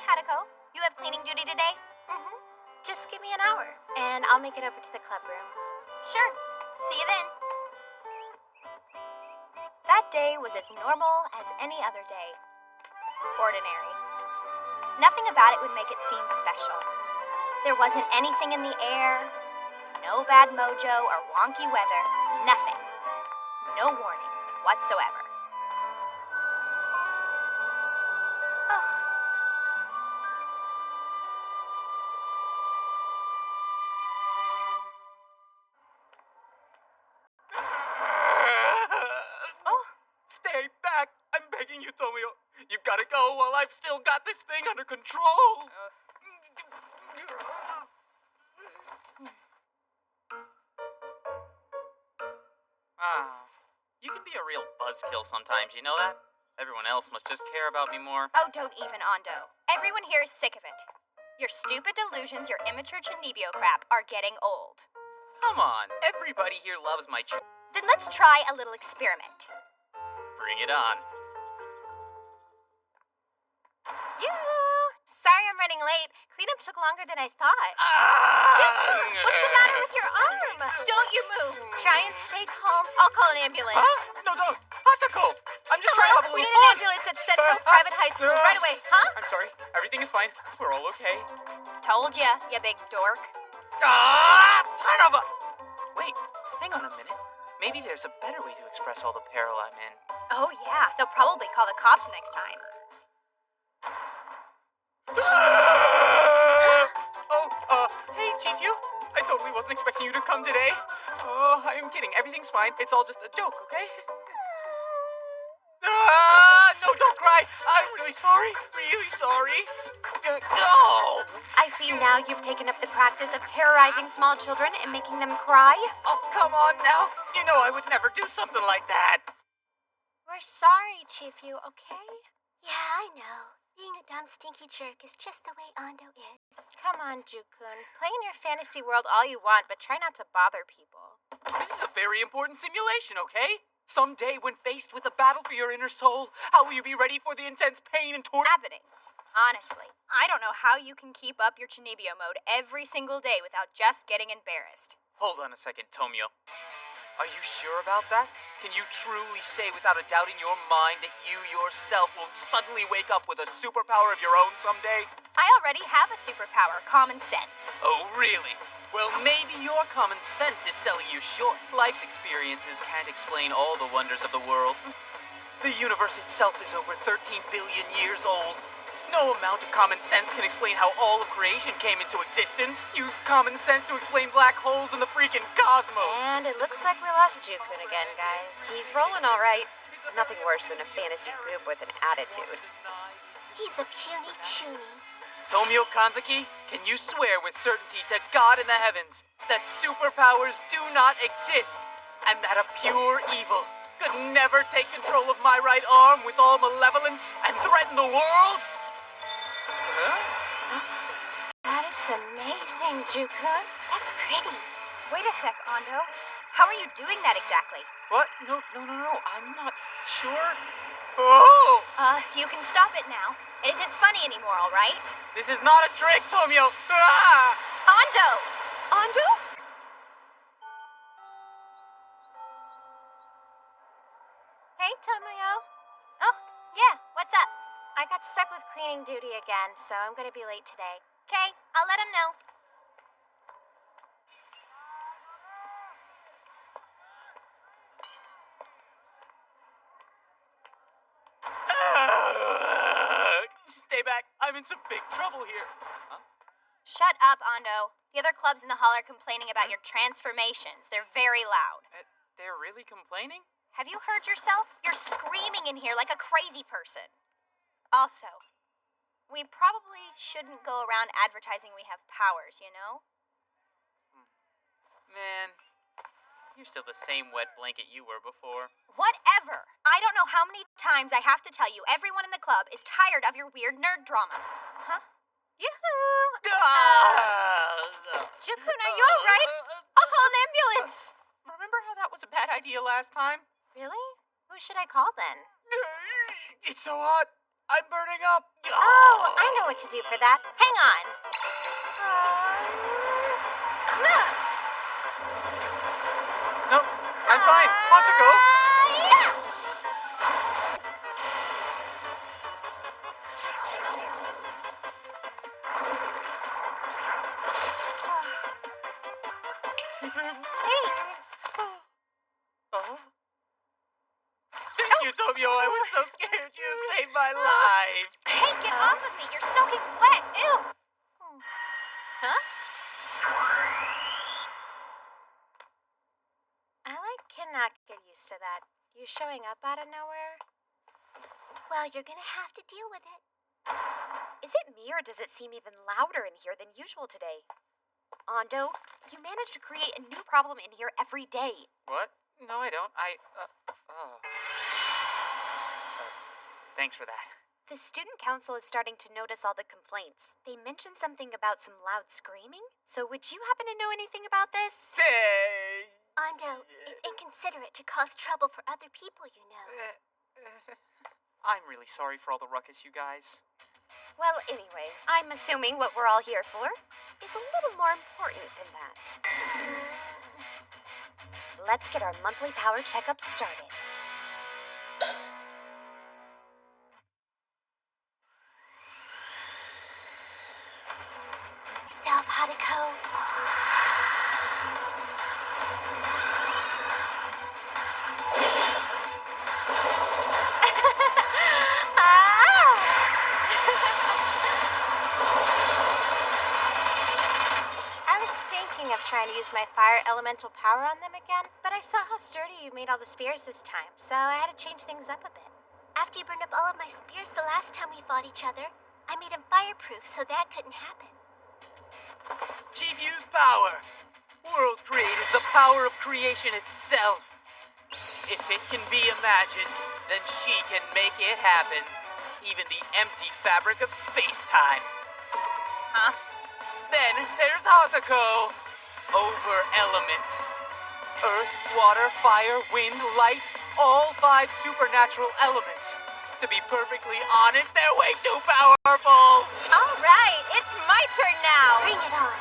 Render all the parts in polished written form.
Hadako. You have cleaning duty today? Just give me an hour, and I'll make it over to the club room. Sure. See you then. That day was as normal as any other day. Ordinary. Nothing about it would make it seem special. There wasn't anything in the air, no bad mojo or wonky weather, nothing. No warning whatsoever. Stay back! I'm begging you, Tomio. You've got to go while I've still got this thing under control. You can be a real buzzkill sometimes, you know that? Everyone else must just care about me more. Oh, don't even, Ando. Everyone here is sick of it. Your stupid delusions, your immature Chinibio crap are getting old. Come on, everybody here loves my Then let's try a little experiment. Bring it on. Yoo-hoo! Sorry I'm running late. Cleanup took longer than I thought. What's the matter with your arm? Don't you move. Try and stay calm. I'll call an ambulance. Huh? No, don't. Hatako! I'm just trying to have a We little need an fun. ambulance at Senko Private High School right away, huh? I'm sorry. Everything is fine. We're all okay. Told ya, you big dork. Son of a... Wait, hang on a minute. Maybe there's a better way to express all the peril I'm in. Oh yeah, they'll probably call the cops next time. Hey, Chief Yu. I totally wasn't expecting you to come today. Oh, I am kidding. Everything's fine. It's all just a joke, okay? No, don't cry. I'm really sorry. Really sorry. No! I see now you've taken up the practice of terrorizing small children and making them cry. Oh, come on now. You know I would never do something like that. We're sorry, Chief Yu, okay? Yeah, I know. Being a dumb, stinky jerk is just the way Ando is. Come on, Jukun. Play in your fantasy world all you want, but try not to bother people. This is a very important simulation, okay? Someday, when faced with a battle for your inner soul, how will you be ready for the intense pain and torture? Happening. Honestly, I don't know how you can keep up your Chinibio mode every single day without just getting embarrassed. Hold on a second, Tomio. Are you sure about that? Can you truly say without a doubt in your mind that you yourself will suddenly wake up with a superpower of your own someday? I already have a superpower, common sense. Oh, really? Well, maybe your common sense is selling you short. Life's experiences can't explain all the wonders of the world. The universe itself is over 13 billion years old. No amount of common sense can explain how all of creation came into existence. Use common sense to explain black holes in the freaking cosmos. And it looks like we lost Jukun again, guys. He's rolling all right. Nothing worse than a fantasy group with an attitude. He's a puny chuny. Tomio Kanzaki, can you swear with certainty to God in the heavens that superpowers do not exist and that a pure evil could never take control of my right arm with all malevolence and threaten the world? That is amazing, Jukun. That's pretty. Wait a sec, Ando. How are you doing that exactly? What? No. I'm not sure. Oh! You can stop it now. It isn't funny anymore, all right? This is not a trick, Tomio! Ah! Ando! Ando? Hey, Tomoyo. Oh, yeah, what's up? I got stuck with cleaning duty again, so I'm gonna be late today. Okay, I'll let him know. Stay back. I'm in some big trouble here. Huh? Shut up, Ando. The other clubs in the hall are complaining about your transformations. They're very loud. They're really complaining? Have you heard yourself? You're screaming in here like a crazy person. Also, we probably shouldn't go around advertising we have powers, you know? Man, you're still the same wet blanket you were before. Whatever. I don't know how many times I have to tell you everyone in the club is tired of your weird nerd drama. Huh? Yoo-hoo! Jukun, are you alright? I'll call an ambulance. Remember how that was a bad idea last time? Really? Who should I call then? It's so hot. I'm burning up! Oh, I know what to do for that. Hang on. No, I'm fine. Hatuko! Yeah! Hey, Oh? Thank you, Tomio. I was so scared. You saved my life. hey, get off of me. You're soaking wet. Ew. Huh? Cannot get used to that. You showing up out of nowhere? Well, you're gonna have to deal with it. Is it me or does it seem even louder in here than usual today? Ando, you manage to create a new problem in here every day. What? No, I don't. Thanks for that. The student council is starting to notice all the complaints. They mentioned something about some loud screaming. So would you happen to know anything about this? Hey! Ando, it's inconsiderate to cause trouble for other people, you know. I'm really sorry for all the ruckus, you guys. Well, anyway, I'm assuming what we're all here for is a little more important than that. Let's get our monthly power checkup started. Yourself, Hadako. Trying to use my fire elemental power on them again, but I saw how sturdy you made all the spears this time, so I had to change things up a bit. After you burned up all of my spears the last time we fought each other, I made them fireproof so that couldn't happen. Chief Yu's power! World Create is the power of creation itself. If it can be imagined, then she can make it happen. Even the empty fabric of space-time. Huh? Then there's Hatuko! Over element. Earth, water, fire, wind, light, all 5 supernatural elements. To be perfectly honest, they're way too powerful! All right, it's my turn now! Bring it on.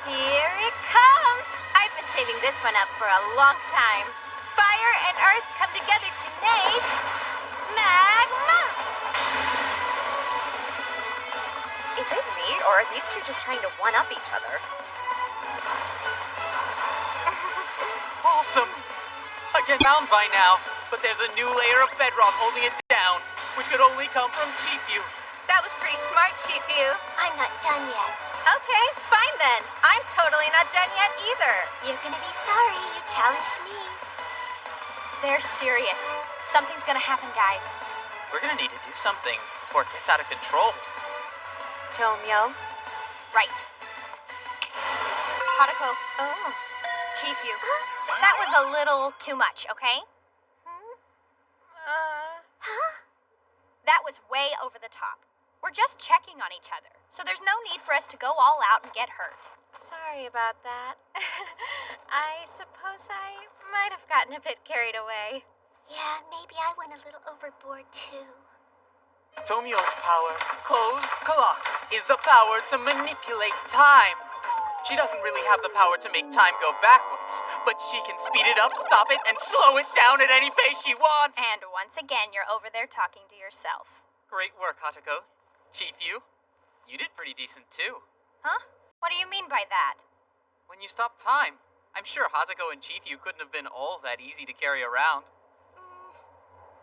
Here it comes! I've been saving this one up for a long time. Fire and earth come together to make magma! Is it me, or are these two just trying to one-up each other? Awesome! I get down by now, but there's a new layer of bedrock holding it down, which could only come from Chief Yu. That was pretty smart, Chief Yu. I'm not done yet. Okay, fine then. I'm totally not done yet either. You're gonna be sorry you challenged me. They're serious. Something's gonna happen, guys. We're gonna need to do something before it gets out of control. Tomio? Right. Hadako. Oh. Chief Yu. That was a little too much, okay? Huh? That was way over the top. We're just checking on each other, so there's no need for us to go all out and get hurt. Sorry about that. I suppose I might have gotten a bit carried away. Yeah, maybe I went a little overboard too. Tomio's power, closed clock, is the power to manipulate time. She doesn't really have the power to make time go backwards, but she can speed it up, stop it, and slow it down at any pace she wants. And once again, you're over there talking to yourself. Great work, Hatuko. Chief Yu, you did pretty decent too. Huh? What do you mean by that? When you stopped time, I'm sure Hatuko and Chief Yu couldn't have been all that easy to carry around.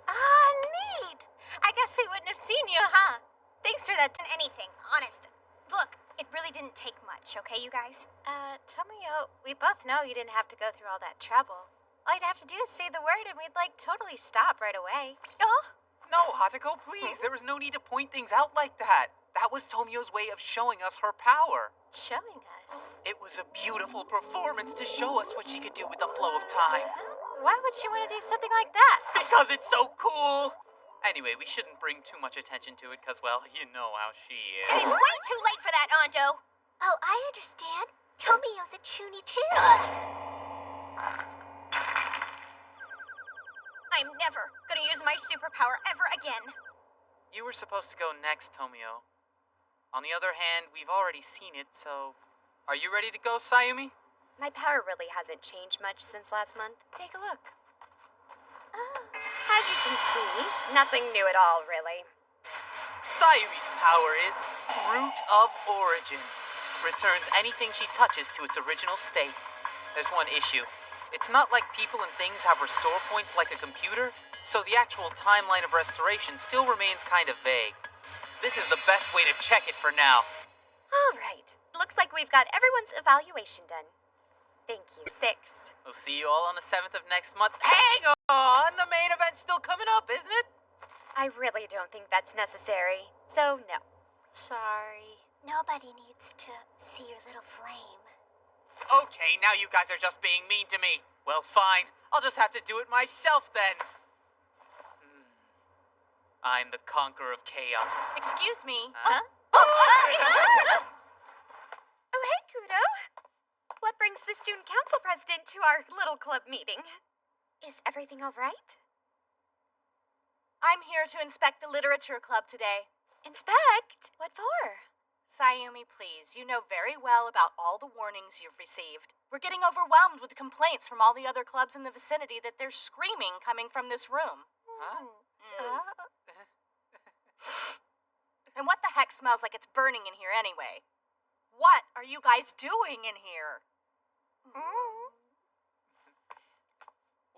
Neat! I guess we wouldn't have seen you, huh? Thanks for that. Anything, honest. Look, it really didn't take much, okay, you guys? Tomio, we both know you didn't have to go through all that trouble. All you'd have to do is say the word and we'd, totally stop right away. Oh? No, Hatuko, please. There was no need to point things out like that. That was Tomio's way of showing us her power. Showing us? It was a beautiful performance to show us what she could do with the flow of time. Why would she want to do something like that? Because it's so cool! Anyway, we shouldn't bring too much attention to it, because, well, you know how she It is is. way too late for that, Ando! Oh, I understand. Tomio's a chuny too. I'm never gonna use my superpower ever again. you were supposed to go next, Tomio. On the other hand, we've already seen it, so... Are you ready to go, Sayumi? My power really hasn't changed much since last month. Take a look. Oh. As you can see, nothing new at all, really. Sayumi's power is Root of Origin. Returns anything she touches to its original state. There's one issue. It's not like people and things have restore points like a computer, so the actual timeline of restoration still remains kind of vague. This is the best way to check it for now. All right. Looks like we've got everyone's evaluation done. Thank you. 6. We'll see you all on the 7th of next month. Hang on! The main event's still coming up, isn't it? I really don't think that's necessary, so no. Sorry. Nobody needs to see your little flame. Okay, now you guys are just being mean to me. Well, fine. I'll just have to do it myself then. I'm the conqueror of chaos. Excuse me. Huh? Oh, hey, Kudo. What brings the student council president to our little club meeting? Is everything all right? I'm here to inspect the literature club today. Inspect? What for? Sayumi, please, you know very well about all the warnings you've received. We're getting overwhelmed with complaints from all the other clubs in the vicinity that there's screaming coming from this room. Huh? And what the heck smells like it's burning in here anyway? What are you guys doing in here?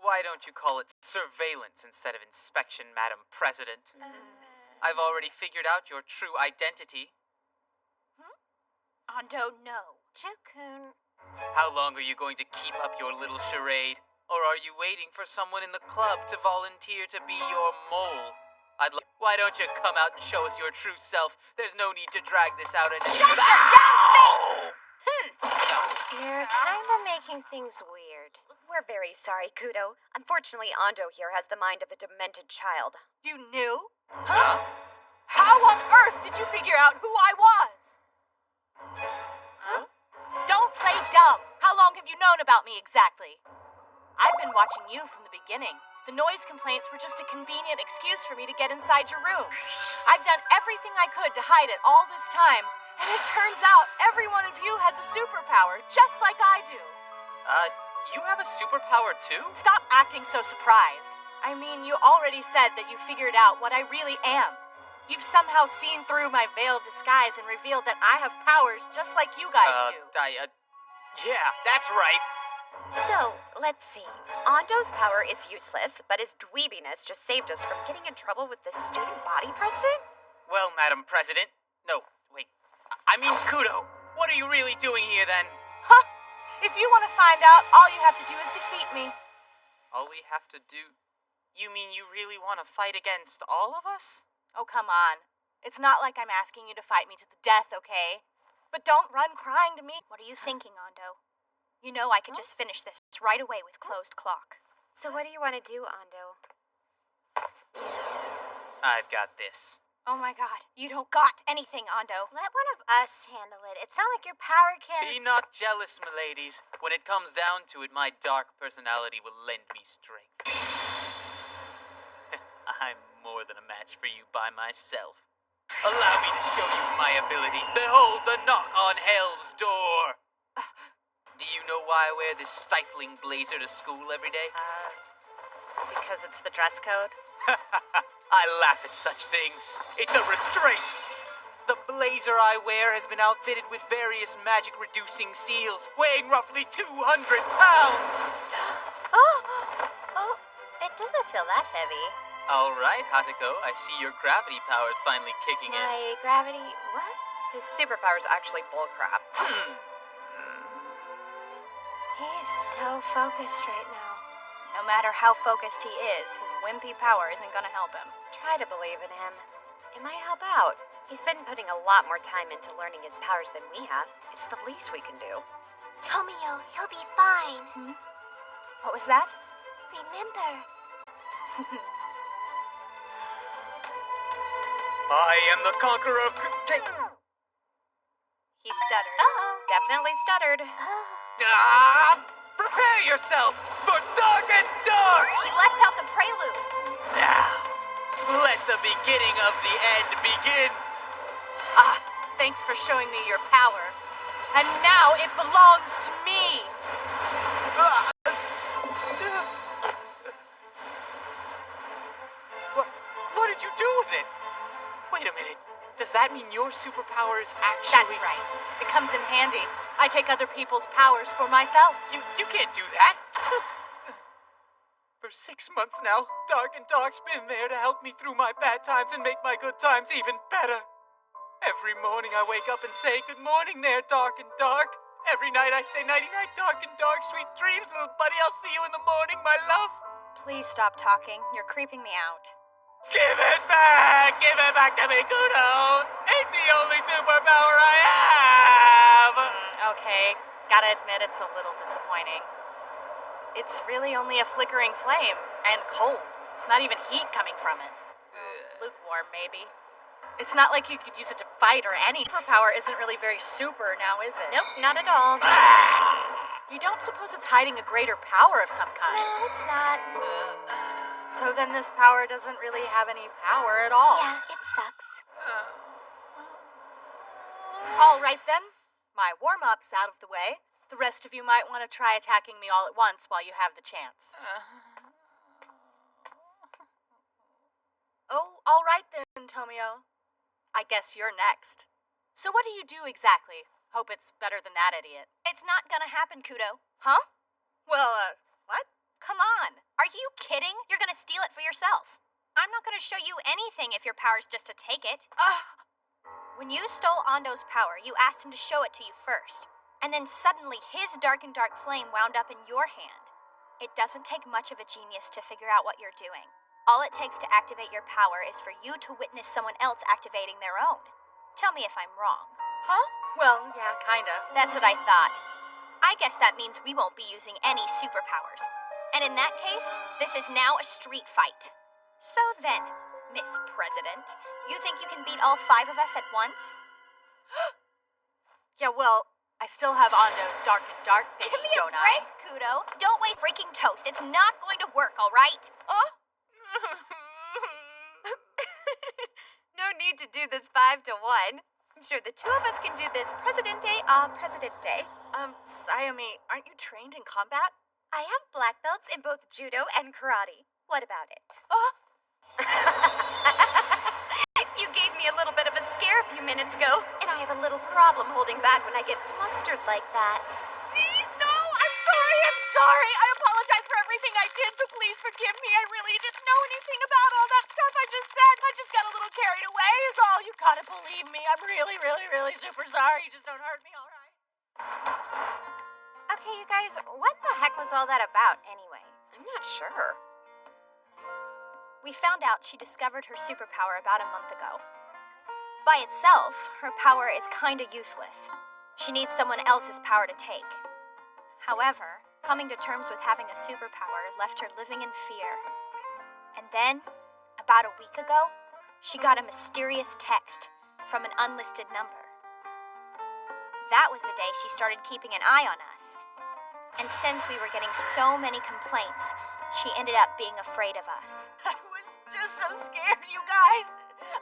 Why don't you call it surveillance instead of inspection, Madam President? I've already figured out your true identity. Ando, no. Jukun. How long are you going to keep up your little charade? Or are you waiting for someone in the club to volunteer to be your mole? Why don't you come out and show us your true self? There's no need to drag this out any further. You're kind of making things weird. We're very sorry, Kudo. Unfortunately, Ando here has the mind of a demented child. You knew? Huh? How on earth did you figure out who I was? Huh? Don't play dumb. How long have you known about me exactly? I've been watching you from the beginning. The noise complaints were just a convenient excuse for me to get inside your room. I've done everything I could to hide it all this time, and it turns out every one of you has a superpower, just like I do. You have a superpower too? Stop acting so surprised. I mean, you already said that you figured out what I really am. You've somehow seen through my veiled disguise and revealed that I have powers just like you guys do. Yeah, that's right. So, let's see. Ando's power is useless, but his dweebiness just saved us from getting in trouble with the student body president? Well, Madam President. No, wait. I mean, Kudo. What are you really doing here then? Huh? If you want to find out, all you have to do is defeat me. All we have to do? You mean you really want to fight against all of us? Oh, come on. It's not like I'm asking you to fight me to the death, okay? But don't run crying to me. What are you thinking, Ando? You know I could just finish this right away with closed clock. So what do you want to do, Ando? I've got this. Oh my god, you don't got anything, Ando. Let one of us handle it. It's not like your power can... Be not jealous, miladies. When it comes down to it, my dark personality will lend me strength. I'm more than a match for you by myself. Allow me to show you my ability. Behold the knock on hell's door. Do you know why I wear this stifling blazer to school every day? Because it's the dress code? I laugh at such things. It's a restraint. The blazer I wear has been outfitted with various magic-reducing seals, weighing roughly 200 pounds. Oh, it doesn't feel that heavy. All right, Hatako, I see your gravity power's finally kicking in. My gravity... what? His superpower's actually bullcrap. He's so focused right now. No matter how focused he is, his wimpy power isn't gonna help him. Try to believe in him. It might help out. He's been putting a lot more time into learning his powers than we have. It's the least we can do. Tomio, he'll be fine. What was that? Remember. I am the conqueror of... He stuttered. Uh-oh. Definitely stuttered. Prepare yourself for Dark and Dark! He left out the prelude. Now, Let the beginning of the end begin. Thanks for showing me your power. And now it belongs to me. What did you do with it? Wait a minute. Does that mean your superpower is actually... That's right. It comes in handy. I take other people's powers for myself. You can't do that. For 6 months now, Dark and Dark's been there to help me through my bad times and make my good times even better. Every morning I wake up and say, good morning there, Dark and Dark. Every night I say, nighty-night, Dark and Dark, sweet dreams, little buddy. I'll see you in the morning, my love. Please stop talking. You're creeping me out. Give it back! Give it back to me, Kudo! It's the only superpower I have! Okay, gotta admit it's a little disappointing. It's really only a flickering flame, and cold. It's not even heat coming from it. Lukewarm, maybe. It's not like you could use it to fight or any. Superpower isn't really very super now, is it? Nope, not at all. You don't suppose it's hiding a greater power of some kind? No, it's not. So then this power doesn't really have any power at all. Yeah, it sucks. All right then. My warm-up's out of the way. The rest of you might want to try attacking me all at once while you have the chance. Oh, all right then, Tomio. I guess you're next. So what do you do exactly? Hope it's better than that idiot. It's not gonna happen, Kudo. Huh? Well, what? Come on. Are you kidding? You're gonna steal it for yourself. I'm not gonna show you anything if your power's just to take it. When you stole Ando's power, you asked him to show it to you first. And then suddenly his dark and dark flame wound up in your hand. It doesn't take much of a genius to figure out what you're doing. All it takes to activate your power is for you to witness someone else activating their own. Tell me if I'm wrong. Huh? Well, yeah, kinda. That's what I thought. I guess that means we won't be using any superpowers. And in that case, this is now a street fight. So then, Miss President, you think you can beat all 5 of us at once? Yeah, well, I still have Ando's dark and dark baby, Give me a don't break, I? Kudo. Don't waste freaking toast. It's not going to work, all right? No need to do this 5 to 1. I'm sure the 2 of us can do this Presidente a Presidente. Sayumi, aren't you trained in combat? I have black belts in both judo and karate. What about it? You gave me a little bit of a scare a few minutes ago, and I have a little problem holding back when I get flustered like that. No, I'm sorry. I apologize for everything I did, so please forgive me. I really didn't know anything about all that stuff I just said. I just got a little carried away is all. You gotta believe me. I'm really, really, really super sorry. Just don't hurt me, all right? Okay, you guys, what the heck was all that about anyway? I'm not sure. We found out she discovered her superpower about a month ago. By itself, her power is kinda useless. She needs someone else's power to take. However, coming to terms with having a superpower left her living in fear. And then, about a week ago, she got a mysterious text from an unlisted number. That was the day she started keeping an eye on us. And since we were getting so many complaints, she ended up being afraid of us. I was just so scared, you guys.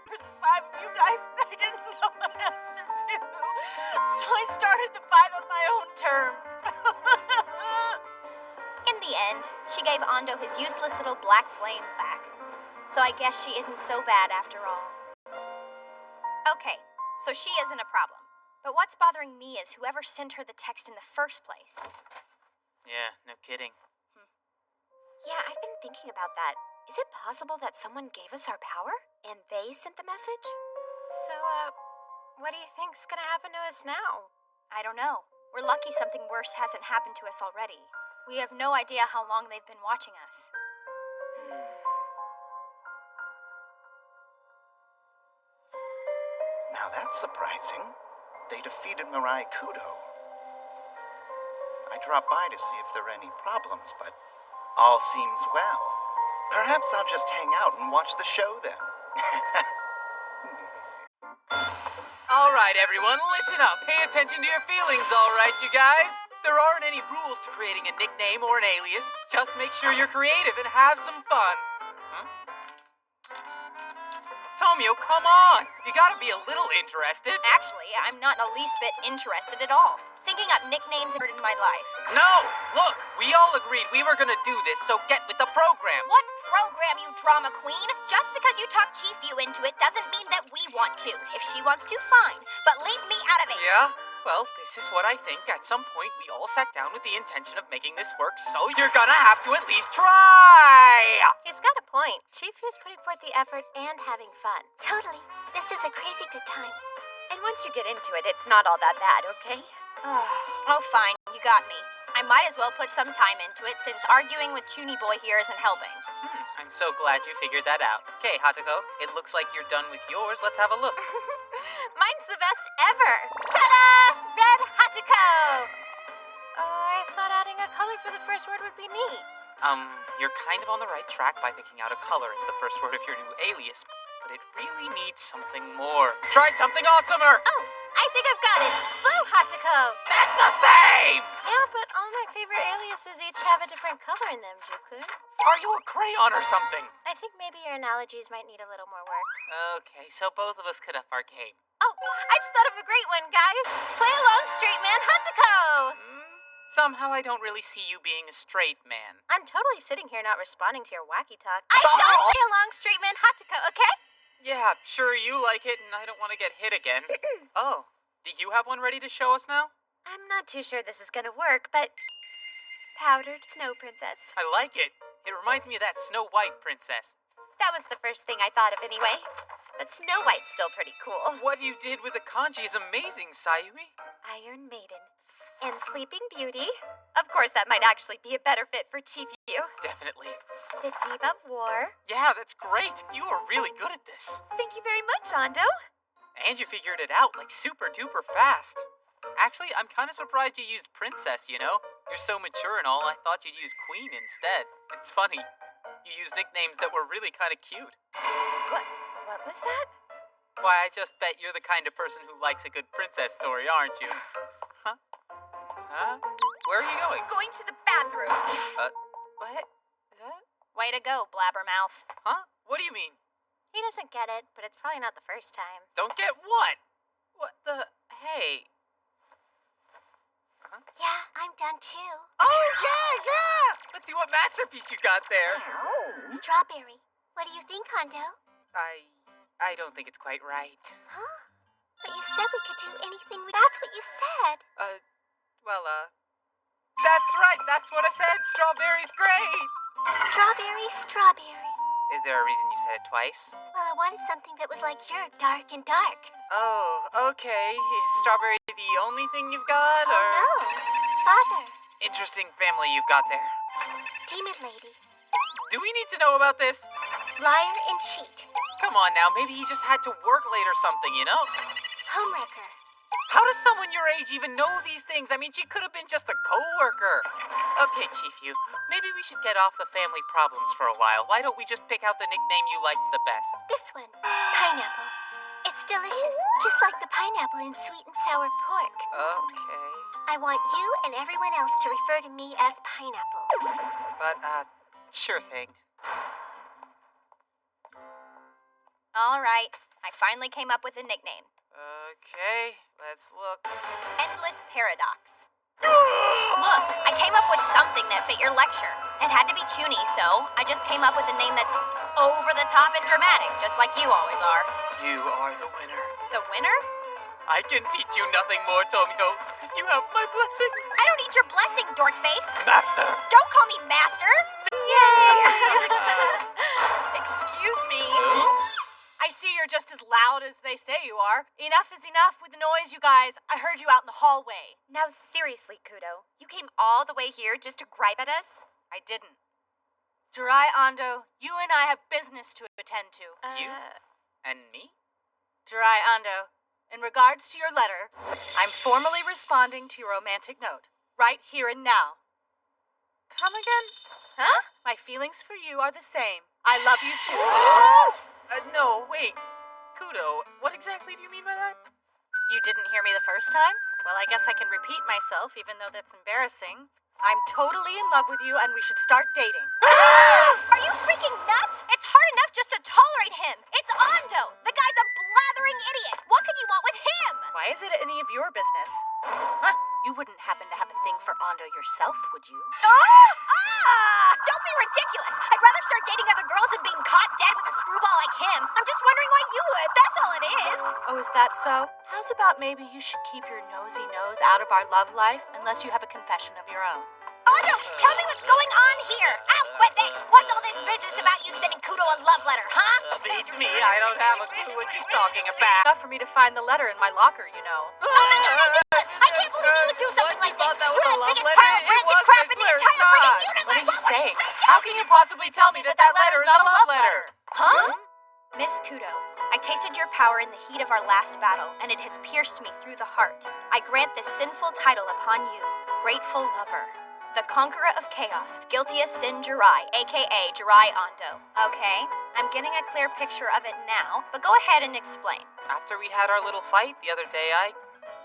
For the 5 of you guys, I didn't know what else to do. So I started the fight on my own terms. In the end, she gave Ando his useless little black flame back. So I guess she isn't so bad after all. Okay, so she isn't a problem. But what's bothering me is whoever sent her the text in the first place. Yeah, no kidding. Yeah, I've been thinking about that. Is it possible that someone gave us our power and they sent the message? So, what do you think's gonna happen to us now? I don't know. We're lucky something worse hasn't happened to us already. We have no idea how long they've been watching us. Now that's surprising. They defeated Mirai Kudo. I dropped by to see if there are any problems, but all seems well. Perhaps I'll just hang out and watch the show then. All right, everyone, listen up. Pay attention to your feelings, all right, you guys? There aren't any rules to creating a nickname or an alias. Just make sure you're creative and have some fun. Tomio, come on! You gotta be a little interested. Actually, I'm not in the least bit interested at all. Thinking up nicknames in my life. No! Look, we all agreed we were gonna do this, so get with the program. What program, you drama queen? Just because you talk Chief Yu into it doesn't mean that we want to. If she wants to, fine. But leave me out of it. Yeah? Well, this is what I think. At some point, we all sat down with the intention of making this work, so you're gonna have to at least try! He's got a point. Chief Yu's putting forth the effort and having fun. Totally. This is a crazy good time. And once you get into it, it's not all that bad, okay? Oh, fine. You got me. I might as well put some time into it since arguing with Chuny Boy here isn't helping. I'm so glad you figured that out. Okay, Hatuko, it looks like you're done with yours. Let's have a look. Mine's the best ever. Ta-da! Red Hatuko! I thought adding a color for the first word would be neat. You're kind of on the right track by picking out a color as the first word of your new alias, but it really needs something more. Try something awesomer! Oh, I think I've got it. Blue Hatuko. That's the same! Yeah, but all my favorite aliases each have a different color in them, Jukun. Are you a crayon or something? I think maybe your analogies might need a little more work. Okay, so both of us could up our game. Oh, I just thought of a great one, guys. Play along, straight man Hatuko. Somehow I don't really see you being a straight man. I'm totally sitting here not responding to your wacky talk. I don't play along, straight man Hatuko, okay? Yeah, sure you like it, and I don't want to get hit again. Oh, do you have one ready to show us now? I'm not too sure this is gonna work, but... Powdered Snow Princess. I like it. It reminds me of that Snow White princess. That was the first thing I thought of anyway. But Snow White's still pretty cool. What you did with the kanji is amazing, Sayumi. Iron Maiden. And Sleeping Beauty. Of course, that might actually be a better fit for Chief Yu. Definitely. The Diva of War. Yeah, that's great. You are really good at this. Thank you very much, Ando. And you figured it out like super duper fast. Actually, I'm kind of surprised you used princess, you know? You're so mature and all, I thought you'd use queen instead. It's funny. You used nicknames that were really kind of cute. What was that? Why, I just bet you're the kind of person who likes a good princess story, aren't you? Huh? Where are you going? Going to the bathroom. What? Huh? Way to go, blabbermouth. Huh? What do you mean? He doesn't get it, but it's probably not the first time. Don't get what? What the? Hey. Yeah, I'm done too. Oh, yeah! Let's see what masterpiece you got there. Strawberry. What do you think, Hondo? I don't think it's quite right. Huh? But you said we could do anything. That's what you said. That's right. That's what I said. Strawberry's great. Strawberry. Is there a reason you said it twice? Well, I wanted something that was like your dark and dark. Oh, okay. Is strawberry the only thing you've got, Oh, or? no. Father. Interesting family you've got there. Demon lady. Do we need to know about this? Liar and cheat. Come on now, maybe he just had to work late or something, you know? Homewrecker. How does someone your age even know these things? I mean, she could have been just a co-worker. Okay, Chief Yu, maybe we should get off the family problems for a while. Why don't we just pick out the nickname you liked the best? This one. Pineapple. It's delicious. Just like the pineapple in sweet and sour pork. Okay. I want you and everyone else to refer to me as Pineapple. But, sure thing. All right. I finally came up with a nickname. Okay, let's look. Endless Paradox. Look, I came up with something that fit your lecture. It had to be Chuny, so I just came up with a name that's over the top and dramatic, just like you always are. You are the winner. The winner? I can teach you nothing more, Tomio. You have my blessing. I don't need your blessing, dorkface. Master! Don't call me master. Yay! Excuse me. I see you're just as loud as they say you are. Enough is enough with the noise, you guys. I heard you out in the hallway. Now seriously, Kudo. You came all the way here just to gripe at us? I didn't. Jirai Ando, you and I have business to attend to. You? And me? Jirai Ando, in regards to your letter, I'm formally responding to your romantic note. Right here and now. Come again? Huh? My feelings for you are the same. I love you too. No, wait. Kudo, what exactly do you mean by that? You didn't hear me the first time? Well, I guess I can repeat myself, even though that's embarrassing. I'm totally in love with you, and we should start dating. Are you freaking nuts? It's hard enough just to tolerate him? It's Ando! The guy's a blathering idiot! What could you want with him? Why is it any of your business? Huh? You wouldn't happen to have a thing for Ando yourself, would you? Don't be ridiculous! I'd rather start dating other girls than being caught dead with a screwball like him. I'm just wondering why you would. That's all it is. Oh, is that so? How's about maybe you should keep your nosy nose out of our love life unless you have a confession of your own? Ando, tell me what's going on here. Out with it. What's all this business about you sending Kudo a love letter, huh? Beats me. I don't have a clue what she's talking about. Enough for me to find the letter in my locker, you know. I can't believe you would do something like this. Thought that was You're a the love biggest letter? pile of It rancid wasn't, crap I in the swear it's entire not. freaking universe. What are you saying? How can you possibly tell me that letter is not a love letter? Huh? Miss Kudo, I tasted your power in the heat of our last battle, and it has pierced me through the heart. I grant this sinful title upon you, Grateful Lover. The Conqueror of Chaos, Guiltiest Sin Jirai, aka Jirai Ando. Okay, I'm getting a clear picture of it now, but go ahead and explain. After we had our little fight the other day, I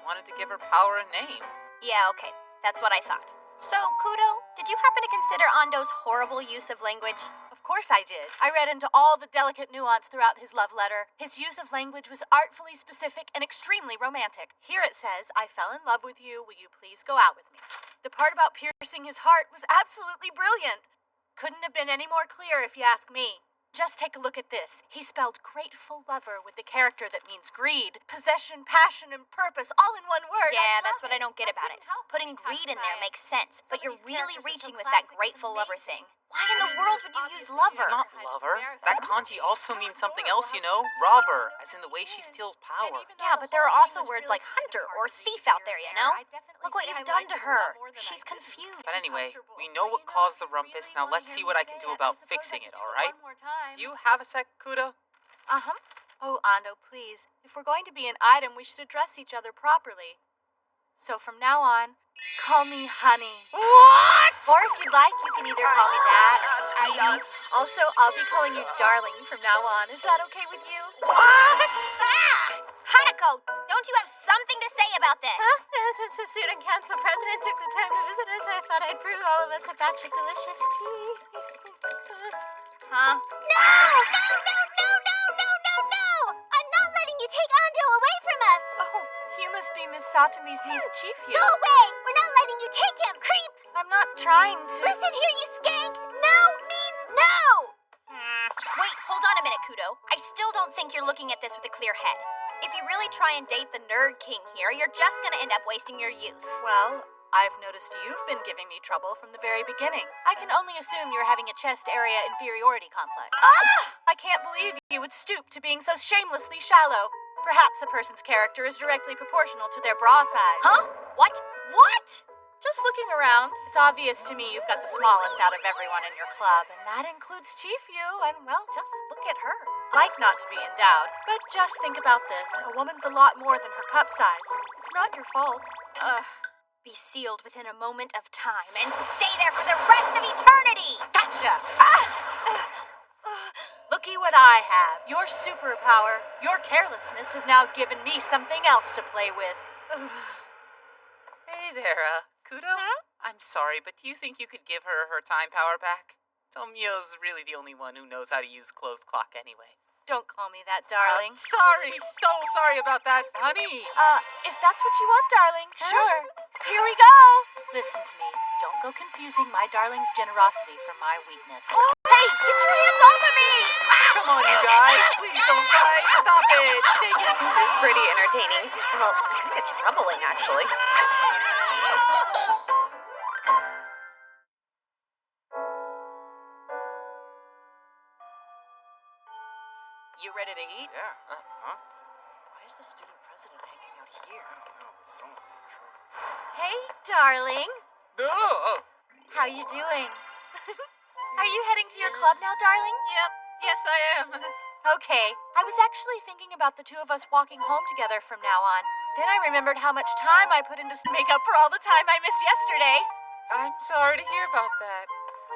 wanted to give her power a name. Yeah, okay, that's what I thought. So, Kudo, did you happen to consider Ando's horrible use of language? Of course I did. I read into all the delicate nuance throughout his love letter. His use of language was artfully specific and extremely romantic. Here it says, I fell in love with you. Will you please go out with me? The part about piercing his heart was absolutely brilliant. Couldn't have been any more clear if you ask me. Just take a look at this. He spelled grateful lover with the character that means greed, possession, passion, and purpose all in one word. Yeah, that's what I don't get about it. Putting greed in there makes sense, but you're really reaching with that grateful lover thing. Why in the world would you use lover? It's not lover. That kanji also means something else, you know? Robber, as in the way she steals power. Yeah, but there are also words like hunter or thief out there, you know? Look what you've done to her. She's confused. But anyway, we know what caused the rumpus. Now let's see what I can do about fixing it, alright? Do you have a sec, Kudo? Uh-huh. Oh, Ando, please. If we're going to be an item, we should address each other properly. So from now on, call me honey. What? Or if you'd like, you can either call me that or sweetie. Also, I'll be calling you darling from now on. Is that okay with you? What? Ah! Hanako, don't you have something to say about this? Since the student council president took the time to visit us, I thought I'd brew all of us a batch of delicious tea. Huh? No! I'm not letting you take Ando away from us! Oh, you must be Miss Satomi's niece, Chief-yu. Go away! We're not letting you take him, creep! I'm not trying to... Listen here, you skank! No means no! Wait, hold on a minute, Kudo. I still don't think you're looking at this with a clear head. If you really try and date the nerd king here, you're just gonna end up wasting your youth. Well, I've noticed you've been giving me trouble from the very beginning. I can only assume you're having a chest area inferiority complex. I can't believe you would stoop to being so shamelessly shallow. Perhaps a person's character is directly proportional to their bra size. Huh? What? What? Just looking around, it's obvious to me you've got the smallest out of everyone in your club, and that includes Chief-yu, and well, just look at her. Like not to be endowed, but just think about this. A woman's a lot more than her cup size. It's not your fault. Be sealed within a moment of time and stay there for the rest of eternity! Gotcha! Looky what I have. Your superpower, your carelessness has now given me something else to play with. Hey there, Kudo? I'm sorry, but do you think you could give her her time power back? Tomio's really the only one who knows how to use closed clock anyway. Don't call me that, darling. Sorry, so sorry about that, honey. If that's what you want, darling, sure. Here we go. Listen to me. Don't go confusing my darling's generosity for my weakness. Hey, get your hands off of me! Come on, you guys. Please don't fight. Stop it. Take it. This is pretty entertaining. Well, kind of troubling, actually. You ready to eat? Yeah. Huh? Why is the student president hanging out here? I don't know, but someone's in trouble. Hey, darling. Oh. How you doing? Are you heading to your club now, darling? Yep. Yes, I am. Okay. I was actually thinking about the two of us walking home together from now on. Then I remembered how much time I put into make up for all the time I missed yesterday. I'm sorry to hear about that.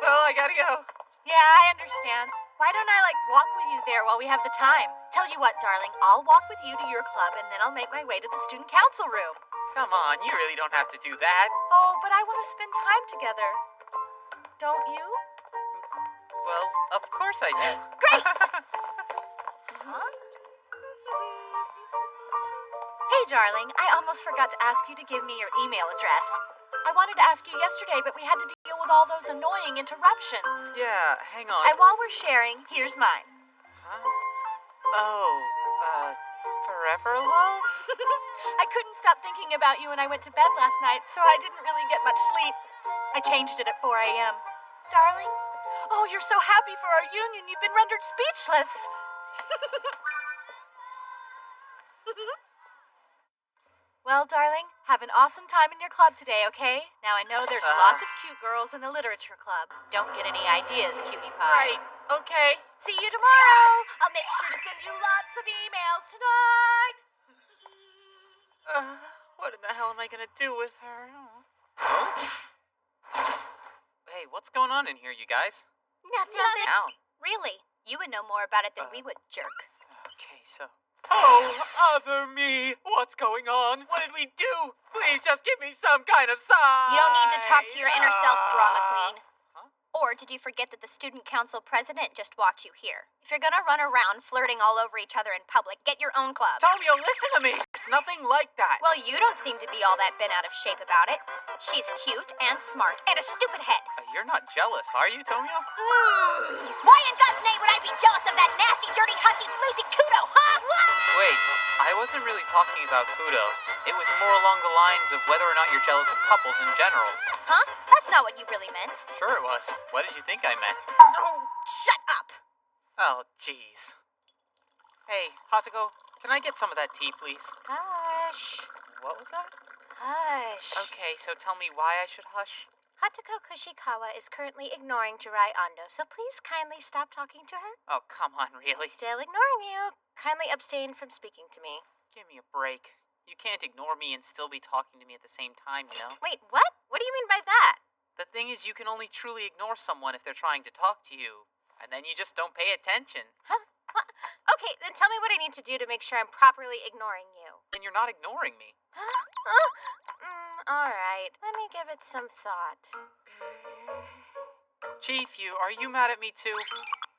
Well, I gotta go. Yeah, I understand. Why don't I, walk with you there while we have the time? Tell you what, darling, I'll walk with you to your club, and then I'll make my way to the student council room. Come on, you really don't have to do that. Oh, but I want to spend time together. Don't you? Well, of course I do. Great! Huh? Hey, darling, I almost forgot to ask you to give me your email address. I wanted to ask you yesterday, but we had to deal with all those annoying interruptions. Yeah, hang on. And while we're sharing, here's mine. Huh? Oh, Forever Love? I couldn't stop thinking about you when I went to bed last night, so I didn't really get much sleep. I changed it at 4 a.m. Darling? Oh, you're so happy for our union, you've been rendered speechless. Well, darling, have an awesome time in your club today, okay? Now, I know there's lots of cute girls in the literature club. Don't get any ideas, cutie pie. Right, okay. See you tomorrow. I'll make sure to send you lots of emails tonight. What in the hell am I gonna do with her? Huh? Hey, what's going on in here, you guys? Nothing. Ow. Really? You would know more about it than we would, jerk. Okay, so... Oh, other me! What's going on? What did we do? Please just give me some kind of sign! You don't need to talk to your inner self, drama queen. Huh? Or did you forget that the student council president just walked you here? If you're gonna run around flirting all over each other in public, get your own club. Tomio, listen to me! It's nothing like that! Well, you don't seem to be all that bent out of shape about it. She's cute and smart and a stupid head. You're not jealous, are you, Tomio? Why in God's name would I be jealous of that nasty, dirty, hussy, floozy Kudo, huh? Wait, I wasn't really talking about Kudo. It was more along the lines of whether or not you're jealous of couples in general. Huh? That's not what you really meant. Sure it was. What did you think I meant? Oh, shut up. Oh, jeez. Hey, Hatuko, can I get some of that tea, please? Hush. What was that? Hush. Okay, so tell me why I should hush. Hatuko Kushikawa is currently ignoring Jirai Ando, so please kindly stop talking to her. Oh, come on, really? Still ignoring you. Kindly abstain from speaking to me. Give me a break. You can't ignore me and still be talking to me at the same time, you know? Wait, what? What do you mean by that? The thing is, you can only truly ignore someone if they're trying to talk to you. And then you just don't pay attention. Huh? What? Okay, then tell me what I need to do to make sure I'm properly ignoring you. And you're not ignoring me. All right. Let me give it some thought. Chief, are you mad at me too?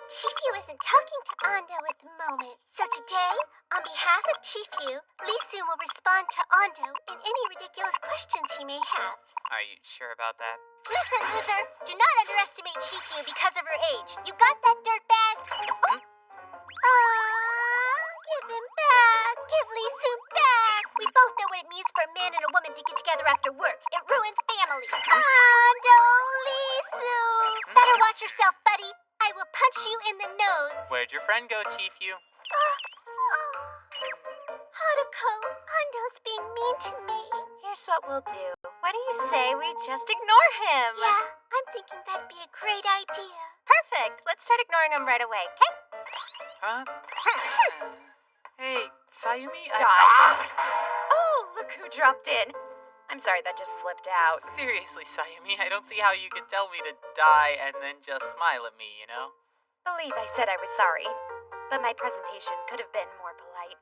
Chief-Yu isn't talking to Ando at the moment. So today, on behalf of Chief-Yu, Lee-Soon will respond to Ando and any ridiculous questions he may have. Are you sure about that? Listen, loser, do not underestimate Chief-Yu because of her age. You got that, dirtbag? Give him back. Give Lee-Soon back. We both know what it means for a man and a woman to get together after work. It ruins families. Ando, Lee-Soon. Better watch yourself, buddy. I will punch you in the nose. Where'd your friend go, Chief? Haruko, Ando's being mean to me. Here's what we'll do. What do you say we just ignore him? Yeah, I'm thinking that'd be a great idea. Perfect. Let's start ignoring him right away, okay? Huh? Hey, Sayumi? Oh, look who dropped in. I'm sorry, that just slipped out. Seriously, Sayumi, I don't see how you could tell me to die and then just smile at me, you know? Believe I said I was sorry, but my presentation could have been more polite.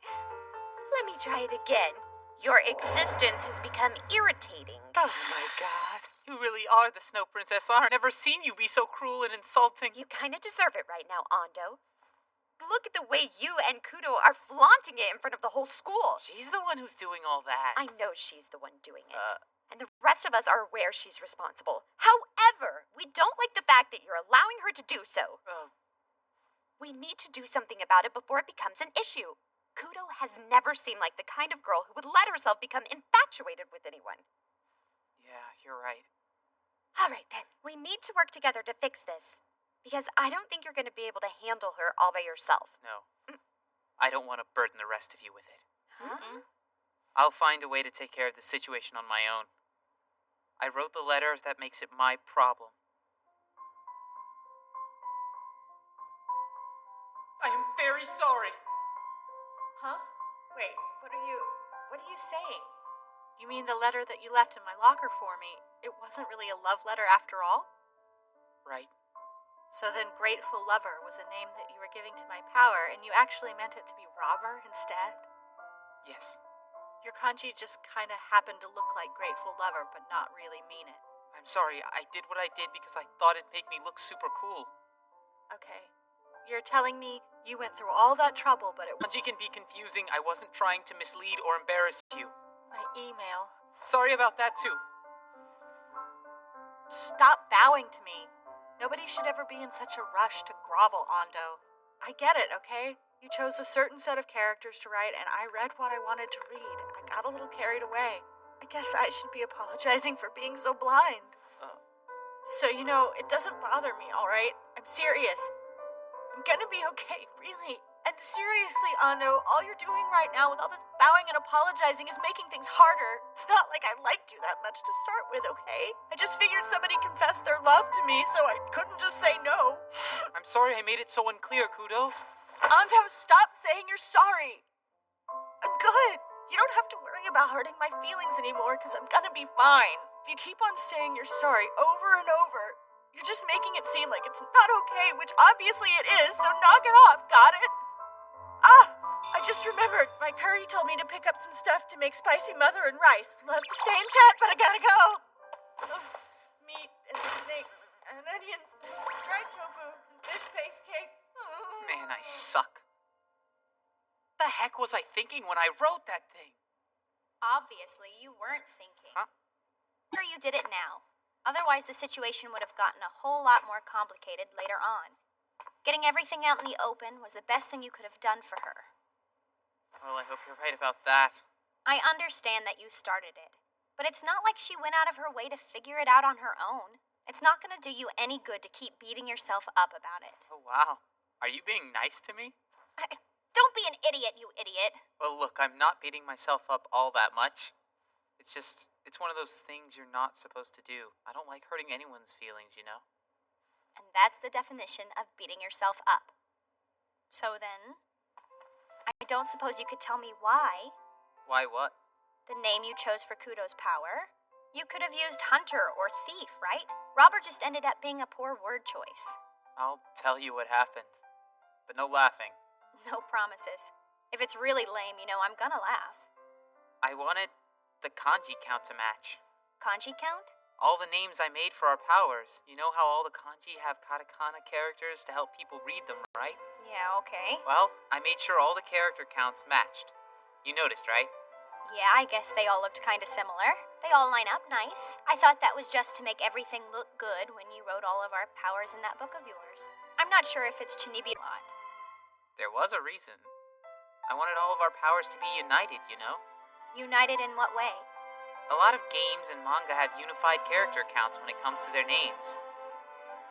Let me try it again. Your existence has become irritating. Oh my god. You really are the Snow Princess. I've never seen you be so cruel and insulting. You kind of deserve it right now, Ando. Look at the way you and Kudo are flaunting it in front of the whole school. She's the one who's doing all that. I know she's the one doing it. And the rest of us are aware she's responsible. However, we don't like the fact that you're allowing her to do so. We need to do something about it before it becomes an issue. Kudo has never seemed like the kind of girl who would let herself become infatuated with anyone. Yeah, you're right. All right, then. We need to work together to fix this. Because I don't think you're going to be able to handle her all by yourself. No. I don't want to burden the rest of you with it. Huh? I'll find a way to take care of the situation on my own. I wrote the letter that makes it my problem. I am very sorry. Huh? Wait, what are you saying? You mean the letter that you left in my locker for me? It wasn't really a love letter after all? Right. So then Grateful Lover was a name that you were giving to my power, and you actually meant it to be Robber instead? Yes. Your kanji just kind of happened to look like Grateful Lover, but not really mean it. I'm sorry, I did what I did because I thought it'd make me look super cool. Okay. you're telling me you went through all that trouble, but it was Kanji can be confusing. I wasn't trying to mislead or embarrass you. my email. Sorry about that, too. Stop bowing to me. Nobody should ever be in such a rush to grovel, Ando. I get it, okay? You chose a certain set of characters to write, and I read what I wanted to read. I got a little carried away. I guess I should be apologizing for being so blind. So, it doesn't bother me, all right? I'm serious. I'm gonna be okay, really. And seriously, Ando, all you're doing right now with all this bowing and apologizing is making things harder. It's not like I liked you that much to start with, okay? I just figured somebody confessed their love to me, so I couldn't just say no. I'm sorry I made it so unclear, Kudo. Ando, stop saying you're sorry. I'm good. You don't have to worry about hurting my feelings anymore, because I'm gonna be fine. If you keep on saying you're sorry over and over, you're just making it seem like it's not okay, which obviously it is, so knock it off, got it? I just remembered. My curry told me to pick up some stuff to make spicy mother and rice. Love to stay and chat, but I gotta go. Meat and snakes and onions, dried tofu, and fish paste cake. Man, I suck. What the heck was I thinking when I wrote that thing? Obviously, you weren't thinking. Huh? Sure, you did it now. Otherwise, the situation would have gotten a whole lot more complicated later on. Getting everything out in the open was the best thing you could have done for her. Well, I hope you're right about that. I understand that you started it, but it's not like she went out of her way to figure it out on her own. It's not going to do you any good to keep beating yourself up about it. Oh, wow. Are you being nice to me? Don't be an idiot, you idiot. Well, look, I'm not beating myself up all that much. It's one of those things you're not supposed to do. I don't like hurting anyone's feelings, you know? And that's the definition of beating yourself up. So then, I don't suppose you could tell me why? Why what? The name you chose for Kudo's power? You could have used hunter or thief, right? Robert just ended up being a poor word choice. I'll tell you what happened. But no laughing. No promises. If it's really lame, I'm gonna laugh. I wanted the kanji count to match. Kanji count? All the names I made for our powers. You know how all the kanji have katakana characters to help people read them, right? Yeah, okay. Well, I made sure all the character counts matched. You noticed, right? Yeah, I guess they all looked kinda similar. They all line up nice. I thought that was just to make everything look good when you wrote all of our powers in that book of yours. I'm not sure if it's Chinibi a lot. There was a reason. I wanted all of our powers to be united, you know? United in what way? A lot of games and manga have unified character counts when it comes to their names.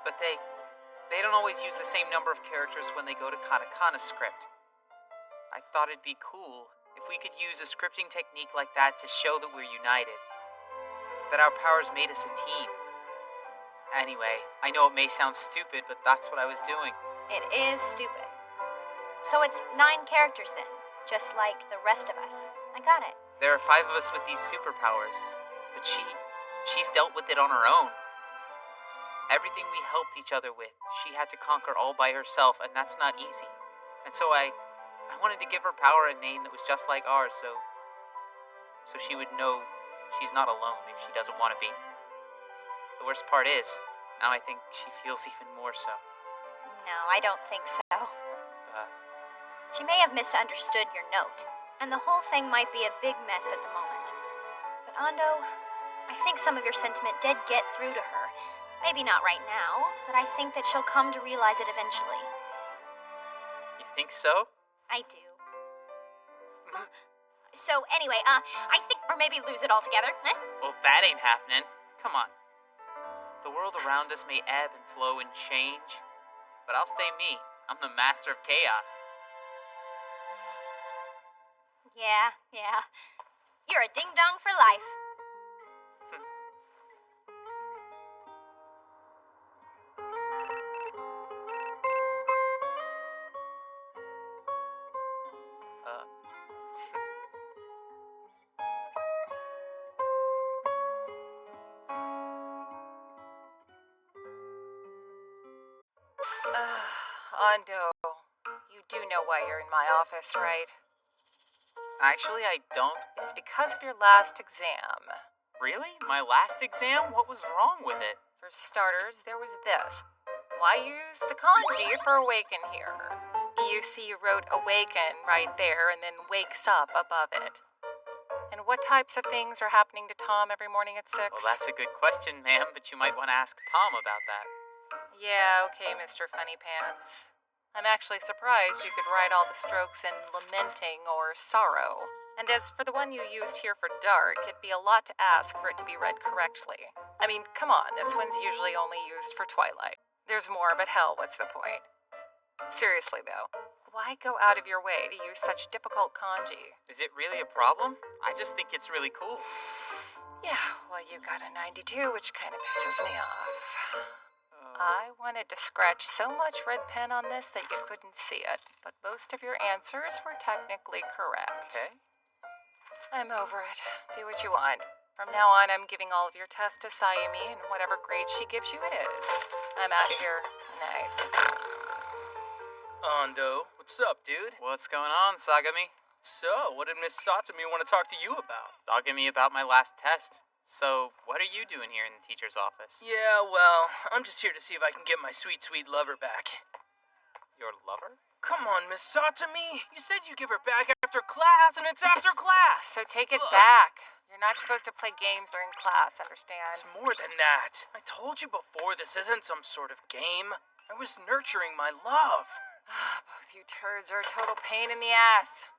But they don't always use the same number of characters when they go to katakana script. I thought it'd be cool if we could use a scripting technique like that to show that we're united. That our powers made us a team. Anyway, I know it may sound stupid, but that's what I was doing. It is stupid. So it's 9 characters then, just like the rest of us. I got it. There are 5 of us with these superpowers, but she's dealt with it on her own. Everything we helped each other with, she had to conquer all by herself, and that's not easy. And so I wanted to give her power a name that was just like ours, so she would know she's not alone if she doesn't want to be. The worst part is, now I think she feels even more so. No, I don't think so. She may have misunderstood your note, and the whole thing might be a big mess at the moment. But Ando, I think some of your sentiment did get through to her. Maybe not right now, but I think that she'll come to realize it eventually. You think so? I do. So anyway, I think, or maybe lose it altogether, eh? Well, that ain't happening. Come on. The world around us may ebb and flow and change, but I'll stay me. I'm the master of chaos. Yeah. You're a ding-dong for life. Ando, you do know why you're in my office, right? Actually, I don't. It's because of your last exam. Really? My last exam? What was wrong with it? For starters, there was this. Why use the kanji for awaken here? You see, you wrote awaken right there and then wakes up above it. And what types of things are happening to Tom every morning at 6? Well, that's a good question, ma'am, but you might want to ask Tom about that. Yeah, okay, Mr. Funny Pants. I'm actually surprised you could write all the strokes in lamenting or sorrow. And as for the one you used here for dark, it'd be a lot to ask for it to be read correctly. I mean, come on, this one's usually only used for twilight. There's more, but hell, what's the point? Seriously, though, why go out of your way to use such difficult kanji? Is it really a problem? I just think it's really cool. Yeah, well, you got a 92, which kind of pisses me off. I wanted to scratch so much red pen on this that you couldn't see it, but most of your answers were technically correct. Okay. I'm over it. Do what you want. From now on, I'm giving all of your tests to Sayumi, and whatever grade she gives you, it is. I'm out of here. Night. Ando, what's up, dude? What's going on, Sagami? So, what did Miss Satomi want to talk to you about? Talking to me about my last test. So, what are you doing here in the teacher's office? Yeah, well, I'm just here to see if I can get my sweet, sweet lover back. Your lover? Come on, Miss Satomi. You said you give her back after class, and it's after class. So take it back. You're not supposed to play games during class, understand? It's more than that. I told you before, this isn't some sort of game. I was nurturing my love. Both you turds are a total pain in the ass.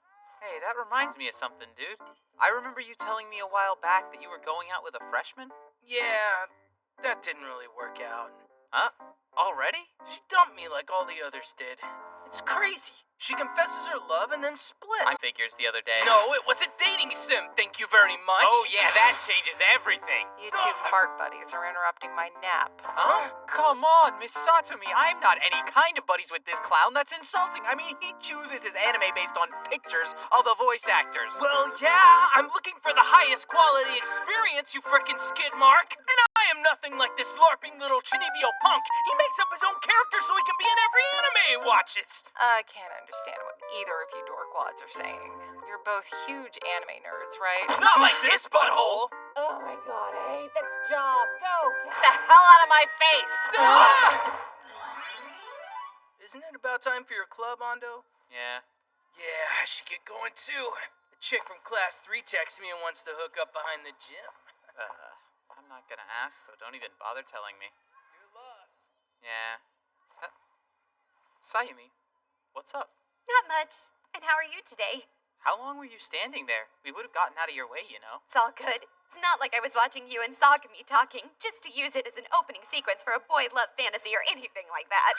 Hey, that reminds me of something, dude. I remember you telling me a while back that you were going out with a freshman? Yeah, that didn't really work out. Huh? Already? She dumped me like all the others did. It's crazy. She confesses her love and then splits. I figures the other day. No, it was a dating sim, thank you very much. Oh yeah, that changes everything. You two fart buddies are interrupting my nap. Huh? Come on, Miss Satomi. I'm not any kind of buddies with this clown. That's insulting. I mean, he chooses his anime based on pictures of the voice actors. Well, yeah, I'm looking for the highest quality experience, you frickin' skid mark. And I am nothing like this LARPing little Chinibio punk. He makes up his own character so he can be in every anime he watches. I can't understand what either of you dorkwads are saying. You're both huge anime nerds, right? Not like this, butthole. Oh my god, I hate this job. Go, get the hell out of my face! Isn't it about time for your club, Ando? Yeah. Yeah, I should get going too. The chick from class 3 texted me and wants to hook up behind the gym. I'm not gonna ask, so don't even bother telling me. You're lost. Yeah. Sayumi, what's up? Not much. And how are you today? How long were you standing there? We would have gotten out of your way, you know. It's all good. It's not like I was watching you and Sagami talking, just to use it as an opening sequence for a boy love fantasy or anything like that.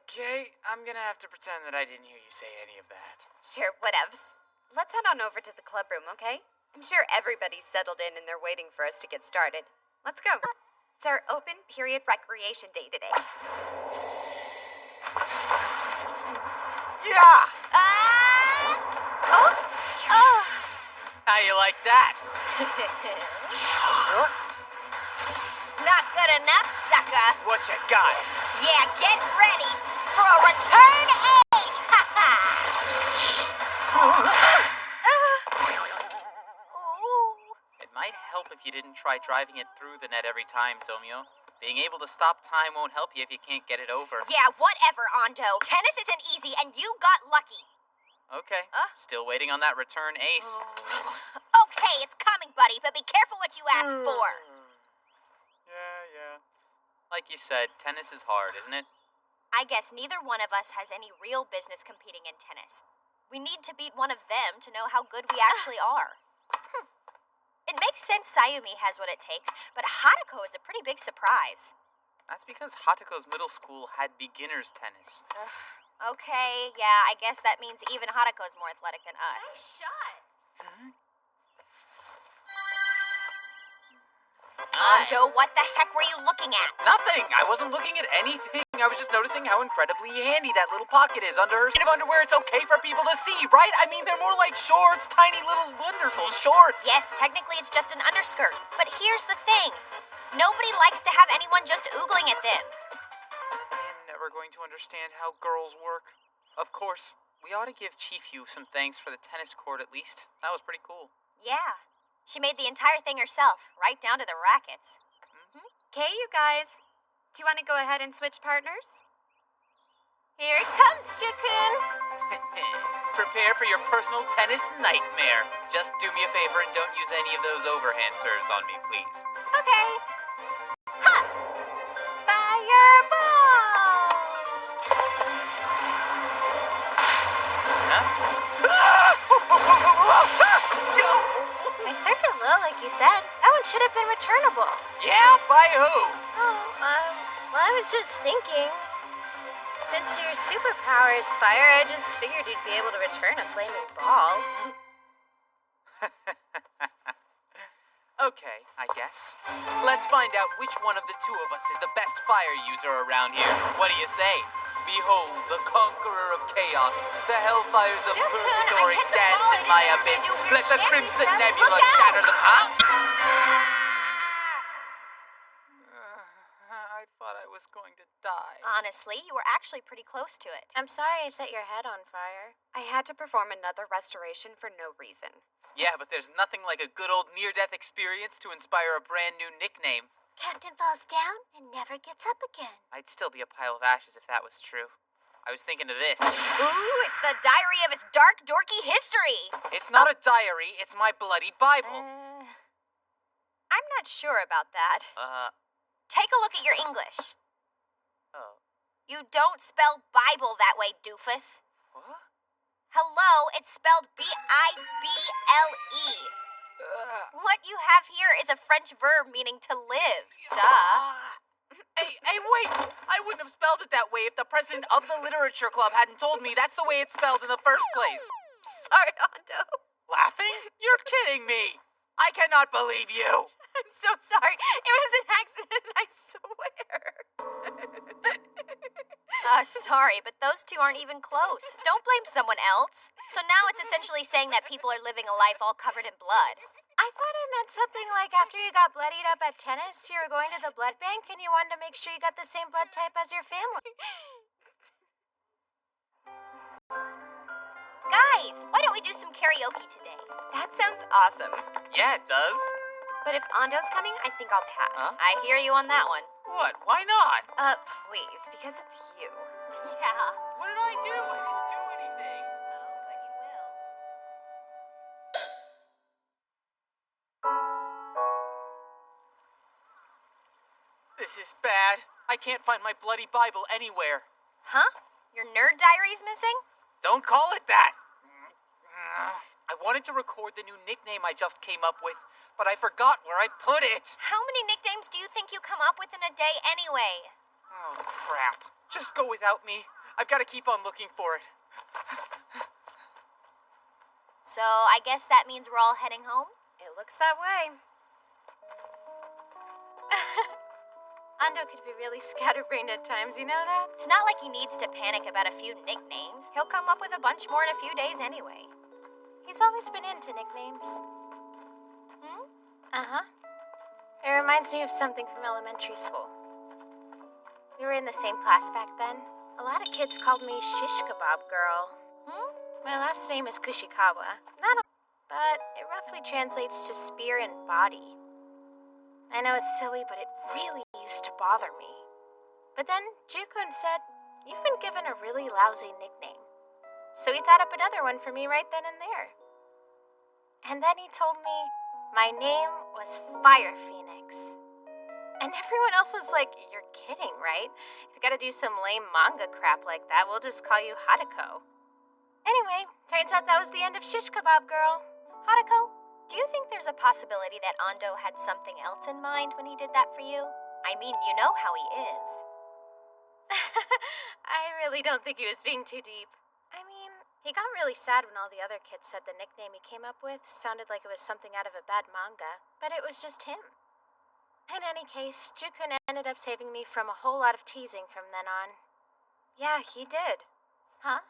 Okay, I'm gonna have to pretend that I didn't hear you say any of that. Sure, whatevs. Let's head on over to the club room, okay? I'm sure everybody's settled in and they're waiting for us to get started. Let's go. It's our open period recreation day today. Yeah! Oh! How you like that? Not good enough, sucker. What you got? Yeah, get ready for a return age. It might help if you didn't try driving it through the net every time, Tomio. Being able to stop time won't help you if you can't get it over. Yeah, whatever, Ando. Tennis isn't easy, and you got lucky. Okay. Still waiting on that return ace. Okay, it's coming, buddy, but be careful what you ask for. Yeah. Like you said, tennis is hard, isn't it? I guess neither one of us has any real business competing in tennis. We need to beat one of them to know how good we actually are. It makes sense Sayumi has what it takes, but Hatako is a pretty big surprise. That's because Hatako's middle school had beginner's tennis. Okay, yeah, I guess that means even Hatako's more athletic than us. Shot. Ando, what the heck were you looking at? Nothing! I wasn't looking at anything. I was just noticing how incredibly handy that little pocket is under her kind of underwear. It's okay for people to see, right? I mean, they're more like shorts, tiny little wonderful shorts. Yes, technically it's just an underskirt. But here's the thing. Nobody likes to have anyone just oogling at them. I'm never going to understand how girls work. Of course, we ought to give Chief Yu some thanks for the tennis court at least. That was pretty cool. Yeah. She made the entire thing herself, right down to the rackets. Okay, you guys. Do you want to go ahead and switch partners? Here it comes, Jukun. Prepare for your personal tennis nightmare. Just do me a favor and don't use any of those overhand serves on me, please. Okay. Ha! Fireball! Huh? My circuit low, like you said. That one should have been returnable. Yeah, by who? Oh, well, I was just thinking. Since your superpower is fire, I just figured you'd be able to return a flaming ball. Okay, I guess. Let's find out which one of the two of us is the best fire user around here. What do you say? Behold, the conqueror of chaos. The hellfires of Jukun, purgatory I hit the dance ball in and my it made me abyss. do weird Let the shanty crimson stuff. nebula Look out! shatter the... Huh? I thought I was going to die. Honestly, you were actually pretty close to it. I'm sorry I set your head on fire. I had to perform another restoration for no reason. Yeah, but there's nothing like a good old near-death experience to inspire a brand new nickname. Captain falls down and never gets up again. I'd still be a pile of ashes if that was true. I was thinking of this. Ooh, it's the diary of its dark, dorky history. It's not a diary, it's my bloody Bible. I'm not sure about that. Take a look at your English. Oh. You don't spell Bible that way, doofus. What? Hello, it's spelled B-I-B-L-E. What you have here is a French verb meaning to live. Duh. Hey, wait! I wouldn't have spelled it that way if the president of the literature club hadn't told me that's the way it's spelled in the first place. Sorry, Ando. Laughing? You're kidding me! I cannot believe you! I'm so sorry. It was an accident, I swear. Sorry, but those two aren't even close. Don't blame someone else. So now it's essentially saying that people are living a life all covered in blood. I thought it meant something like after you got bloodied up at tennis, you were going to the blood bank and you wanted to make sure you got the same blood type as your family. Guys, why don't we do some karaoke today? That sounds awesome. Yeah, it does. But if Ando's coming, I think I'll pass. Huh? I hear you on that one. What? Why not? Please, because it's you. Yeah. What did I do? I didn't do anything. Oh, but you will. This is bad. I can't find my bloody Bible anywhere. Huh? Your nerd diary's missing? Don't call it that! I wanted to record the new nickname I just came up with, but I forgot where I put it. How many nicknames do you think you come up with in a day anyway? Oh, crap. Just go without me. I've got to keep on looking for it. So I guess that means we're all heading home? It looks that way. Ando could be really scatterbrained at times, you know that? It's not like he needs to panic about a few nicknames. He'll come up with a bunch more in a few days anyway. He's always been into nicknames. Uh-huh. It reminds me of something from elementary school. We were in the same class back then. A lot of kids called me Shish Kebab Girl. My last name is Kushikawa. Not a but it roughly translates to spear and body. I know it's silly, but it really used to bother me. But then Jukun said, "You've been given a really lousy nickname." So he thought up another one for me right then and there. And then he told me my name was Fire Phoenix. And everyone else was like, "You're kidding, right? If you gotta do some lame manga crap like that, we'll just call you Hadako." Anyway, turns out that was the end of Shish Kebab Girl. Hadako, do you think there's a possibility that Ando had something else in mind when he did that for you? I mean, you know how he is. I really don't think he was being too deep. I mean, he got really sad when all the other kids said the nickname he came up with sounded like it was something out of a bad manga, but it was just him. In any case, Jukun ended up saving me from a whole lot of teasing from then on. Yeah, he did. Huh?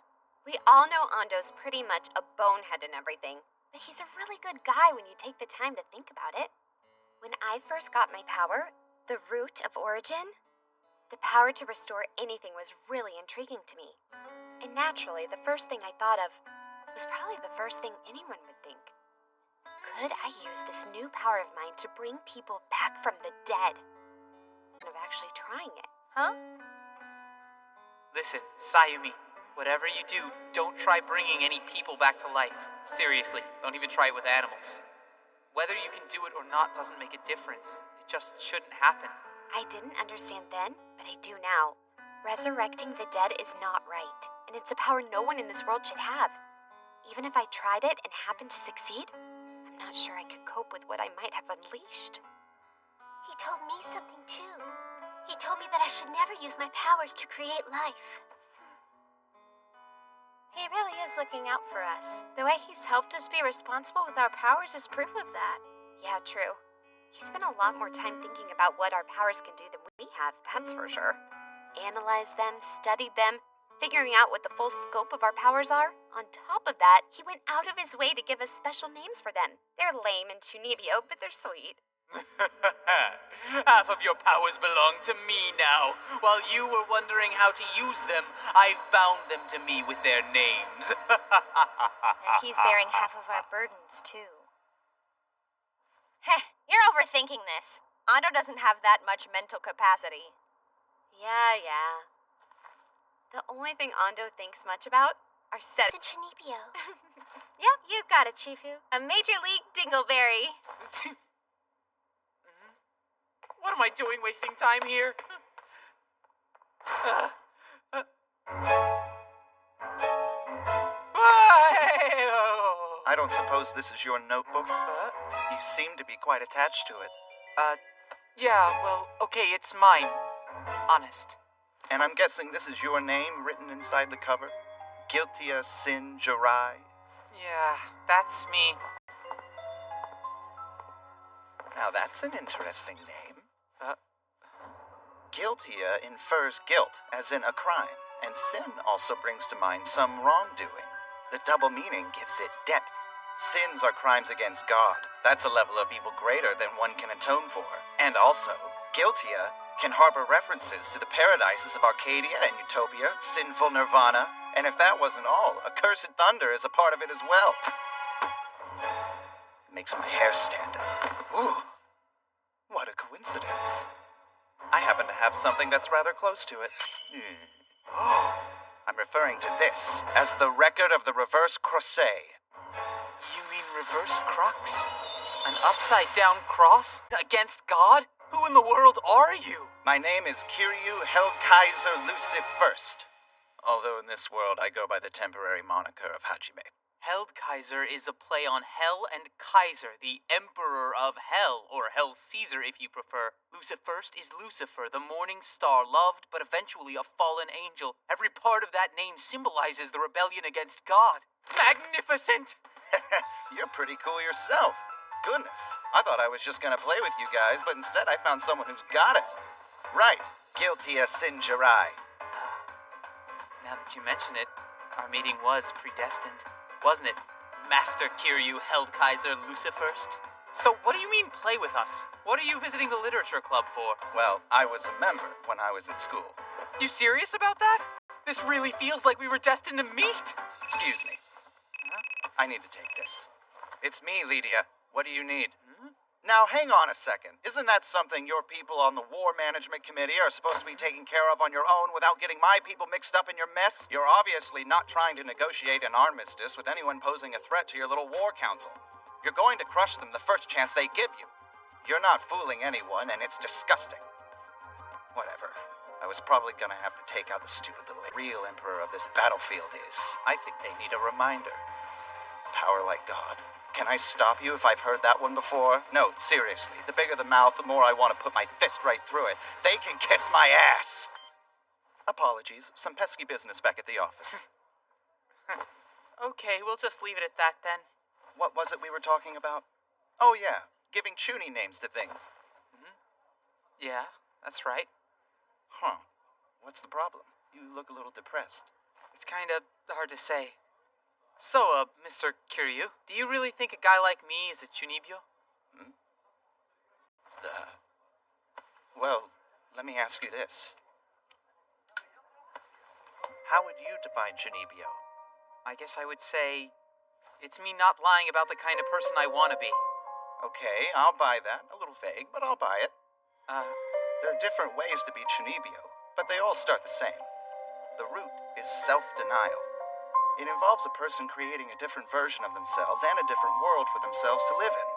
We all know Ando's pretty much a bonehead and everything, but he's a really good guy when you take the time to think about it. When I first got my power, the root of origin, the power to restore anything was really intriguing to me. And naturally, the first thing I thought of was probably the first thing anyone would think. Could I use this new power of mine to bring people back from the dead? And of actually trying it. Huh? Listen, Sayumi, whatever you do, don't try bringing any people back to life. Seriously, don't even try it with animals. Whether you can do it or not doesn't make a difference. It just shouldn't happen. I didn't understand then, but I do now. Resurrecting the dead is not right, and it's a power no one in this world should have. Even if I tried it and happened to succeed, I'm not sure I could cope with what I might have unleashed. He told me something too. He told me that I should never use my powers to create life. He really is looking out for us. The way he's helped us be responsible with our powers is proof of that. Yeah, true. He spent a lot more time thinking about what our powers can do than we have, that's for sure. Analyzed them, studied them, figuring out what the full scope of our powers are. On top of that, he went out of his way to give us special names for them. They're lame and Chunibyo, but they're sweet. Half of your powers belong to me now. While you were wondering how to use them, I've bound them to me with their names. And he's bearing half of our burdens, too. Heh, you're overthinking this. Ando doesn't have that much mental capacity. Yeah. The only thing Ando thinks much about are The Chunibyo. Yep, you got it, Chifu. A Major League Dingleberry. What am I doing wasting time here? I don't suppose this is your notebook? You seem to be quite attached to it. Yeah, well, okay, it's mine. Honest. And I'm guessing this is your name written inside the cover? Guiltia Sin Jirai? Yeah, that's me. Now that's an interesting name. Guiltia infers guilt, as in a crime, and sin also brings to mind some wrongdoing. The double meaning gives it depth. Sins are crimes against God. That's a level of evil greater than one can atone for. And also, Guiltia can harbor references to the paradises of Arcadia and Utopia, sinful nirvana, and if that wasn't all, accursed thunder is a part of it as well. It makes my hair stand up. Ooh, what a coincidence. I happen to have something that's rather close to it. Oh, I'm referring to this as the record of the reverse crusade. You mean reverse crux? An upside-down cross? Against God? Who in the world are you? My name is Kiryu Heldkaiser Lucif First, although in this world I go by the temporary moniker of Hajime. Heldkaiser is a play on Hell and Kaiser, the Emperor of Hell, or Hell Caesar if you prefer. Lucifirst is Lucifer, the morning star, loved but eventually a fallen angel. Every part of that name symbolizes the rebellion against God. Magnificent! You're pretty cool yourself. Goodness, I thought I was just gonna play with you guys, but instead I found someone who's got it. Right, Guiltia Sin Jirai. Now that you mention it, our meeting was predestined, wasn't it, Master Kiryu Heldkaiser Lucifirst? So what do you mean play with us? What are you visiting the literature club for? Well, I was a member when I was in school. You serious about that? This really feels like we were destined to meet. Excuse me. I need to take this. It's me, Lydia. What do you need? Now, hang on a second. Isn't that something your people on the War Management Committee are supposed to be taking care of on your own without getting my people mixed up in your mess? You're obviously not trying to negotiate an armistice with anyone posing a threat to your little war council. You're going to crush them the first chance they give you. You're not fooling anyone, and it's disgusting. Whatever. I was probably gonna have to take out the stupid little real emperor of this battlefield is. I think they need a reminder. Power like God. Can I stop you if I've heard that one before? No, seriously. The bigger the mouth, the more I want to put my fist right through it. They can kiss my ass! Apologies. Some pesky business back at the office. Okay, we'll just leave it at that then. What was it we were talking about? Oh, yeah. Giving Chuny names to things. Yeah, that's right. Huh. What's the problem? You look a little depressed. It's kinda hard to say. So, Mr. Kiryu, do you really think a guy like me is a Chunibyo? Well, let me ask you this. How would you define Chunibyo? I guess I would say it's me not lying about the kind of person I want to be. Okay, I'll buy that. A little vague, but I'll buy it. Uh, There are different ways to be Chunibyo. but they all start the same. The root is self-denial. It involves a person creating a different version of themselves and a different world for themselves to live in.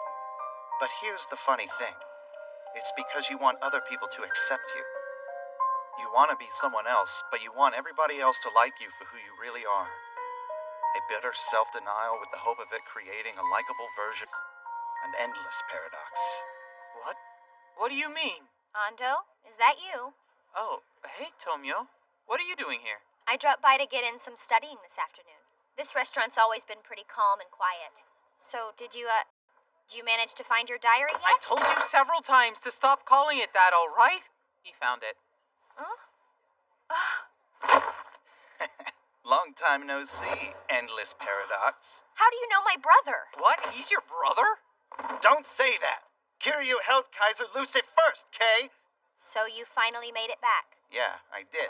But here's the funny thing. It's because you want other people to accept you. You want to be someone else, but you want everybody else to like you for who you really are. A bitter self-denial with the hope of it creating a likable version. An endless paradox. What? What do you mean? Ando, is that you? Oh, hey, Tomio. What are you doing here? I dropped by to get in some studying this afternoon. This restaurant's always been pretty calm and quiet. So, did you manage to find your diary yet? I told you several times to stop calling it that, all right? He found it. Huh? Long time no see, endless paradox. How do you know my brother? What? He's your brother? Don't say that! Kiryu held Kaiser Lucy first, Kay! So you finally made it back. Yeah, I did.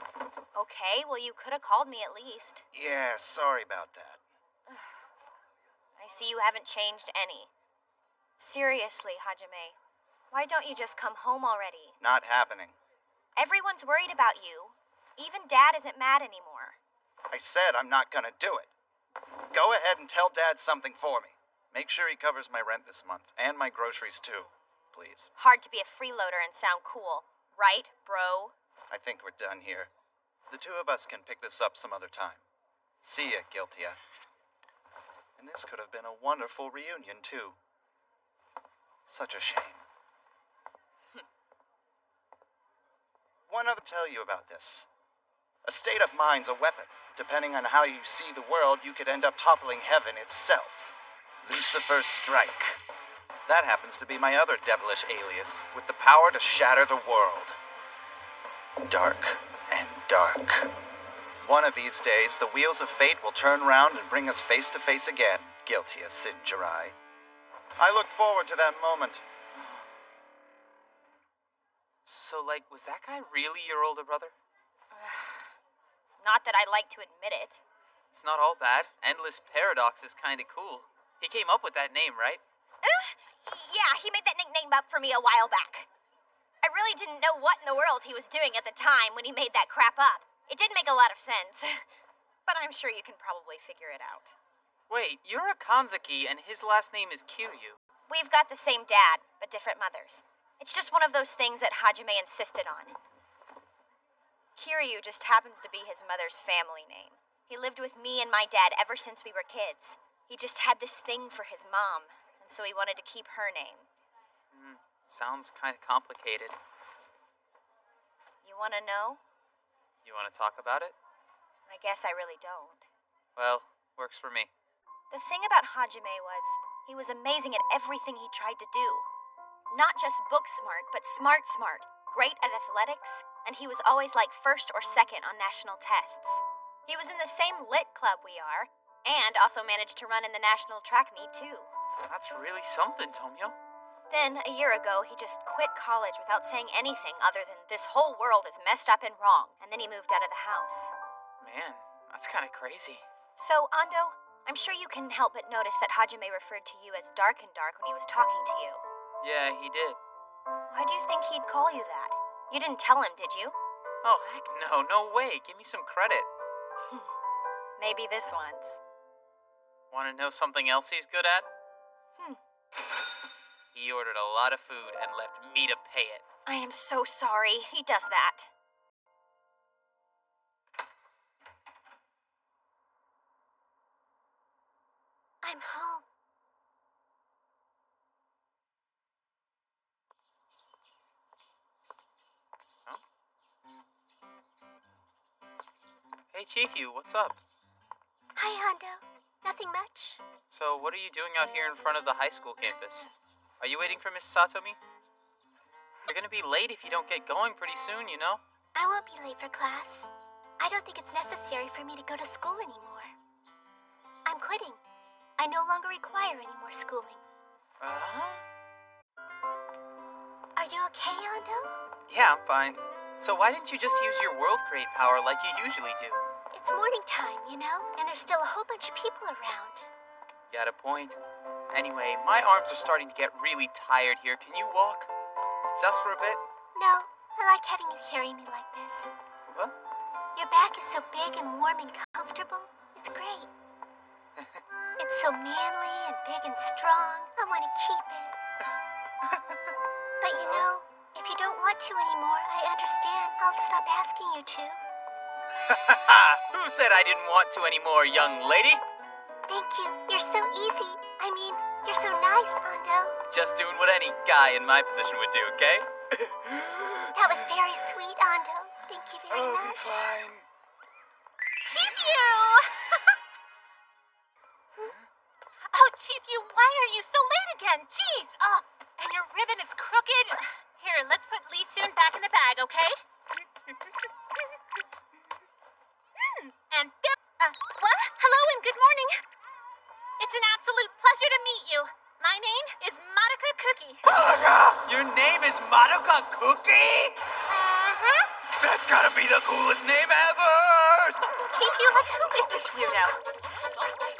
Okay, well you could have called me at least. Yeah, sorry about that. I see you haven't changed any. Seriously, Hajime, why don't you just come home already? Not happening. Everyone's worried about you. Even Dad isn't mad anymore. I said I'm not gonna do it. Go ahead and tell Dad something for me. Make sure he covers my rent this month, and my groceries too. Please. Hard to be a freeloader and sound cool. Right, bro? I think we're done here. The two of us can pick this up some other time. See ya, Guiltia. And this could have been a wonderful reunion, too. Such a shame. One other tell you about this. A state of mind's a weapon. Depending on how you see the world, you could end up toppling heaven itself. Lucifer's Strike. That happens to be my other devilish alias, with the power to shatter the world. Dark and dark. One of these days, the wheels of fate will turn round and bring us face to face again, guilty as Sin Jirai. I look forward to that moment. So, was that guy really your older brother? Not that I like to admit it. It's not all bad. Endless Paradox is kinda cool. He came up with that name, right? Yeah, he made that nickname up for me a while back. I really didn't know what in the world he was doing at the time when he made that crap up. It didn't make a lot of sense. But I'm sure you can probably figure it out. Wait, you're a Kanzaki and his last name is Kiryu. We've got the same dad, but different mothers. It's just one of those things that Hajime insisted on. Kiryu just happens to be his mother's family name. He lived with me and my dad ever since we were kids. He just had this thing for his mom, and so he wanted to keep her name. Sounds kind of complicated. You want to know? You want to talk about it? I guess I really don't. Well, works for me. The thing about Hajime was, he was amazing at everything he tried to do. Not just book smart, but smart, great at athletics, and he was always first or second on national tests. He was in the same lit club we are, and also managed to run in the national track meet too. That's really something, Tomio. Then, a year ago, he just quit college without saying anything other than this whole world is messed up and wrong, and then he moved out of the house. Man, that's kind of crazy. So, Ando, I'm sure you can help but notice that Hajime referred to you as Dark and Dark when he was talking to you. Yeah, he did. Why do you think he'd call you that? You didn't tell him, did you? Oh, heck no, no way. Give me some credit. Maybe this once. Want to know something else he's good at? He ordered a lot of food and left me to pay it. I am so sorry. He does that. I'm home. Huh? Hey, Chifu, what's up? Hi, Hondo. Nothing much. So, what are you doing out here in front of the high school campus? Are you waiting for Miss Satomi? You're gonna be late if you don't get going pretty soon, you know? I won't be late for class. I don't think it's necessary for me to go to school anymore. I'm quitting. I no longer require any more schooling. Are you okay, Hondo? Yeah, I'm fine. So why didn't you just use your world create power like you usually do? It's morning time, you know, and there's still a whole bunch of people around. Got a point. Anyway, my arms are starting to get really tired here. Can you walk? Just for a bit? No, I like having you carry me like this. back is so big and warm and comfortable. It's great. It's so manly and big and strong. I want to keep it. But you know, if you don't want to anymore, I understand. I'll stop asking you to. Who said I didn't want to anymore, young lady? Thank you. You're so easy. I mean, you're so nice, Ando. Just doing what any guy in my position would do, okay? That was very sweet, Ando. Thank you very I'll be much. fine. Chief you! Oh, Chief you, why are you so late again? Jeez! Oh, and your ribbon is crooked. Here, let's put Lee Soon back in the bag, okay? And there... what? Hello and good morning. It's an absolute pleasure to meet you. My name is Madoka Cookie. Madoka! Your name is Madoka Cookie? Uh-huh. That's gotta be the coolest name ever! Chief you, like, who is this weirdo?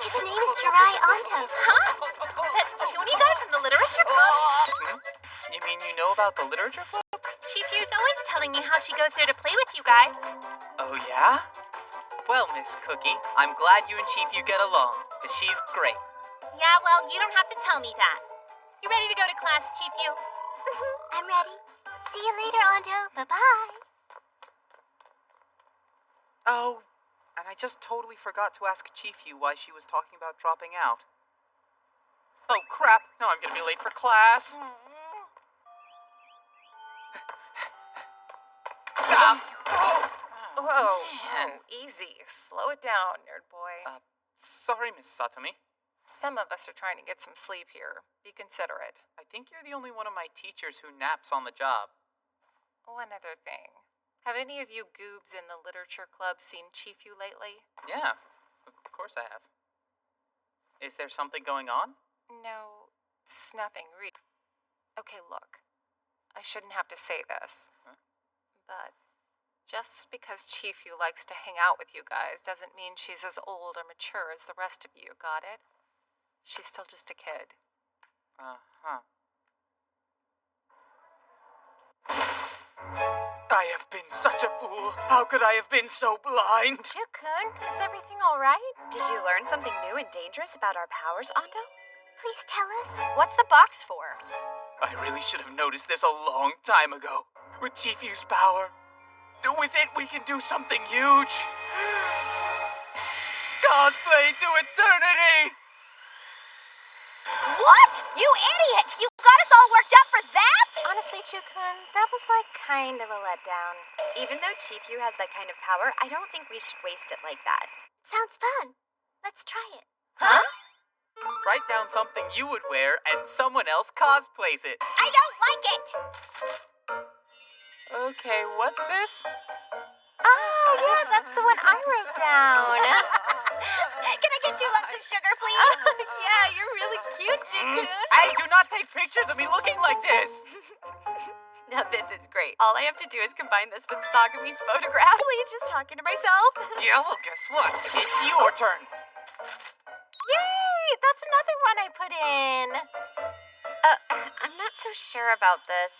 His name is Jirai Ando. Huh? That Chuni guy from the literature club? You mean you know about the literature club? Chief Yu's always telling me how she goes there to play with you guys. Oh, yeah? Well, Miss Cookie, I'm glad you and Chief Yu get along, because she's great. Yeah, well, you don't have to tell me that. You ready to go to class, Chief Yu? I'm ready. See you later, Ando. Bye-bye. Oh, and I just totally forgot to ask Chief Yu why she was talking about dropping out. Oh, crap. Now I'm gonna be late for class. Whoa, man. easy. Slow it down, nerd boy. Sorry, Miss Satomi. Some of us are trying to get some sleep here. Be considerate. I think you're the only one of my teachers who naps on the job. One other thing. Have any of you goobs in the literature club seen Chief Yu lately? Yeah, of course I have. Is there something going on? No, it's nothing really. Okay, look. I shouldn't have to say this. Huh? But just because Chief Yu likes to hang out with you guys doesn't mean she's as old or mature as the rest of you, got it? She's still just a kid. Uh-huh. I have been such a fool. How could I have been so blind? Chukun, is everything all right? Did you learn something new and dangerous about our powers, Ando? Please tell us. What's the box for? I really should have noticed this a long time ago. With Chief Yu's power, with it we can do something huge. Cosplay to eternity! What? You idiot! You got us all worked up for that? Honestly, Chukun, that was like kind of a letdown. Even though Chief Yu has that kind of power, I don't think we should waste it like that. Sounds fun. Let's try it. Huh? Write down something you would wear and someone else cosplays it. I don't like it! Okay, what's this? Oh, yeah, that's the one I wrote down. Can I get 2 lumps of sugar, please? Yeah, you're really cute, Chukun. Hey, do not take pictures of me looking like this! Now this is great. All I have to do is combine this with Sagami's photograph. Really, just talking to myself. Yeah, well, guess what? It's your turn. Yay! That's another one I put in. I'm not so sure about this.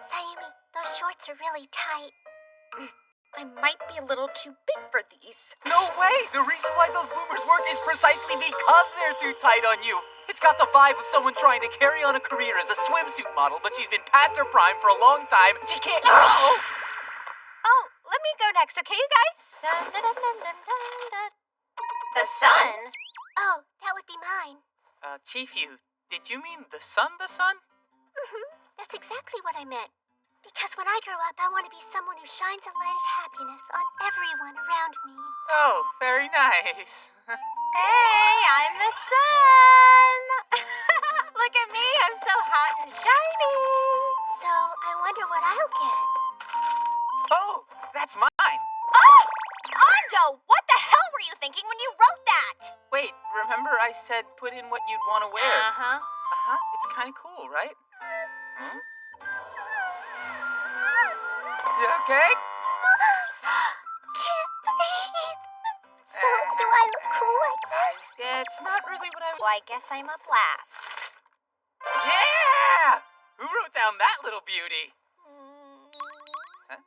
Sayumi, those shorts are really tight. I might be a little too big for these. No way! The reason why those bloomers work is precisely because they're too tight on you. It's got the vibe of someone trying to carry on a career as a swimsuit model, but she's been past her prime for a long time. She can't... Oh! Oh, let me go next, okay, you guys? Dun, dun, dun, dun, dun, dun, dun. The sun? Oh, that would be mine. Chief Yu, did you mean the sun? That's exactly what I meant. Because when I grow up, I want to be someone who shines a light of happiness on everyone around me. Oh, very nice. Hey, I'm the sun! Look at me, I'm so hot and shiny. So, I wonder what I'll get. Oh, that's mine. Oh! Ando, what the hell were you thinking when you wrote that? Wait, remember I said put in what you'd want to wear? Uh-huh. Uh-huh, it's kind of cool, right? Hmm? You okay? Can't breathe. So, do I look cool like this? Yeah, it's not really what I... Well, I guess I'm up last. Yeah! Who wrote down that little beauty? Huh?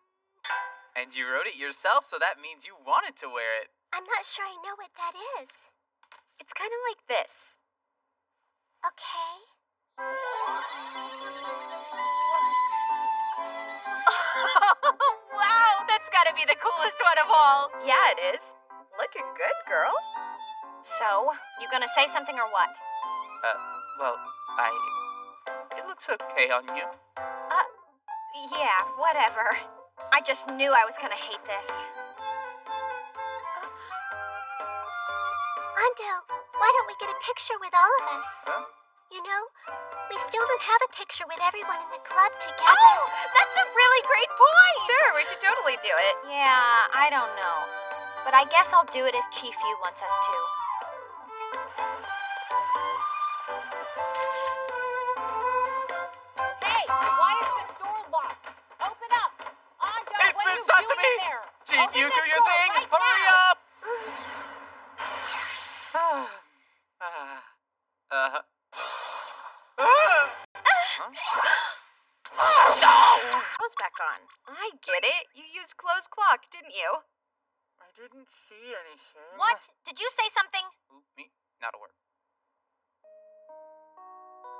And you wrote it yourself, so that means you wanted to wear it. I'm not sure I know what that is. It's kind of like this. Okay. Wow, that's gotta be the coolest one of all. Yeah, it is. Looking good, girl. So, you gonna say something or what? Well, it looks okay on you. Yeah, whatever. I just knew I was gonna hate this. Ando, why don't we get a picture with all of us? Huh? You know, we still don't have a picture with everyone in the club together. Oh, that's a really great point. Sure, we should totally do it. Yeah, I don't know. But I guess I'll do it if Chief Yu wants us to. Hey, why is this door locked? Open up. Ando, It's what are Miss you Satsumi. doing in there? Chief, Open you this do your door thing! right Hurry now. up! Close back on. I get it. You used closed clock, didn't you? I didn't see anything. What? Did you say something? Ooh, me? Not a word.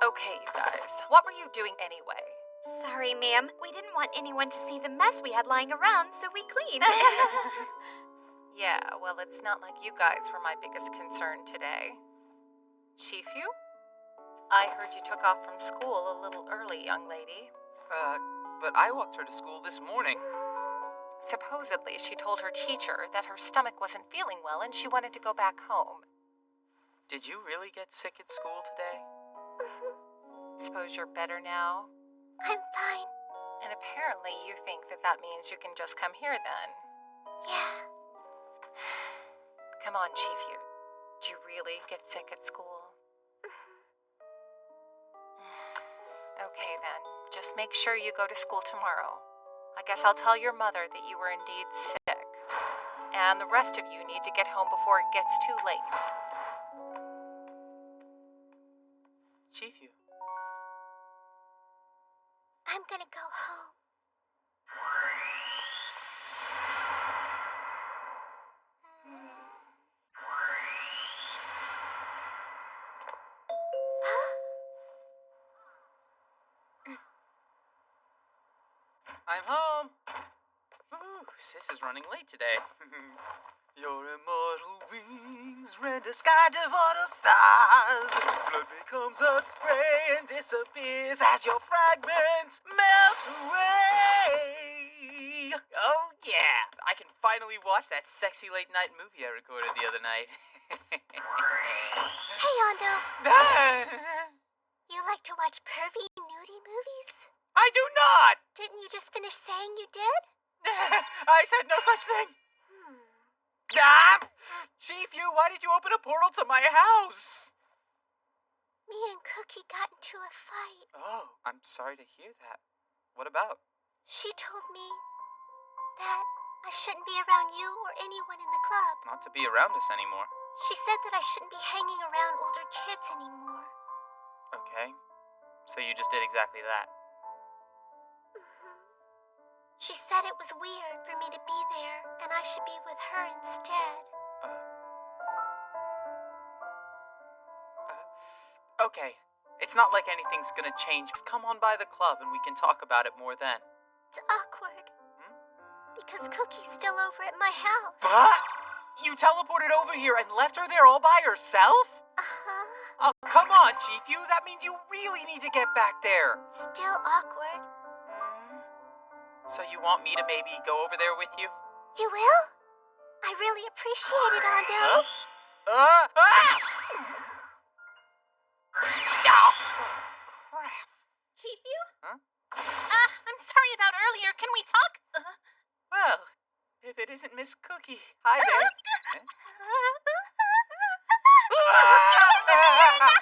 Okay, you guys. What were you doing anyway? Sorry, ma'am. We didn't want anyone to see the mess we had lying around, so we cleaned. Yeah, well, it's not like you guys were my biggest concern today. Chief Yu? I heard you took off from school a little early, young lady. But I walked her to school this morning. Supposedly, she told her teacher that her stomach wasn't feeling well and she wanted to go back home. Did you really get sick at school today? Suppose you're better now? I'm fine. And apparently you think that that means you can just come here then. Yeah. Come on, Chief Yu. Did you really get sick at school? Okay then, just make sure you go to school tomorrow. I guess I'll tell your mother that you were indeed sick. And the rest of you need to get home before it gets too late. Chief, you. I'm gonna go home. I'm home. Ooh, Sis is running late today. Your immortal wings rend the sky devoid of stars. Blood becomes a spray and disappears as your fragments melt away. Oh yeah, I can finally watch that sexy late night movie I recorded the other night. Hey, Ando. You like to watch pervy, nudie movies? I do not! Didn't you just finish saying you did? I said no such thing. Ah! Chief, why did you open a portal to my house? Me and Cookie got into a fight. Oh, I'm sorry to hear that. What about? She told me that I shouldn't be around you or anyone in the club. Not to be around us anymore. She said that I shouldn't be hanging around older kids anymore. Okay. So you just did exactly that. She said it was weird for me to be there and I should be with her instead. Okay. It's not like anything's gonna change. Just come on by the club and we can talk about it more then. It's awkward. Because Cookie's still over at my house. What? You teleported over here and left her there all by herself? Uh-huh. Oh, come on, Chief. That means you really need to get back there. Still awkward. So you want me to maybe go over there with you? You will? I really appreciate it, Ando. Ah! Oh, crap. Chief Yu? Huh? I'm sorry about earlier. Can we talk? Well, if it isn't Miss Cookie. Hi there.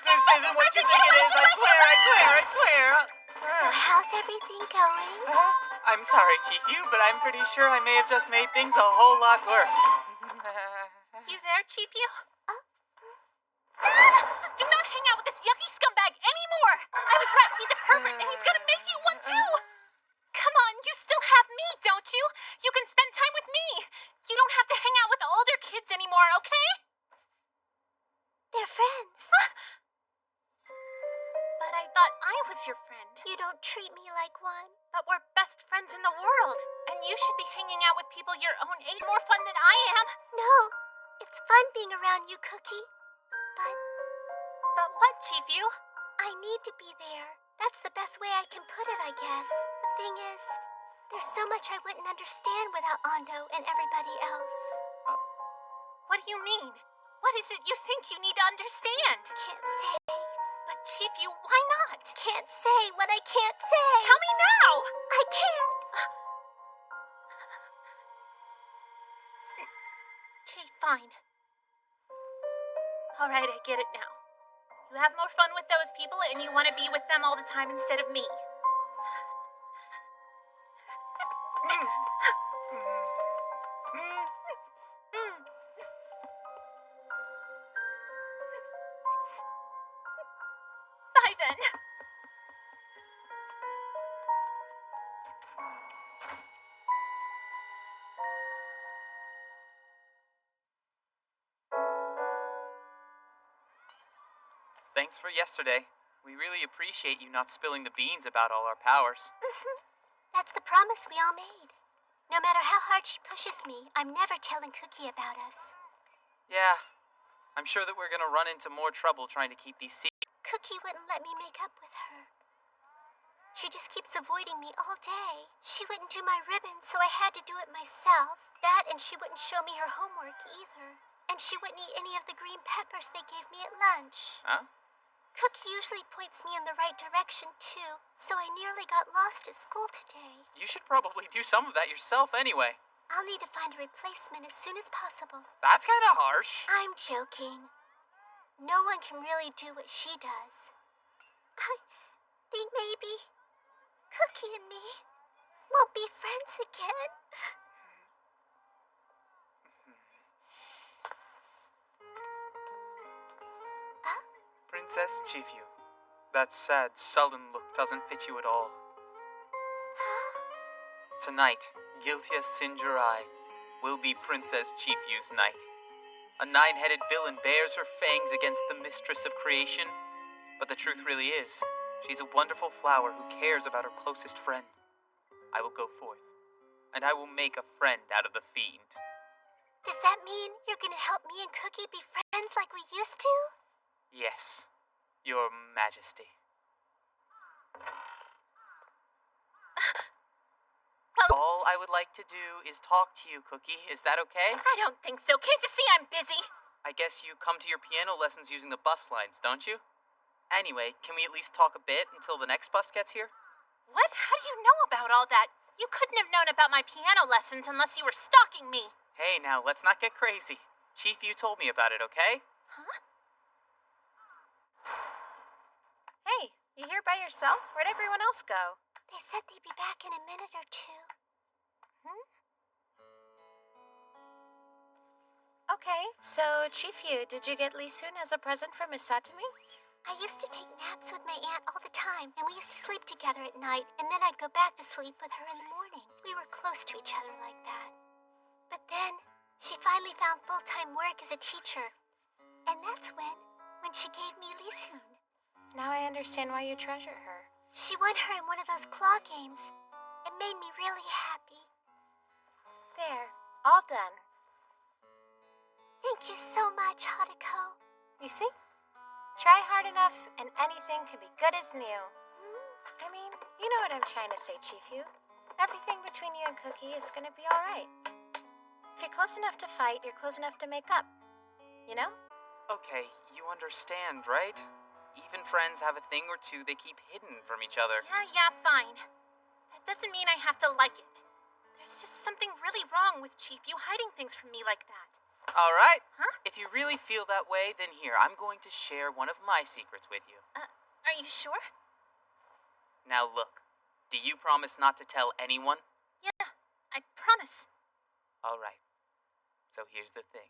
This isn't what you think it is. I swear. So how's everything going? I'm sorry, Chief but I'm pretty sure I may have just made things a whole lot worse. You there, Chief Yu? Do not hang out with this yucky scumbag anymore! I was right, he's a pervert, and he's gonna make you one too! Come on, You still have me, don't you? You can spend time with me. You don't have to hang out with the older kids anymore, okay? They're friends. But I thought I was your friend. You don't treat me like one. But we're best friends in the world. And you should be hanging out with people your own age. More fun than I am. No, it's fun being around you, Cookie. But what, Chief-Yu? I need to be there. That's the best way I can put it, I guess. The thing is, there's so much I wouldn't understand without Ando and everybody else. What do you mean? What is it you think you need to understand? Can't say. But Chief-Yu, why not? Can't say what I can't say. Tell me now! I can't. Okay, fine. All right, I get it now. You have more fun with those people and you want to be with them all the time instead of me. Bye then. Thanks for yesterday. We really appreciate you not spilling the beans about all our powers. That's the promise we all made. No matter how hard she pushes me, I'm never telling Cookie about us. Yeah, I'm sure that we're gonna run into more trouble trying to keep these secrets. Cookie wouldn't let me make up with her. She just keeps avoiding me all day. She wouldn't do my ribbons, so I had to do it myself. That, and she wouldn't show me her homework either. And she wouldn't eat any of the green peppers they gave me at lunch. Huh? Cookie usually points me in the right direction, too, so I nearly got lost at school today. You should probably do some of that yourself anyway. I'll need to find a replacement as soon as possible. That's kind of harsh. I'm joking. No one can really do what she does. I think maybe Cookie and me won't be friends again. Princess Chief-Yu, that sad, sullen look doesn't fit you at all. Tonight, Giltia Sinjurai will be Princess Chief-Yu's night. A nine-headed villain bears her fangs against the mistress of creation. But the truth really is, she's a wonderful flower who cares about her closest friend. I will go forth, and I will make a friend out of the fiend. Does that mean you're gonna help me and Cookie be friends like we used to? Yes, Your Majesty. All I would like to do is talk to you, Cookie. Is that okay? I don't think so. Can't you see I'm busy? I guess you come to your piano lessons using the bus lines, don't you? Anyway, can we at least talk a bit until the next bus gets here? What? How do you know about all that? You couldn't have known about my piano lessons unless you were stalking me. Hey, now, let's not get crazy. Chief-Yu told me about it, okay? Huh? Hey, you here by yourself? Where'd everyone else go? They said they'd be back in a minute or two. Okay, so Chief-Yu, did you get Lee Soon as a present from Miss Satomi? I used to take naps with my aunt all the time, and we used to sleep together at night, and then I'd go back to sleep with her in the morning. We were close to each other like that. But then, she finally found full-time work as a teacher. And that's when she gave me Lee Soon. Now I understand why you treasure her. She won her in one of those claw games. It made me really happy. There, all done. Thank you so much, Hadako. You see? Try hard enough, and anything can be good as new. I mean, you know what I'm trying to say, Chief-Yu. Everything between you and Cookie is gonna be alright. If you're close enough to fight, you're close enough to make up. You know? Okay, you understand, right? Even friends have a thing or two they keep hidden from each other. Yeah, fine. That doesn't mean I have to like it. There's just something really wrong with Chief-Yu hiding things from me like that. All right. Huh? If you really feel that way, then here, I'm going to share one of my secrets with you. Are you sure? Now look, do you promise not to tell anyone? Yeah, I promise. All right. So here's the thing.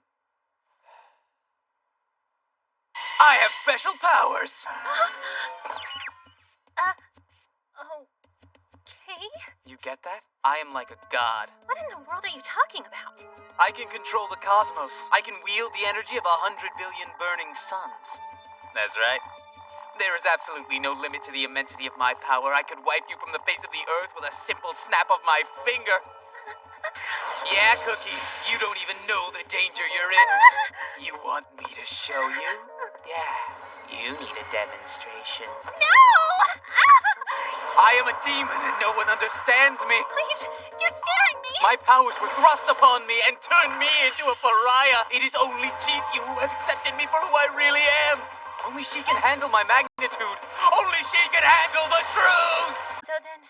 I have special powers! Okay. Okay. You get that? I am like a god. What in the world are you talking about? I can control the cosmos. I can wield the energy of 100 billion burning suns. That's right. There is absolutely no limit to the immensity of my power. I could wipe you from the face of the earth with a simple snap of my finger. Yeah, Cookie, you don't even know the danger you're in. You want me to show you? Yeah, you need a demonstration. No! I am a demon and no one understands me. Please, you're scaring me. My powers were thrust upon me and turned me into a pariah. It is only Chief Yu who has accepted me for who I really am. Only she can handle my magnitude. Only she can handle the truth! So then,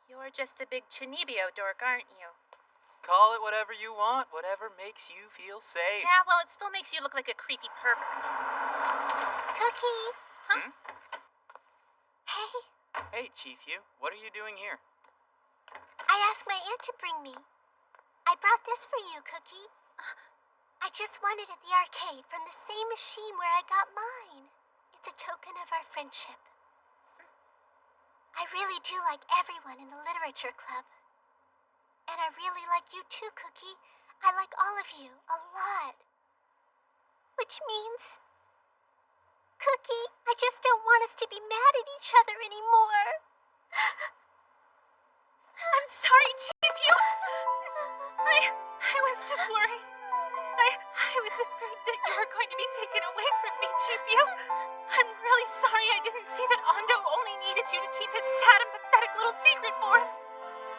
you're just a big Chinibio dork, aren't you? Call it whatever you want, whatever makes you feel safe. Yeah, well, it still makes you look like a creepy pervert. Cookie. Hmm? Hey, Hey, Chief Yu, what are you doing here? I asked my aunt to bring me. I brought this for you, Cookie. I just won it at the arcade from the same machine where I got mine. It's a token of our friendship. I really do like everyone in the literature club. And I really like you too, Cookie. I like all of you a lot. Which means... Cookie, I just don't want us to be mad at each other anymore. I'm sorry, Chief Yu. I was just worried. I was afraid that you were going to be taken away from me, Chief Yu. I'm really sorry I didn't see that Ando only needed you to keep his sad and pathetic little secret for him.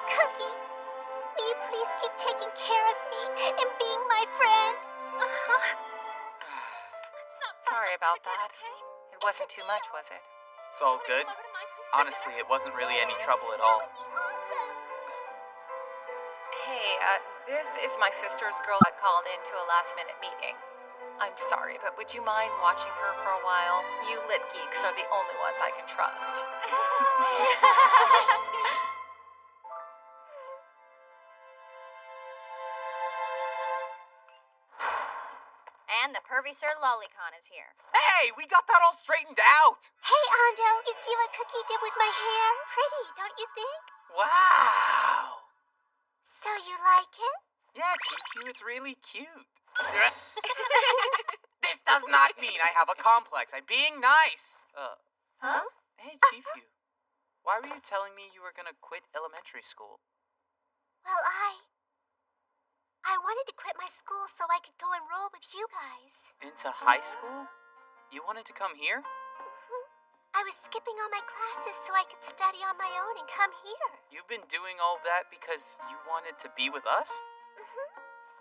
Cookie, will you please keep taking care of me and being my friend? Let's not Sorry about again, that. okay? It wasn't too much, was it? It's all good. Come over to my place Honestly, it wasn't really any trouble at all. That would be awesome. Hey, this is my sister's girl that called into a last-minute meeting. I'm sorry, but would you mind watching her for a while? You lit geeks are the only ones I can trust. And the pervy Sir Lolicon is here. Hey, we got that all straightened out! Hey, Ando, you see what Cookie did with my hair? Pretty, don't you think? Wow! So you like it? Yeah, Chief Yu, it's really cute. This does not mean I have a complex. I'm being nice. Huh? Hey, Chief Yu, why were you telling me you were gonna quit elementary school? Well, I wanted to quit my school so I could go enroll with you guys. Into high school? You wanted to come here? I was skipping all my classes so I could study on my own and come here. You've been doing all that because you wanted to be with us?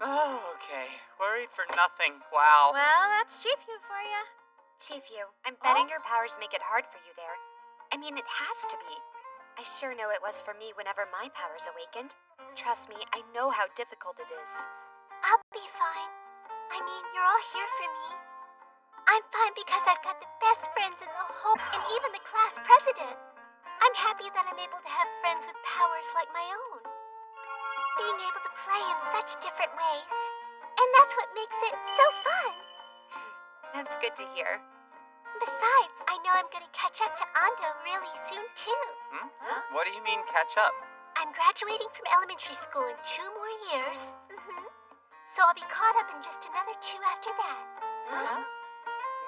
Oh, okay. Worried for nothing. Wow. Well, that's Chief Yu for you. Chief Yu, I'm betting your powers make it hard for you there. I mean, it has to be. I sure know it was for me whenever my powers awakened. Trust me, I know how difficult it is. I'll be fine. I mean, you're all here for me. I'm fine because I've got the best friends in the whole, and even the class president. I'm happy that I'm able to have friends with powers like my own. Being able to play in such different ways. And that's what makes it so fun. That's good to hear. Besides, I know I'm gonna catch up to Ando really soon too. Hmm? What do you mean catch up? I'm graduating from elementary school in 2 more years. So I'll be caught up in just another 2 after that. Huh?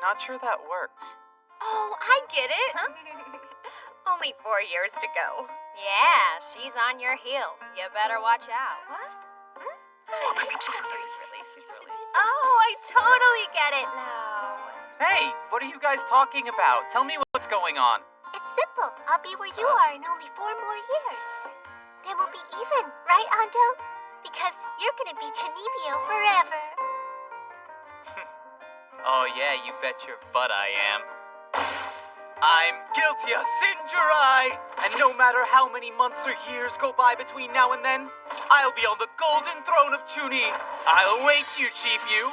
Not sure that works. Oh, I get it. Only 4 years to go. Yeah, she's on your heels. You better watch out. What? Oh, I totally get it now. Hey, what are you guys talking about? Tell me what's going on. It's simple. I'll be where you are in only 4 more years. Then we'll be even, right, Ando? Because you're gonna be Chinibio forever. Oh yeah, you bet your butt I am. I'm guilty of Sinjurai! And no matter how many months or years go by between now and then, I'll be on the golden throne of Chuni. I'll await you, Chief Yu.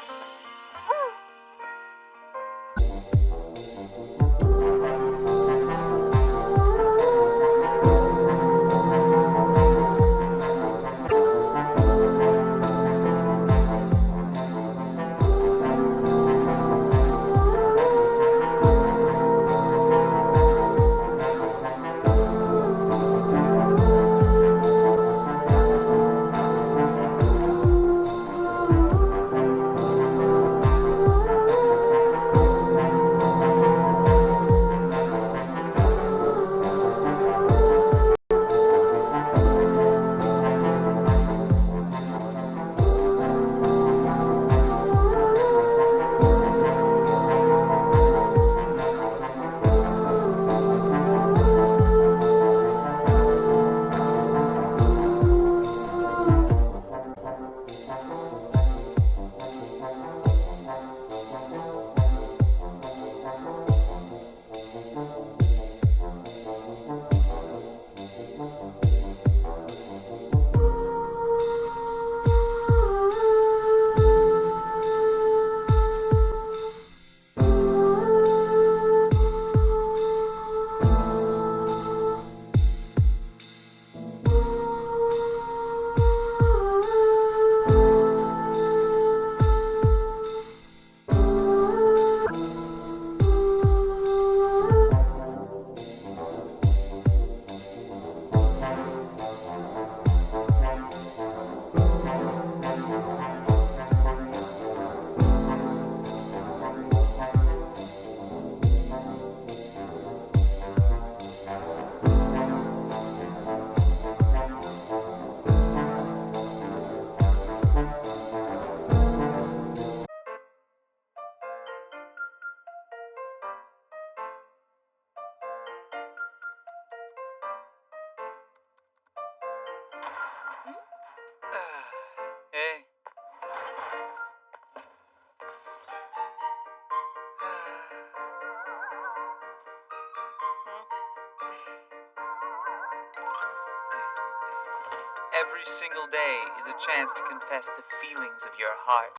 Every single day is a chance to confess the feelings of your heart.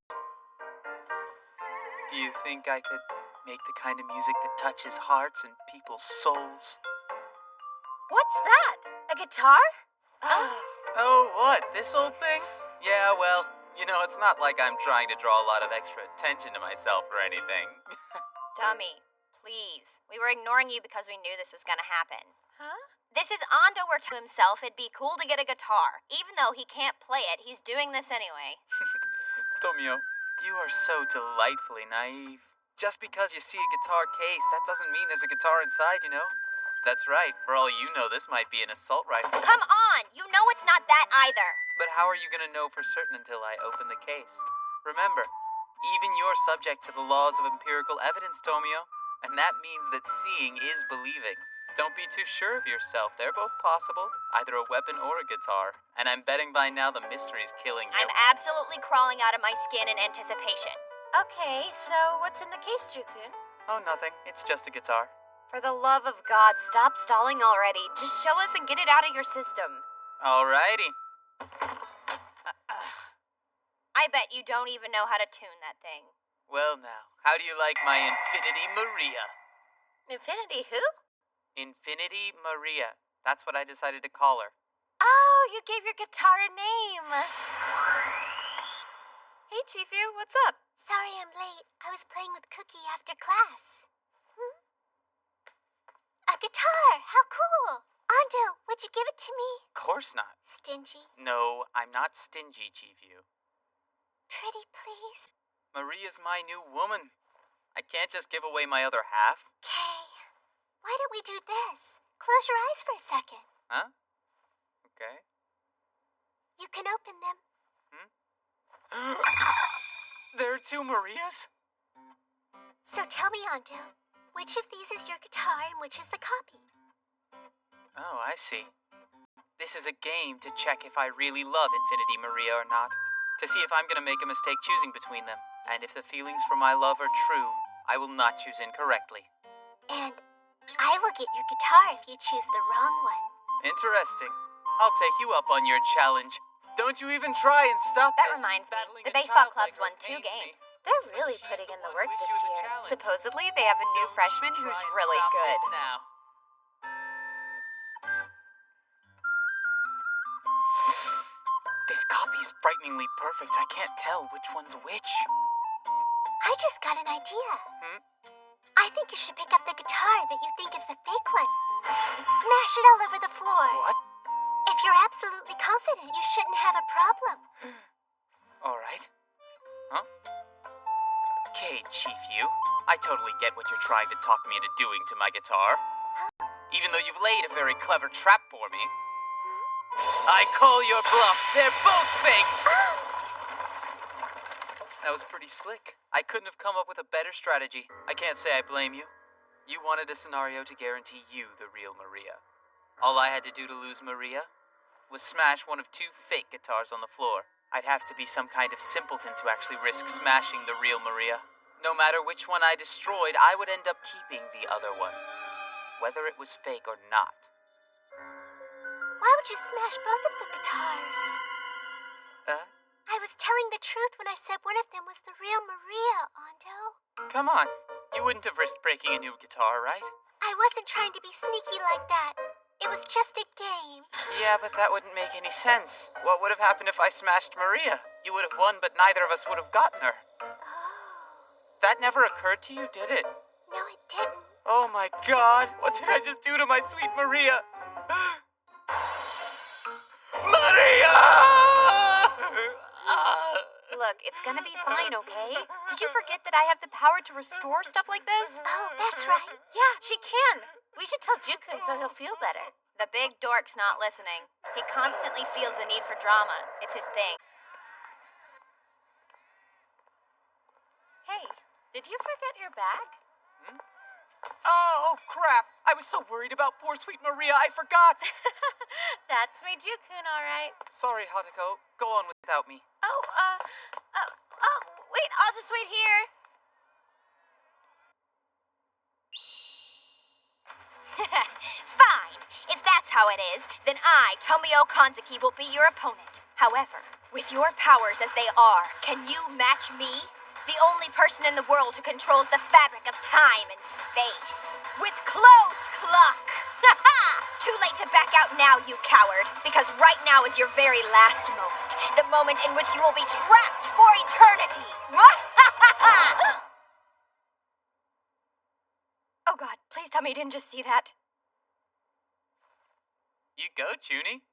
Do you think I could make the kind of music that touches hearts and people's souls? What's that? A guitar? Oh, what? This old thing? Yeah, well, it's not like I'm trying to draw a lot of extra attention to myself or anything. Dummy, please. We were ignoring you because we knew this was gonna happen. Huh? This is Ando were to himself it'd be cool to get a guitar. Even though he can't play it, he's doing this anyway. Tomio, you are so delightfully naive. Just because you see a guitar case, that doesn't mean there's a guitar inside, That's right. For all you know, this might be an assault rifle. Come on! You know it's not that either. But how are you going to know for certain until I open the case? Remember, even you're subject to the laws of empirical evidence, Tomio. And that means that seeing is believing. Don't be too sure of yourself. They're both possible, either a weapon or a guitar. And I'm betting by now the mystery's killing you. I'm absolutely crawling out of my skin in anticipation. Okay, so what's in the case, Jukun? Oh, nothing. It's just a guitar. For the love of God, stop stalling already. Just show us and get it out of your system. Alrighty. I bet you don't even know how to tune that thing. Well now, how do you like my Infinity Maria? Infinity who? Infinity Maria. That's what I decided to call her. Oh, you gave your guitar a name. Hey, Chifu, what's up? Sorry I'm late. I was playing with Cookie after class. A guitar! How cool! Ando, would you give it to me? Course not. Stingy. No, I'm not stingy, Chifu. Pretty please. Maria's my new woman. I can't just give away my other half. Kay, why don't we do this? Close your eyes for a second. Huh? Okay. You can open them. There are two Marias? So tell me, Ando, which of these is your guitar and which is the copy? Oh, I see. This is a game to check if I really love Infinity Maria or not. To see if I'm gonna make a mistake choosing between them. And if the feelings for my love are true, I will not choose incorrectly. And I will get your guitar if you choose the wrong one. Interesting. I'll take you up on your challenge. Don't you even try and stop That this. reminds me, Battling the a baseball child club's like her won 2 pains me. games. They're really putting in the work this year. Supposedly, they have a new freshman who's really good. Now. This copy is frighteningly perfect. I can't tell which one's which. I just got an idea. Hmm? I think you should pick up the guitar that you think is the fake one and smash it all over the floor. What? If you're absolutely confident, you shouldn't have a problem. All right. Huh? Okay, Chief You. I totally get what you're trying to talk me into doing to my guitar. Even though you've laid a very clever trap for me. I call your bluff. They're both fakes! That was pretty slick. I couldn't have come up with a better strategy. I can't say I blame you. You wanted a scenario to guarantee you the real Maria. All I had to do to lose Maria was smash one of 2 fake guitars on the floor. I'd have to be some kind of simpleton to actually risk smashing the real Maria. No matter which one I destroyed, I would end up keeping the other one. Whether it was fake or not. Why would you smash both of the guitars? I was telling the truth when I said one of them was the real Maria, Ando. Come on. You wouldn't have risked breaking a new guitar, right? I wasn't trying to be sneaky like that. It was just a game. Yeah, but that wouldn't make any sense. What would have happened if I smashed Maria? You would have won, but neither of us would have gotten her. Oh. That never occurred to you, did it? No, it didn't. Oh my god, what did I just do to my sweet Maria? Maria! Look, it's gonna be fine, okay? Did you forget that I have the power to restore stuff like this? Oh, that's right. Yeah, she can. We should tell Jukun so he'll feel better. The big dork's not listening. He constantly feels the need for drama. It's his thing. Hey, did you forget your bag? Oh, crap. I was so worried about poor sweet Maria, I forgot. That's me, Jukun, all right. Sorry, Hatako. Go on without me. Wait, I'll just wait here. Fine, if that's how it is, then I, Tomio Kanzuki, will be your opponent. However, with your powers as they are, can you match me? The only person in the world who controls the fabric of time and space. With closed clock! Too late to back out now, you coward, because right now is your very last moment. The moment in which you will be trapped for eternity! Oh god, please tell me you didn't just see that. You go, Junie.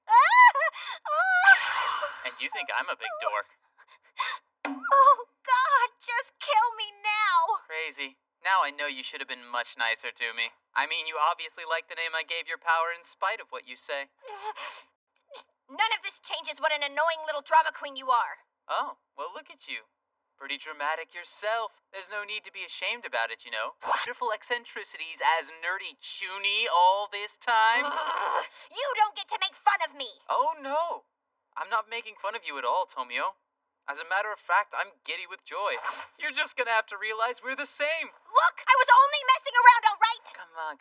And you think I'm a big dork. Oh god, just kill me now! Crazy. Now I know you should have been much nicer to me. I mean, you obviously like the name I gave your power in spite of what you say. None of this changes what an annoying little drama queen you are. Oh, well, look at you. Pretty dramatic yourself. There's no need to be ashamed about it, you know. Wonderful eccentricities as nerdy Junie all this time. You don't get to make fun of me! Oh, no. I'm not making fun of you at all, Tomio. As a matter of fact, I'm giddy with joy. You're just gonna have to realize we're the same. Look, I was only messing around, alright? Come on.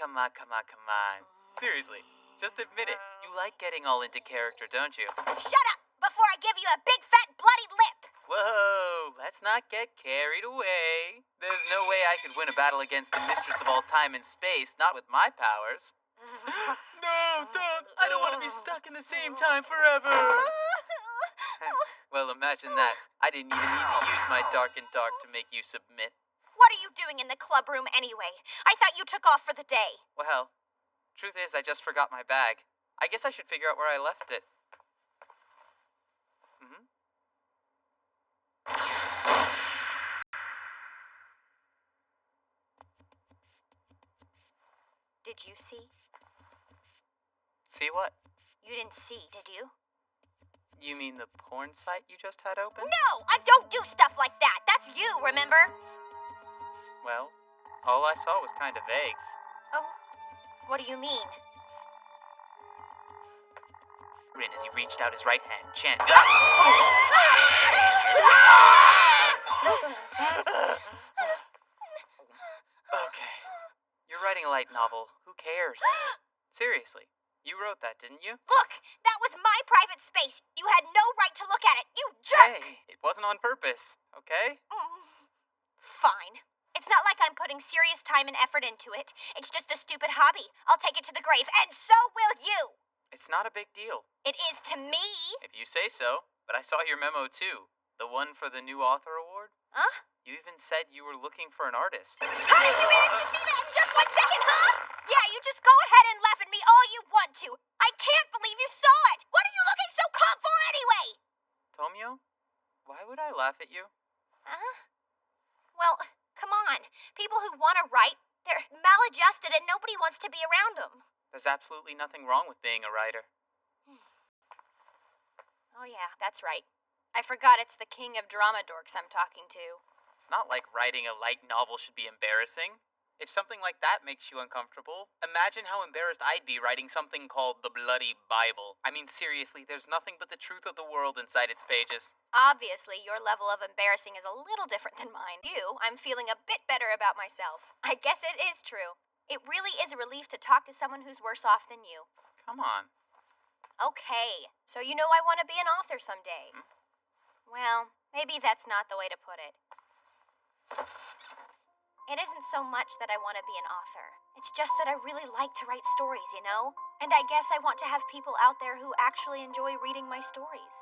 Seriously, just admit it. You like getting all into character, don't you? Shut up before I give you a big fat bloody lip! Whoa, let's not get carried away. There's no way I could win a battle against the mistress of all time and space, not with my powers. No, don't. I don't want to be stuck in the same time forever. Well, imagine that. I didn't even need to use my dark and dark to make you submit. What are you doing in the club room anyway? I thought you took off for the day. Well, truth is, I just forgot my bag. I guess I should figure out where I left it. Did you see? See what? You didn't see, did you? You mean the porn site you just had open? No! I don't do stuff like that! That's you, remember? Well, all I saw was kind of vague. Oh, what do you mean? Grin as he reached out his right hand, chanting. Okay. You're writing a light novel. Who cares? Seriously, you wrote that, didn't you? Look! That was my private space! You had no right to look at it, you jerk! Hey, it wasn't on purpose, okay? Fine. It's not like I'm putting serious time and effort into it. It's just a stupid hobby. I'll take it to the grave, and so will you! It's not a big deal. It is to me! If you say so. But I saw your memo, too. The one for the new author award? Huh? You even said you were looking for an artist. How did you manage to see that in just 1 second, huh? Yeah, you just go ahead and laugh at me all you want to. I can't believe you saw it! What are you looking so calm for anyway? Tomio, why would I laugh at you? Huh? Well, come on. People who want to write, they're maladjusted and nobody wants to be around them. There's absolutely nothing wrong with being a writer. Oh yeah, that's right. I forgot it's the king of drama dorks I'm talking to. It's not like writing a light novel should be embarrassing. If something like that makes you uncomfortable, imagine how embarrassed I'd be writing something called the Bloody Bible. I mean, seriously, there's nothing but the truth of the world inside its pages. Obviously, your level of embarrassing is a little different than mine. I'm feeling a bit better about myself. I guess it is true. It really is a relief to talk to someone who's worse off than you. Come on. Okay, so you know I want to be an author someday. Well, maybe that's not the way to put it. It isn't so much that I want to be an author. It's just that I really like to write stories, you know? And I guess I want to have people out there who actually enjoy reading my stories.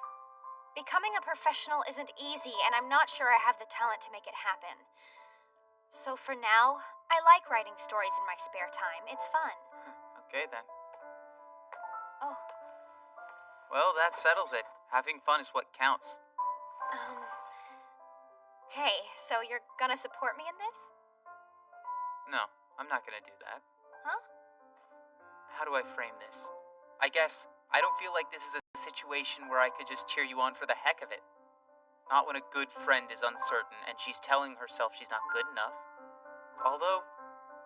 Becoming a professional isn't easy, and I'm not sure I have the talent to make it happen. So for now, I like writing stories in my spare time. It's fun. Okay, then. Oh. Well, that settles it. Having fun is what counts. Hey, so you're gonna support me in this? No, I'm not gonna do that. Huh? How do I frame this? I guess I don't feel like this is a situation where I could just cheer you on for the heck of it. Not when a good friend is uncertain and she's telling herself she's not good enough. Although,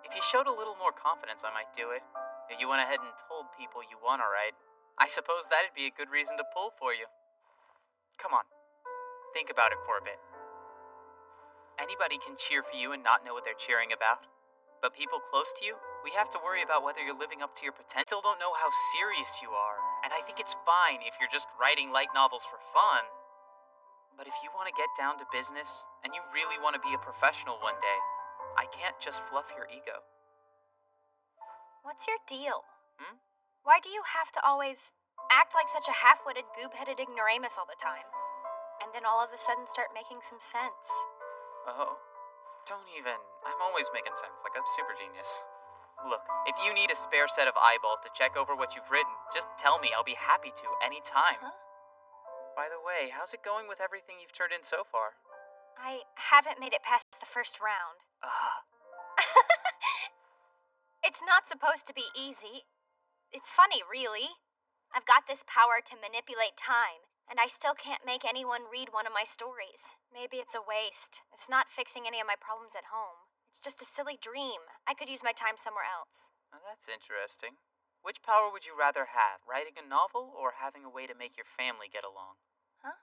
if you showed a little more confidence, I might do it. If you went ahead and told people you wanna write, I suppose that'd be a good reason to pull for you. Come on, think about it for a bit. Anybody can cheer for you and not know what they're cheering about. But people close to you, We have to worry about whether you're living up to your potential. Still don't know how serious you are, and I think it's fine if you're just writing light novels for fun. But if you want to get down to business, and you really want to be a professional one day, I can't just fluff your ego. What's your deal? Hmm? Why do you have to always act like such a half-witted, goob-headed ignoramus all the time? And then all of a sudden start making some sense. Oh, don't even. I'm always making sense, like a super genius. Look, if you need a spare set of eyeballs to check over what you've written, just tell me. I'll be happy to anytime. Huh? By the way, how's it going with everything you've turned in so far? I haven't made it past the first round. It's not supposed to be easy. It's funny, really. I've got this power to manipulate time, and I still can't make anyone read one of my stories. Maybe it's a waste. It's not fixing any of my problems at home. It's just a silly dream. I could use my time somewhere else. Well, that's interesting. Which power would you rather have, writing a novel or having a way to make your family get along? Huh?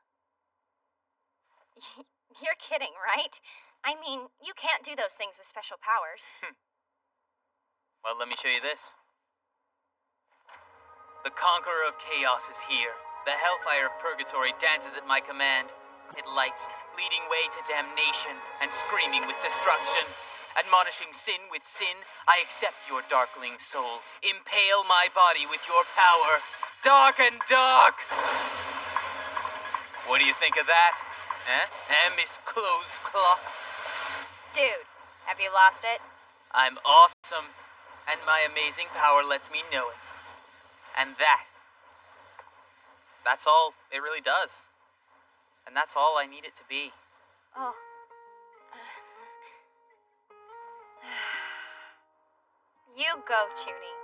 You're kidding, right? I mean, you can't do those things with special powers. Well, let me show you this. The Conqueror of Chaos is here. The Hellfire of Purgatory dances at my command. It lights, leading way to damnation and screaming with destruction. Admonishing sin with sin, I accept your darkling soul. Impale my body with your power. Dark and dark! What do you think of that? Miss Closed Clock? Dude, have you lost it? I'm awesome, and my amazing power lets me know it. And that's all it really does. And that's all I need it to be. Oh. You go, Junie.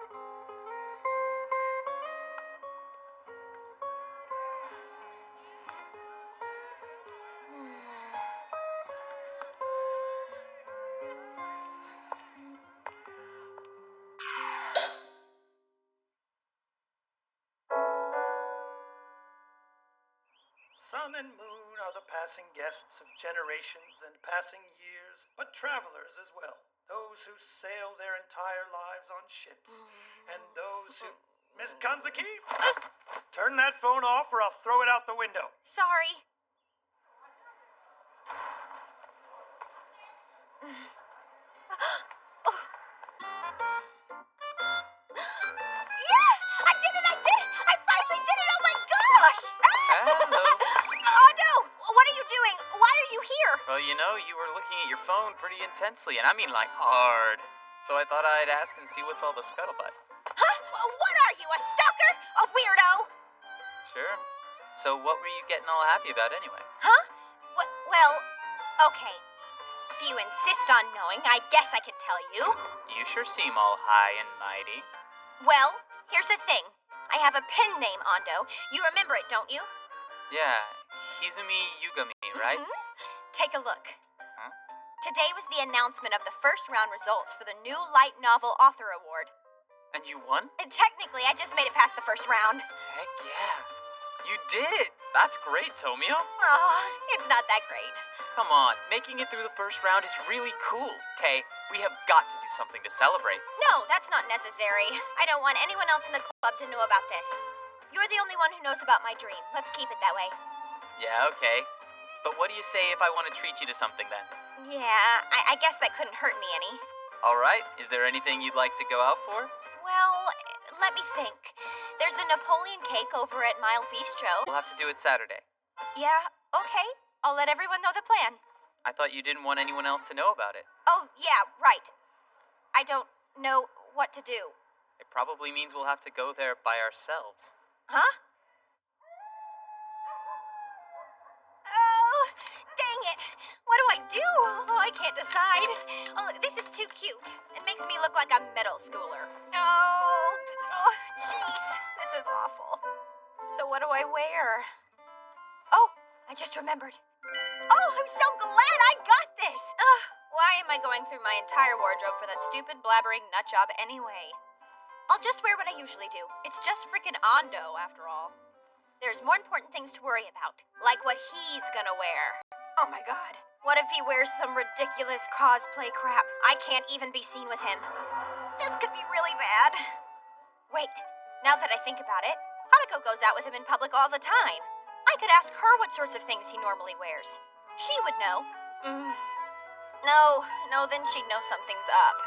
Sun and moon are the passing guests of generations and passing years, but travelers as well. Those who sail their entire lives on ships, and those who... Miss Kanzaki? Turn that phone off or I'll throw it out the window. Sorry. Yeah! I did it! I finally did it! Oh my gosh! Hello. Oh no! What are you doing? Why are you here? Well, you know, you were looking at your phone pretty intensely, and I mean like hard. So I thought I'd ask and see what's all the scuttlebutt. Huh? What are you, a stalker? A weirdo? Sure. So what were you getting all happy about anyway? Huh? Well, okay. If you insist on knowing, I guess I can tell you. You sure seem all high and mighty. Well, here's the thing. I have a pen name, Ando. You remember it, don't you? Yeah, Hizumi Yugami, right? Mhm. Take a look. Huh? Today was the announcement of the first round results for the new light novel author award. And you won? And technically, I just made it past the first round. Heck yeah. You did it! That's great, Tomio. Aw, it's not that great. Come on, making it through the first round is really cool. Okay, we have got to do something to celebrate. No, that's not necessary. I don't want anyone else in the club to know about this. You're the only one who knows about my dream. Let's keep it that way. Yeah, okay. But what do you say if I want to treat you to something then? Yeah, I guess that couldn't hurt me any. Alright, is there anything you'd like to go out for? Well, let me think. There's the Napoleon cake over at Mile Bistro. We'll have to do it Saturday. Yeah, okay. I'll let everyone know the plan. I thought you didn't want anyone else to know about it. Oh, yeah, right. I don't know what to do. It probably means we'll have to go there by ourselves. Huh? Oh, dang it. What do I do? Oh, I can't decide. Oh, this is too cute. It makes me look like a middle schooler. Oh, jeez. This is awful. So what do I wear? Oh, I just remembered. Oh, I'm so glad I got this. Why am I going through my entire wardrobe for that stupid blabbering nutjob anyway? I'll just wear what I usually do. It's just freaking Ando, after all. There's more important things to worry about, like what he's gonna wear. Oh my god. What if he wears some ridiculous cosplay crap? I can't even be seen with him. This could be really bad. Wait, now that I think about it, Hanako goes out with him in public all the time. I could ask her what sorts of things he normally wears. She would know. No, then she'd know something's up.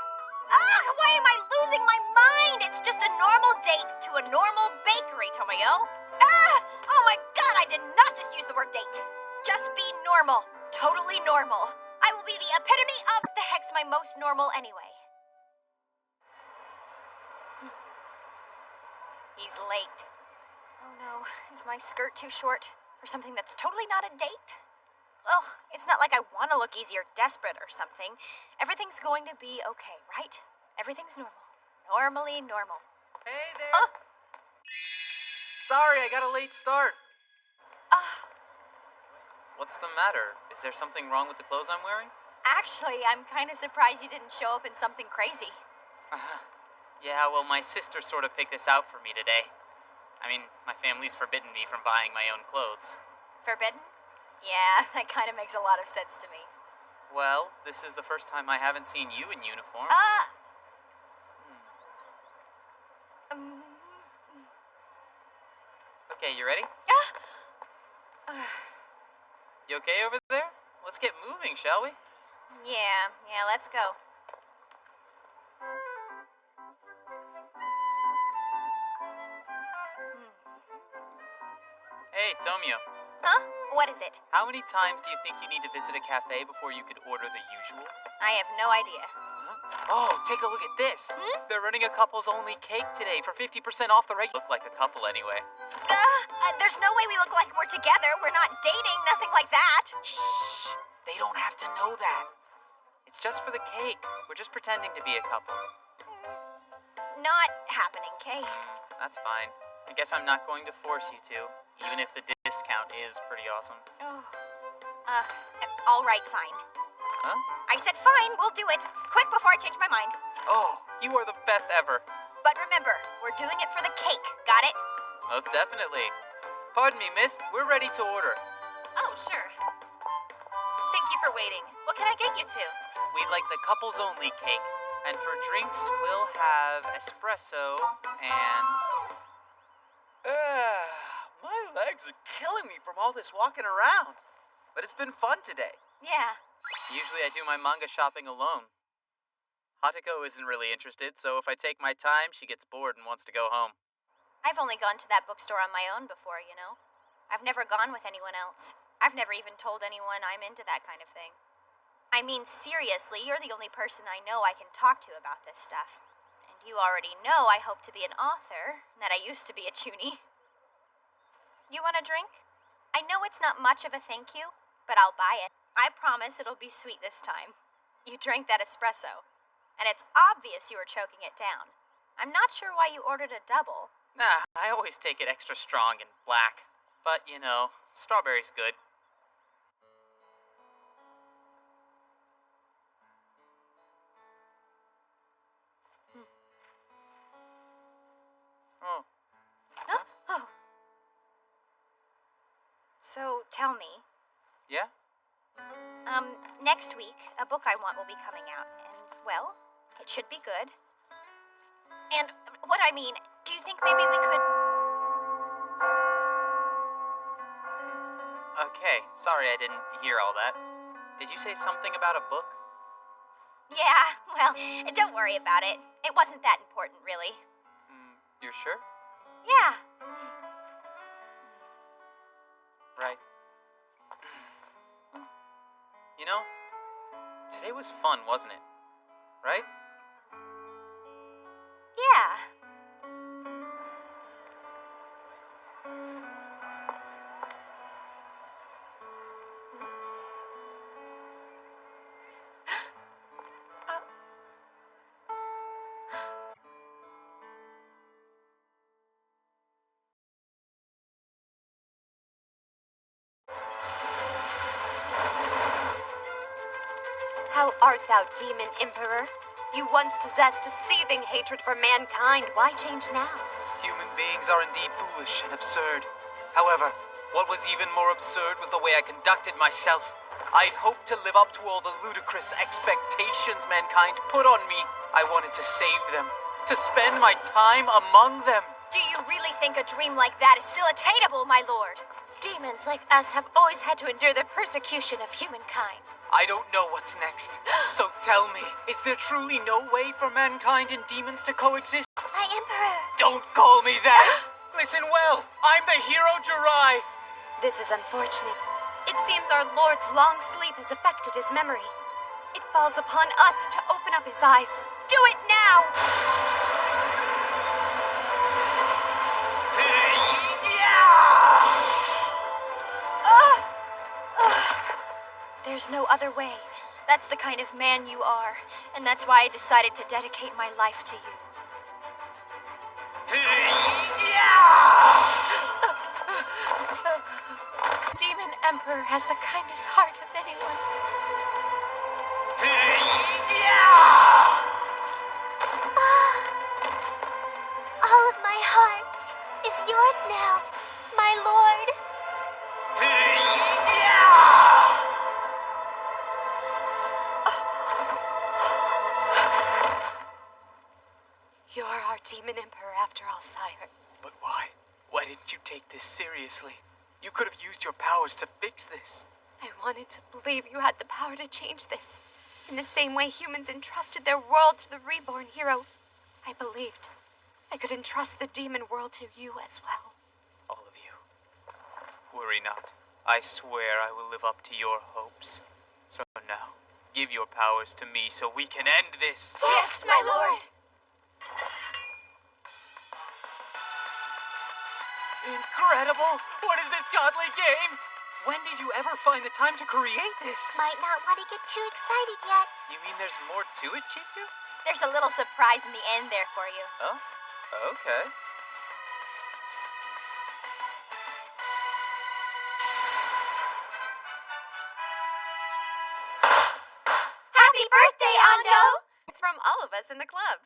Why am I losing my mind? It's just a normal date to a normal bakery, Tomoyo. Oh my god, I did not just use the word date. Just be normal. Totally normal. I will be the epitome of the heck's my most normal anyway. He's late. Oh no, is my skirt too short for something that's totally not a date? Oh, it's not like I want to look easy or desperate or something. Everything's going to be okay, right? Everything's normal. Normally normal. Hey there. Sorry, I got a late start. What's the matter? Is there something wrong with the clothes I'm wearing? Actually, I'm kind of surprised you didn't show up in something crazy. Yeah, well, my sister sort of picked this out for me today. I mean, my family's forbidden me from buying my own clothes. Forbidden? Yeah, that kind of makes a lot of sense to me. Well, this is the first time I haven't seen you in uniform. Okay, you ready? You okay over there? Let's get moving, shall we? Yeah, let's go. Hey, Tomio. Huh? What is it? How many times do you think you need to visit a cafe before you could order the usual? I have no idea. Oh, take a look at this. They're running a couples-only cake today for 50% off the regular. Look like a couple anyway. There's no way we look like we're together. We're not dating, nothing like that. Shh. They don't have to know that. It's just for the cake. We're just pretending to be a couple. Not happening, Kay. That's fine. I guess I'm not going to force you to, even if the discount is pretty awesome. All right, fine. Huh? I said fine, we'll do it. Quick before I change my mind. Oh, you are the best ever. But remember, we're doing it for the cake. Got it? Most definitely. Pardon me, miss. We're ready to order. Oh, sure. Thank you for waiting. What can I get you to? We'd like the couples-only cake. And for drinks, we'll have espresso and... My legs are killing me from all this walking around. But it's been fun today. Yeah. Usually I do my manga shopping alone. Hatako isn't really interested, so if I take my time, she gets bored and wants to go home. I've only gone to that bookstore on my own before, you know. I've never gone with anyone else. I've never even told anyone I'm into that kind of thing. I mean, seriously, you're the only person I know I can talk to about this stuff. And you already know I hope to be an author, and that I used to be a chunie. You want a drink? I know it's not much of a thank you, but I'll buy it. I promise it'll be sweet this time. You drank that espresso, and it's obvious you were choking it down. I'm not sure why you ordered a double. Nah, I always take it extra strong and black. But, you know, strawberry's good. Oh. Huh? Oh. So, tell me. Yeah? Next week, a book I want will be coming out, and, well, it should be good. And what I mean, do you think maybe we could... Okay, sorry I didn't hear all that. Did you say something about a book? Yeah, well, don't worry about it. It wasn't that important, really. You're sure? Yeah. Right. You know, today was fun, wasn't it? Right? Yeah. How art thou, demon emperor? You once possessed a seething hatred for mankind. Why change now? Human beings are indeed foolish and absurd. However, what was even more absurd was the way I conducted myself. I'd hoped to live up to all the ludicrous expectations mankind put on me. I wanted to save them, to spend my time among them. Do you really think a dream like that is still attainable, my lord? Demons like us have always had to endure the persecution of humankind. I don't know what's next. So tell me, is there truly no way for mankind and demons to coexist? My Emperor. Don't call me that! Listen well, I'm the hero Jirai. This is unfortunate. It seems our Lord's long sleep has affected his memory. It falls upon us to open up his eyes. Do it now! There's no other way. That's the kind of man you are, and that's why I decided to dedicate my life to you. Demon Emperor has the kindest heart of anyone. All of my heart is yours now, my lord. You're our demon emperor after all, sire. But why? Why didn't you take this seriously? You could have used your powers to fix this. I wanted to believe you had the power to change this. In the same way humans entrusted their world to the reborn hero, I believed I could entrust the demon world to you as well. All of you. Worry not. I swear I will live up to your hopes. So now, give your powers to me so we can end this. Yes, my lord! Incredible! What is this godly game? When did you ever find the time to create this? Might not want to get too excited yet. You mean there's more to it, Chifu? There's a little surprise in the end there for you. Oh, okay. Happy birthday, Ando! It's from all of us in the club.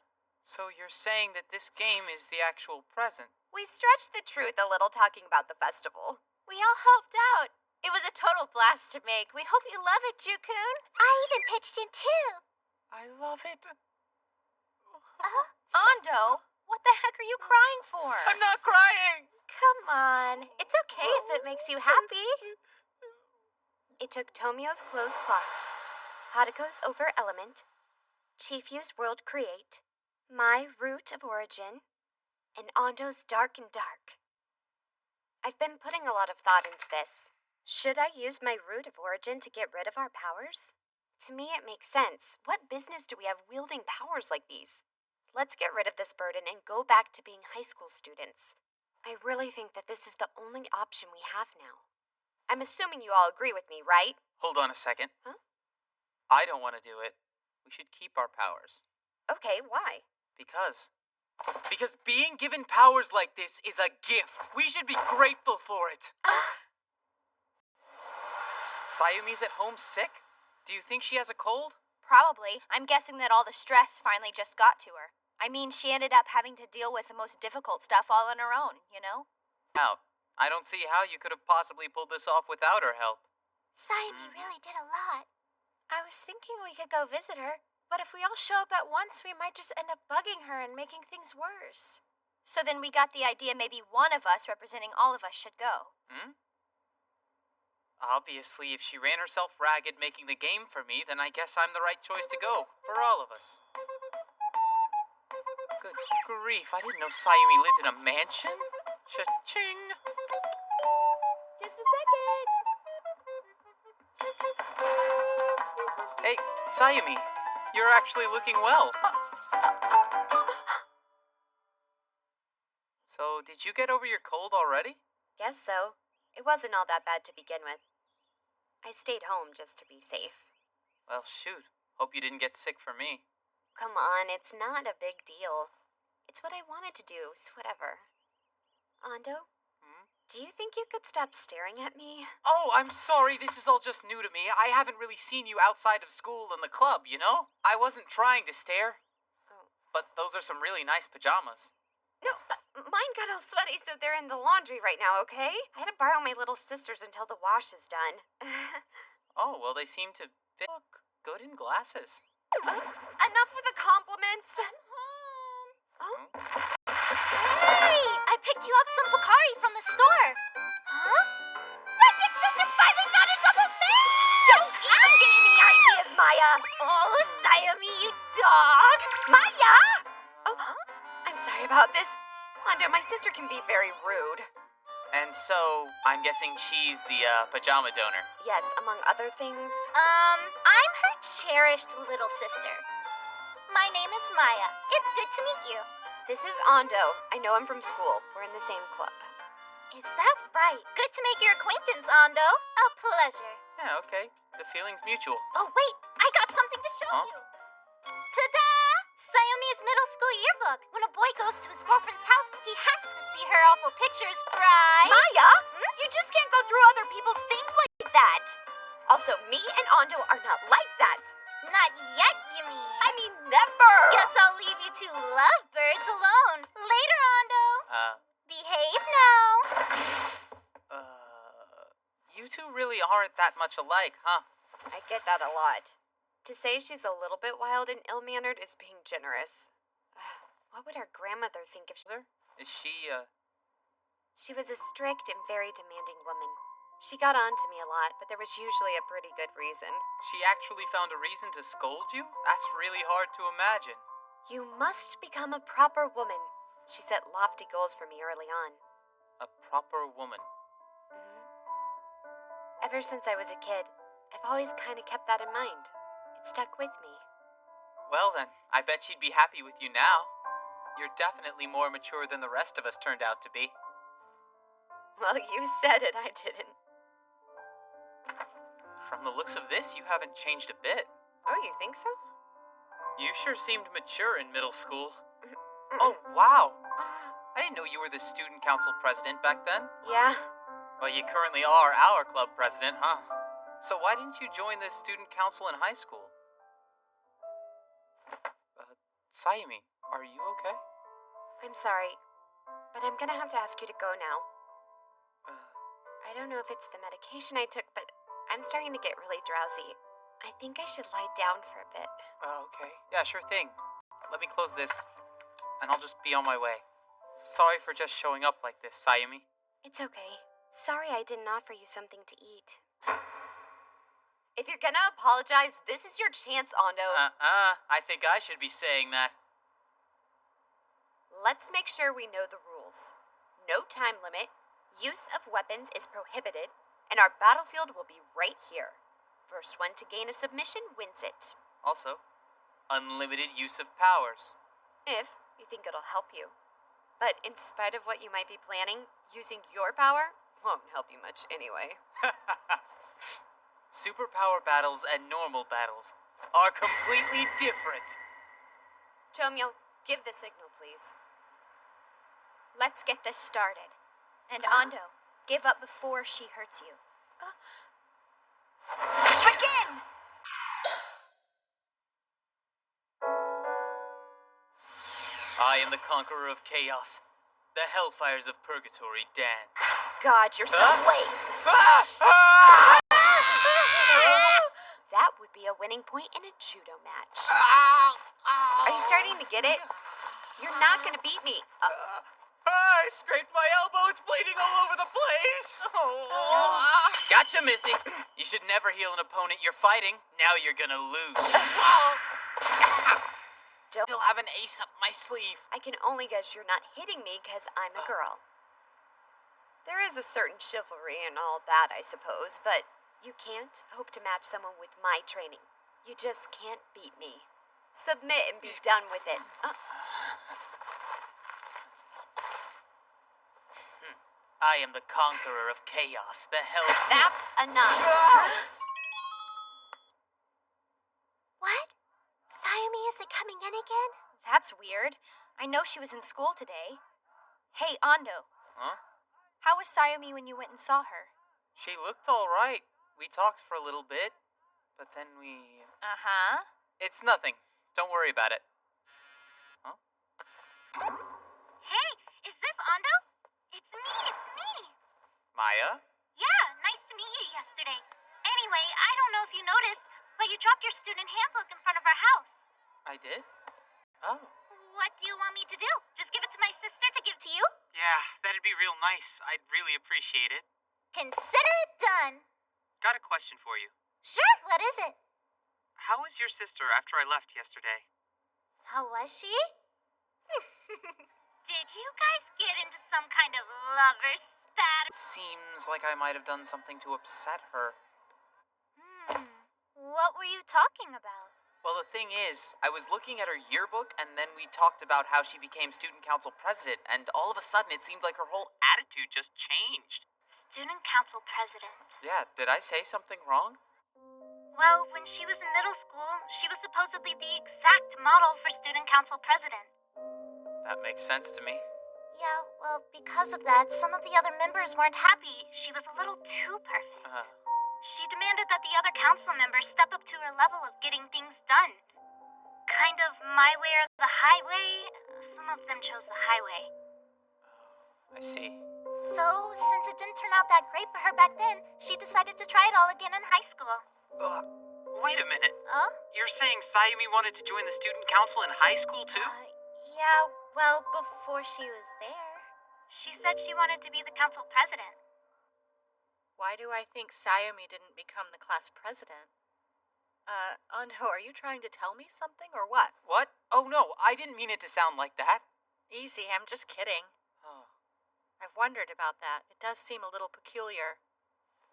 So you're saying that this game is the actual present? We stretched the truth a little talking about the festival. We all helped out. It was a total blast to make. We hope you love it, Jukun. I even pitched in too. I love it. Ando, what the heck are you crying for? I'm not crying! Come on. It's okay if it makes you happy. It took Tomio's closed clock, Haruko's over element, Chifu's world create, my root of origin, and Ando's dark and dark. I've been putting a lot of thought into this. Should I use my root of origin to get rid of our powers? To me, it makes sense. What business do we have wielding powers like these? Let's get rid of this burden and go back to being high school students. I really think that this is the only option we have now. I'm assuming you all agree with me, right? Hold on a second. Huh? I don't want to do it. We should keep our powers. Okay, why? Because being given powers like this is a gift. We should be grateful for it. Sayumi's at home sick? Do you think she has a cold? Probably. I'm guessing that all the stress finally just got to her. I mean, she ended up having to deal with the most difficult stuff all on her own, you know? How? I don't see how you could have possibly pulled this off without her help. Sayumi really did a lot. I was thinking we could go visit her, but if we all show up at once, we might just end up bugging her and making things worse. So then we got the idea maybe one of us representing all of us should go. Obviously, if she ran herself ragged making the game for me, then I guess I'm the right choice to go, for all of us. Good grief, I didn't know Sayumi lived in a mansion. Cha-ching! Just a second! Hey, Sayumi, you're actually looking well. So, did you get over your cold already? Guess so. It wasn't all that bad to begin with. I stayed home just to be safe. Well, shoot. Hope you didn't get sick for me. Come on, it's not a big deal. It's what I wanted to do, so whatever. Ando? Do you think you could stop staring at me? Oh, I'm sorry. This is all just new to me. I haven't really seen you outside of school and the club, you know? I wasn't trying to stare. Oh. But those are some really nice pajamas. No, mine got all sweaty, so they're in the laundry right now, okay? I had to borrow my little sister's until the wash is done. Oh, well, they seem to fit. Look good in glasses. Enough with the compliments. I'm home. Oh, Hey! I picked you up some Pocari from the store. Huh? My big sister finally found herself a man! don't even get any ideas, Maya. Oh, Sayumi, you dog! Maya! Oh, I'm sorry about this. Mondo, my sister can be very rude. And so, I'm guessing she's the pajama donor. Yes, among other things. I'm her cherished little sister. My name is Maya. It's good to meet you. This is Ando. I know him from school. We're in the same club. Is that right? Good to make your acquaintance, Ando. A pleasure. Yeah, okay. The feeling's mutual. Oh, wait, I got something to show Huh? you. Ta-da! Sayumi's middle school yearbook. When a boy goes to his girlfriend's house, he has to see her awful pictures, right? Maya, you just can't go through other people's things like that. Also, me and Ando are not like that. Not yet, you mean? I mean, never. Guess I'll leave you two lovebirds alone. Later, Ando. Behave now. You two really aren't that much alike, huh? I get that a lot. To say she's a little bit wild and ill-mannered is being generous. What would our grandmother think if she... Is she, She was a strict and very demanding woman. She got on to me a lot, but there was usually a pretty good reason. She actually found a reason to scold you? That's really hard to imagine. You must become a proper woman. She set lofty goals for me early on. A proper woman. Ever since I was a kid, I've always kind of kept that in mind. It stuck with me. Well then, I bet she'd be happy with you now. You're definitely more mature than the rest of us turned out to be. Well, you said it, I didn't. From the looks of this, you haven't changed a bit. Oh, you think so? You sure seemed mature in middle school. Oh, wow! I didn't know you were the student council president back then. Yeah. Well, you currently are our club president, huh? So why didn't you join the student council in high school? Sayumi, are you okay? I'm sorry, but I'm gonna have to ask you to go now. I don't know if it's the medication I took, but I'm starting to get really drowsy. I think I should lie down for a bit. Oh, okay. Yeah, sure thing. Let me close this, and I'll just be on my way. Sorry for just showing up like this, Sayumi. It's okay. Sorry I didn't offer you something to eat. If you're gonna apologize, this is your chance, Ando. I think I should be saying that. Let's make sure we know the rules. No time limit, use of weapons is prohibited, and our battlefield will be right here. First one to gain a submission wins it. Also, unlimited use of powers. If you think it'll help you. But in spite of what you might be planning, using your power won't help you much anyway. Superpower battles and normal battles are completely different. Tomio, give the signal, please. Let's get this started. And Ando, give up before she hurts you. Begin! I am the conqueror of chaos. The hellfires of purgatory dance. God, you're so lame. That would be a winning point in a judo match. Are you starting to get it? You're not gonna beat me. I scraped my elbow. It's bleeding all over the place. Gotcha, Missy. You should never heal an opponent you're fighting. Now you're gonna lose. Still have an ace up my sleeve. I can only guess you're not hitting me because I'm a girl. There is a certain chivalry and all that, I suppose, but you can't hope to match someone with my training. You just can't beat me. Submit and be done with it. I am the conqueror of chaos, the hell... That's enough. What? Sayumi isn't coming in again? That's weird. I know she was in school today. Hey, Ando. Huh? How was Sayumi when you went and saw her? She looked all right. We talked for a little bit, but then we... Uh-huh. It's nothing. Don't worry about it. Huh? Hey, is this Ando? It's me. Maya? Yeah, nice to meet you yesterday. Anyway, I don't know if you noticed, but you dropped your student handbook in front of our house. I did? Oh. What do you want me to do? Just give it to my sister to give to you? Yeah, that'd be real nice. I'd really appreciate it. Consider it done. Got a question for you. Sure, what is it? How was your sister after I left yesterday? How was she? Did you guys get into some kind of lover status? Seems like I might have done something to upset her. What were you talking about? Well, the thing is, I was looking at her yearbook, and then we talked about how she became student council president, and all of a sudden it seemed like her whole attitude just changed. Student council president. Yeah, did I say something wrong? Well, when she was in middle school, she was supposedly the exact model for student council president. That makes sense to me. Yeah, well, because of that, some of the other members weren't Happy, she was a little too perfect. She demanded that the other council members step up to her level of getting things done. Kind of my way or the highway. Some of them chose the highway. I see. So, since it didn't turn out that great for her back then, she decided to try it all again in High school. Wait a minute. Huh? You're saying Sayumi wanted to join the student council in high school, too? Yeah, well, before she was there. She said she wanted to be the council president. Why do I think Sayumi didn't become the class president? Ando, are you trying to tell me something or what? What? Oh, no, I didn't mean it to sound like that. Easy, I'm just kidding. Oh. I've wondered about that. It does seem a little peculiar.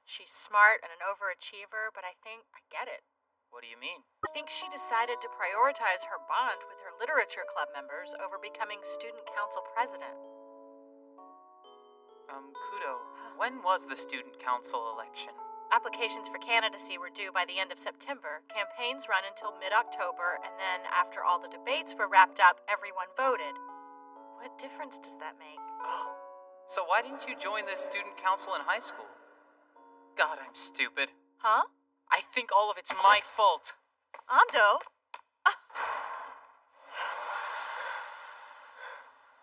She's smart and an overachiever, but I think I get it. What do you mean? I think she decided to prioritize her bond with her literature club members over becoming student council president. Kudo, when was the student council election? Applications for candidacy were due by the end of September. Campaigns run until mid-October, and then after all the debates were wrapped up, everyone voted. What difference does that make? Oh, so why didn't you join the student council in high school? God, I'm stupid. Huh? I think all of it's my fault. Ando?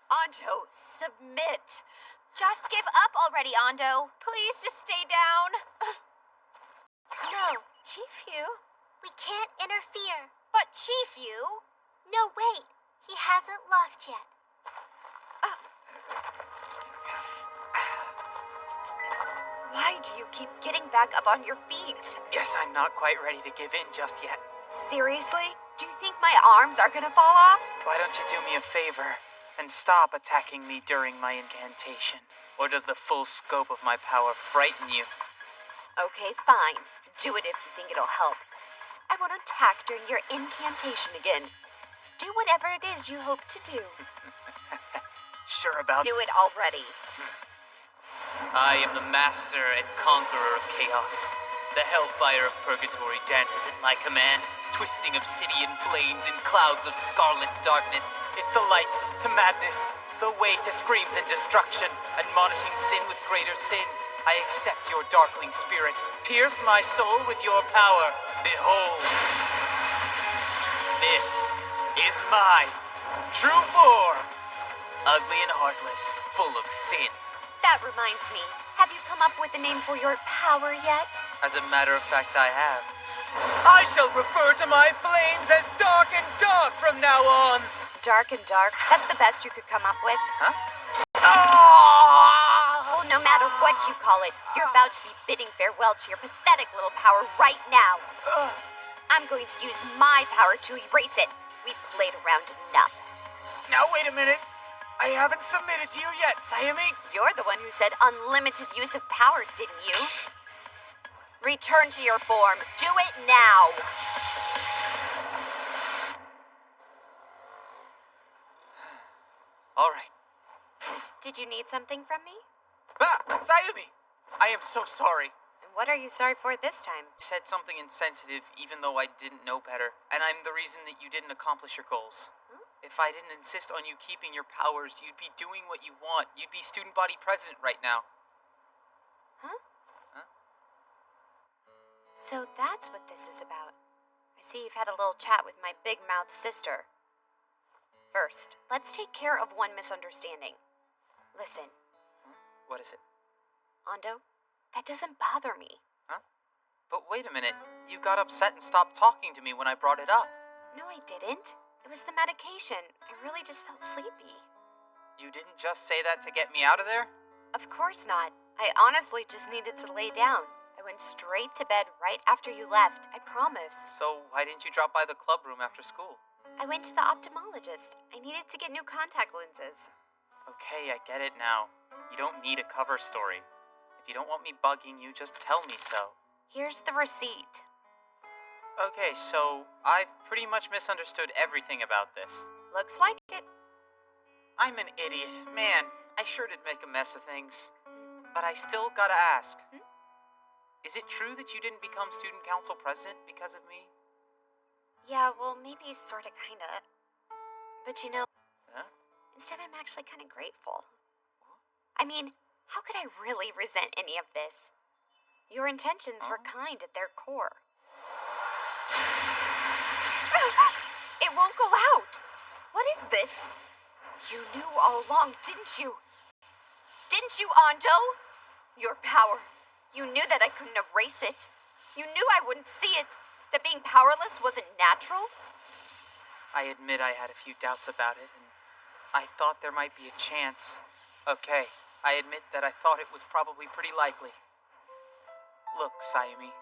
Ando, submit. Just give up already, Ando. Please just stay down. No, Chief Yu. We can't interfere. But Chief Yu. No, wait. He hasn't lost yet. Why do you keep getting back up on your feet? Guess I'm not quite ready to give in just yet. Seriously? Do you think my arms are gonna fall off? Why don't you do me a favor and stop attacking me during my incantation? Or does the full scope of my power frighten you? Okay, fine. Do it if you think it'll help. I won't attack during your incantation again. Do whatever it is you hope to do. Sure about Do it already. I am the master and conqueror of chaos. The hellfire of purgatory dances at my command, twisting obsidian flames in clouds of scarlet darkness. It's the light to madness, the way to screams and destruction, admonishing sin with greater sin. I accept your darkling spirit. Pierce my soul with your power. Behold. This is my true form. Ugly and heartless, full of sin. That reminds me. Have you come up with a name for your power yet? As a matter of fact, I have. I shall refer to my flames as Dark and Dark from now on. Dark and dark? That's the best you could come up with? Huh? Well, no matter what you call it, you're about to be bidding farewell to your pathetic little power right now. I'm going to use my power to erase it. We played around enough. Now wait a minute. I haven't submitted to you yet, Sayumi. You're the one who said unlimited use of power, didn't you? Return to your form. Do it now. All right. Did you need something from me? Sayumi! I am so sorry. And what are you sorry for this time? Said something insensitive even though I didn't know better, and I'm the reason that you didn't accomplish your goals. If I didn't insist on you keeping your powers, you'd be doing what you want. You'd be student body president right now. Huh? Huh? So that's what this is about. I see you've had a little chat with my big mouth sister. First, let's take care of one misunderstanding. Listen, What is it? Ando, that doesn't bother me. Huh? But wait a minute, you got upset and stopped talking to me when I brought it up. No, I didn't. It was the medication. I really just felt sleepy. You didn't just say that to get me out of there? Of course not. I honestly just needed to lay down. I went straight to bed right after you left, I promise. So why didn't you drop by the club room after school? I went to the ophthalmologist. I needed to get new contact lenses. Okay, I get it now. You don't need a cover story. If you don't want me bugging you, just tell me so. Here's the receipt. Okay, so I've pretty much misunderstood everything about this. Looks like it. I'm an idiot. Man, I sure did make a mess of things. But I still gotta ask. Is it true that you didn't become student council president because of me? Yeah, well, maybe sorta, kinda. But you know, Huh? instead I'm actually kinda grateful. I mean, how could I really resent any of this? Your intentions were kind at their core. It won't go out! What is this? You knew all along, didn't you? Didn't you, Ando? Your power. You knew that I couldn't erase it. You knew I wouldn't see it. That being powerless wasn't natural. I admit I had a few doubts about it, and I thought there might be a chance. Okay, I admit that I thought it was probably pretty likely. Look, Sayumi,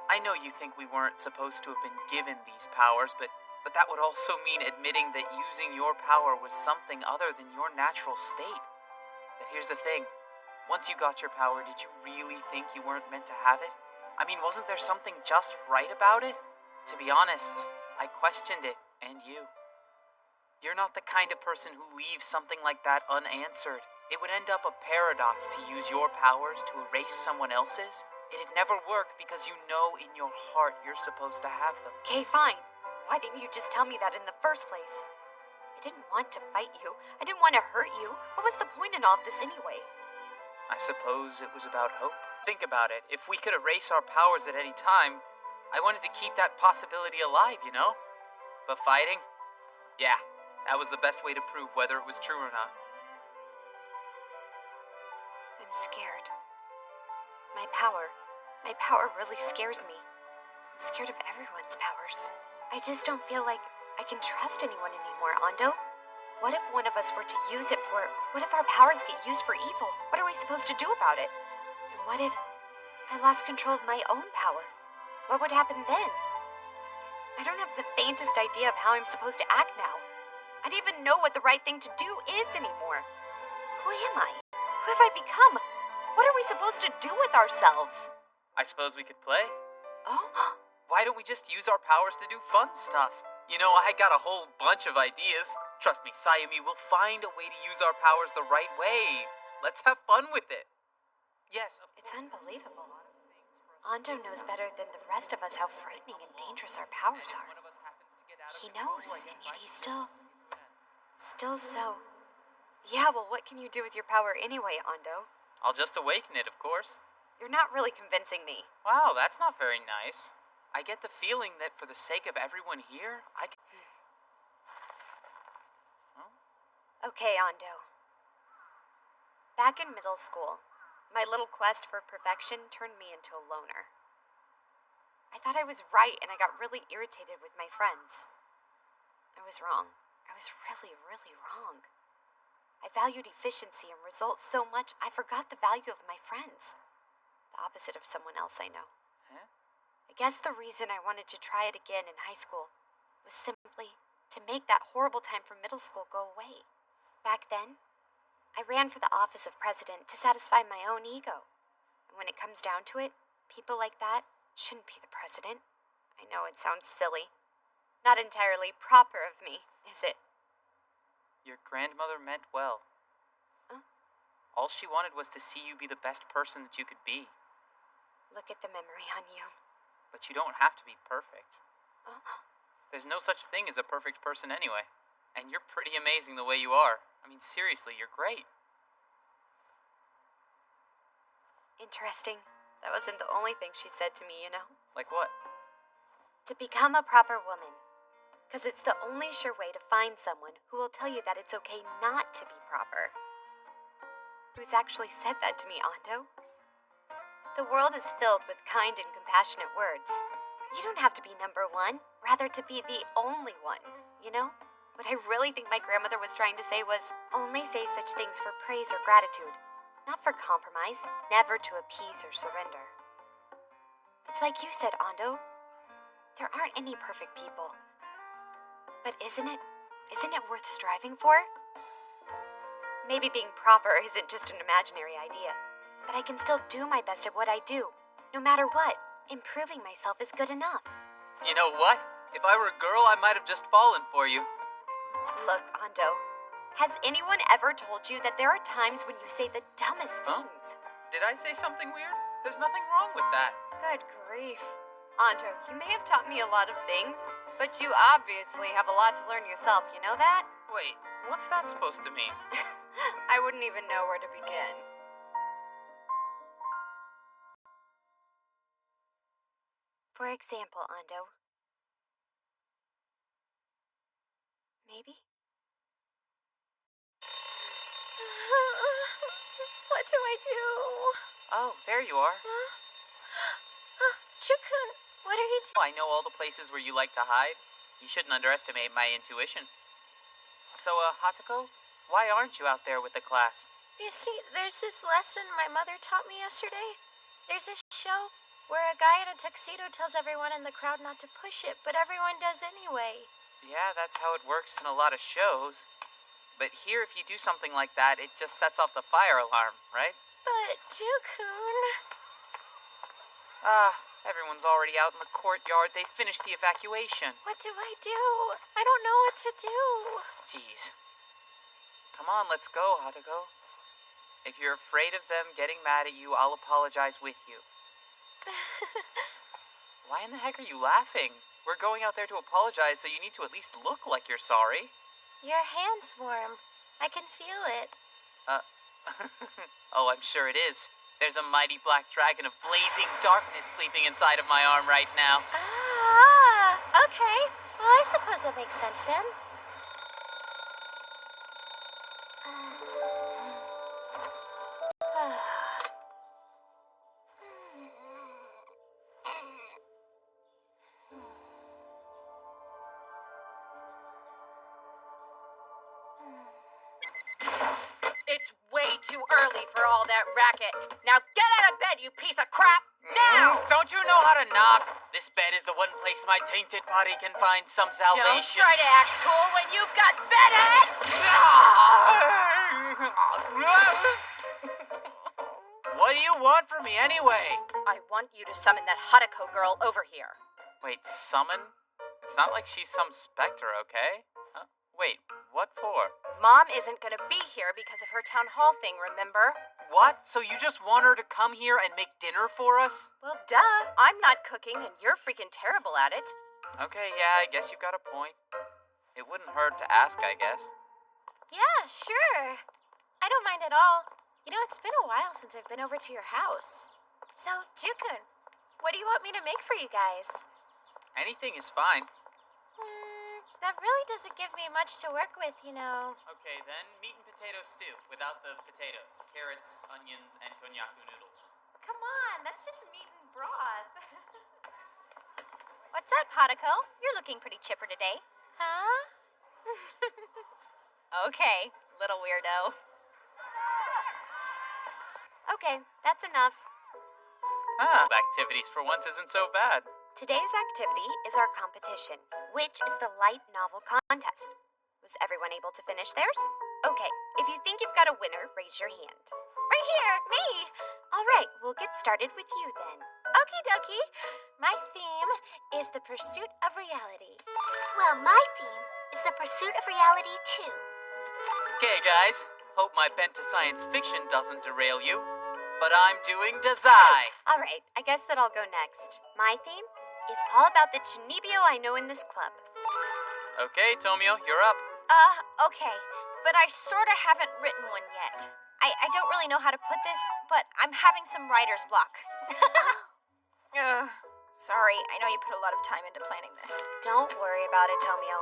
I know you think we weren't supposed to have been given these powers, but that would also mean admitting that using your power was something other than your natural state. But here's the thing. Once you got your power, did you really think you weren't meant to have it? I mean, wasn't there something just right about it? To be honest, I questioned it, and you. You're not the kind of person who leaves something like that unanswered. It would end up a paradox to use your powers to erase someone else's. It'd never work because you know in your heart you're supposed to have them. Okay, fine. Why didn't you just tell me that in the first place? I didn't want to fight you. I didn't want to hurt you. What was the point in all of this anyway? I suppose it was about hope. Think about it. If we could erase our powers at any time, I wanted to keep that possibility alive, you know? But fighting? Yeah, that was the best way to prove whether it was true or not. I'm scared. My power really scares me. I'm scared of everyone's powers. I just don't feel like I can trust anyone anymore, Ando. What if one of us were to use it for... What if our powers get used for evil? What are we supposed to do about it? And what if I lost control of my own power? What would happen then? I don't have the faintest idea of how I'm supposed to act now. I don't even know what the right thing to do is anymore. Who am I? Who have I become? What are we supposed to do with ourselves? I suppose we could play? Oh? Why don't we just use our powers to do fun stuff? You know, I got a whole bunch of ideas. Trust me, Sayumi, we'll find a way to use our powers the right way. Let's have fun with it. Yes, It's unbelievable. Ando knows better than the rest of us how frightening and dangerous our powers are. He knows, and yet he's still so... Yeah, well, what can you do with your power anyway, Ando? I'll just awaken it, of course. You're not really convincing me. Wow, that's not very nice. I get the feeling that for the sake of everyone here, I can... Okay, Ando. Back in middle school, my little quest for perfection turned me into a loner. I thought I was right and I got really irritated with my friends. I was wrong. I was really, really wrong. I valued efficiency and results so much I forgot the value of my friends. The opposite of someone else I know. Huh? I guess the reason I wanted to try it again in high school was simply to make that horrible time from middle school go away. Back then, I ran for the office of president to satisfy my own ego. And when it comes down to it, people like that shouldn't be the president. I know it sounds silly. Not entirely proper of me, is it? Your grandmother meant well. Huh? All she wanted was to see you be the best person that you could be. Look at the memory on you. But you don't have to be perfect. Oh, There's no such thing as a perfect person anyway. And you're pretty amazing the way you are. I mean, seriously, you're great. interesting. That wasn't the only thing she said to me, you know? Like what? To become a proper woman. Because it's the only sure way to find someone who will tell you that it's okay not to be proper. Who's actually said that to me, Ando? The world is filled with kind and compassionate words. You don't have to be number one, rather to be the only one, you know? What I really think my grandmother was trying to say was, only say such things for praise or gratitude, not for compromise, never to appease or surrender. It's like you said, Ando. There aren't any perfect people. But isn't it worth striving for? Maybe being proper isn't just an imaginary idea, but I can still do my best at what I do. No matter what, improving myself is good enough. You know what? If I were a girl, I might have just fallen for you. Look, Ando, has anyone ever told you that there are times when you say the dumbest things? Did I say something weird? There's nothing wrong with that. Good grief. Ando, you may have taught me a lot of things, but you obviously have a lot to learn yourself, you know that? Wait, what's that supposed to mean? I wouldn't even know where to begin. For example, Ando. Maybe? What do I do? Oh, there you are. Chukun, what are you doing? I know all the places where you like to hide. You shouldn't underestimate my intuition. So, Hatako, why aren't you out there with the class? You see, there's this lesson my mother taught me yesterday. There's this show where a guy in a tuxedo tells everyone in the crowd not to push it, but everyone does anyway. Yeah, that's how it works in a lot of shows. But here, if you do something like that, it just sets off the fire alarm, right? But, Chukun... Everyone's already out in the courtyard. They finished the evacuation. What do I do? I don't know what to do. Jeez. Come on, let's go, Hatako. If you're afraid of them getting mad at you, I'll apologize with you. Why in the heck are you laughing? We're going out there to apologize, so you need to at least look like you're sorry. Your hand's warm. I can feel it. Oh, I'm sure it is. There's a mighty black dragon of blazing darkness sleeping inside of my arm right now. Okay. Well, I suppose that makes sense then. It's way too early for all that racket. Now get out of bed, you piece of crap! Now! Don't you know how to knock? This bed is the one place my tainted body can find some salvation. Don't try to act cool when you've got bedhead! What do you want from me anyway? I want you to summon that Hatako girl over here. Wait, summon? It's not like she's some specter, okay? Wait, what for? Mom isn't gonna be here because of her town hall thing, remember? What? So you just want her to come here and make dinner for us? Well, duh. I'm not cooking and you're freaking terrible at it. Okay, yeah, I guess you've got a point. It wouldn't hurt to ask, I guess. Yeah, sure. I don't mind at all. You know, it's been a while since I've been over to your house. So, Chukun, what do you want me to make for you guys? Anything is fine. That really doesn't give me much to work with, you know. Okay, then meat and potato stew without the potatoes. Carrots, onions, and konnyaku noodles. Come on, that's just meat and broth. What's up, Hatako? You're looking pretty chipper today. Huh? Okay, little weirdo. Okay, that's enough. Activities for once isn't so bad. Today's activity is our competition, which is the light novel contest. Was everyone able to finish theirs? Okay, if you think you've got a winner, raise your hand. Right here, me! All right, we'll get started with you then. Okie dokie. My theme is the pursuit of reality. Well, my theme is the pursuit of reality too. Okay, guys. Hope my bent to science fiction doesn't derail you. But I'm doing Dazai. All right, I guess that I'll go next. My theme is all about the Chunibyo I know in this club. Okay, Tomio, you're up. Okay. But I sorta haven't written one yet. I don't really know how to put this, but I'm having some writer's block. Sorry, I know you put a lot of time into planning this. Don't worry about it, Tomio.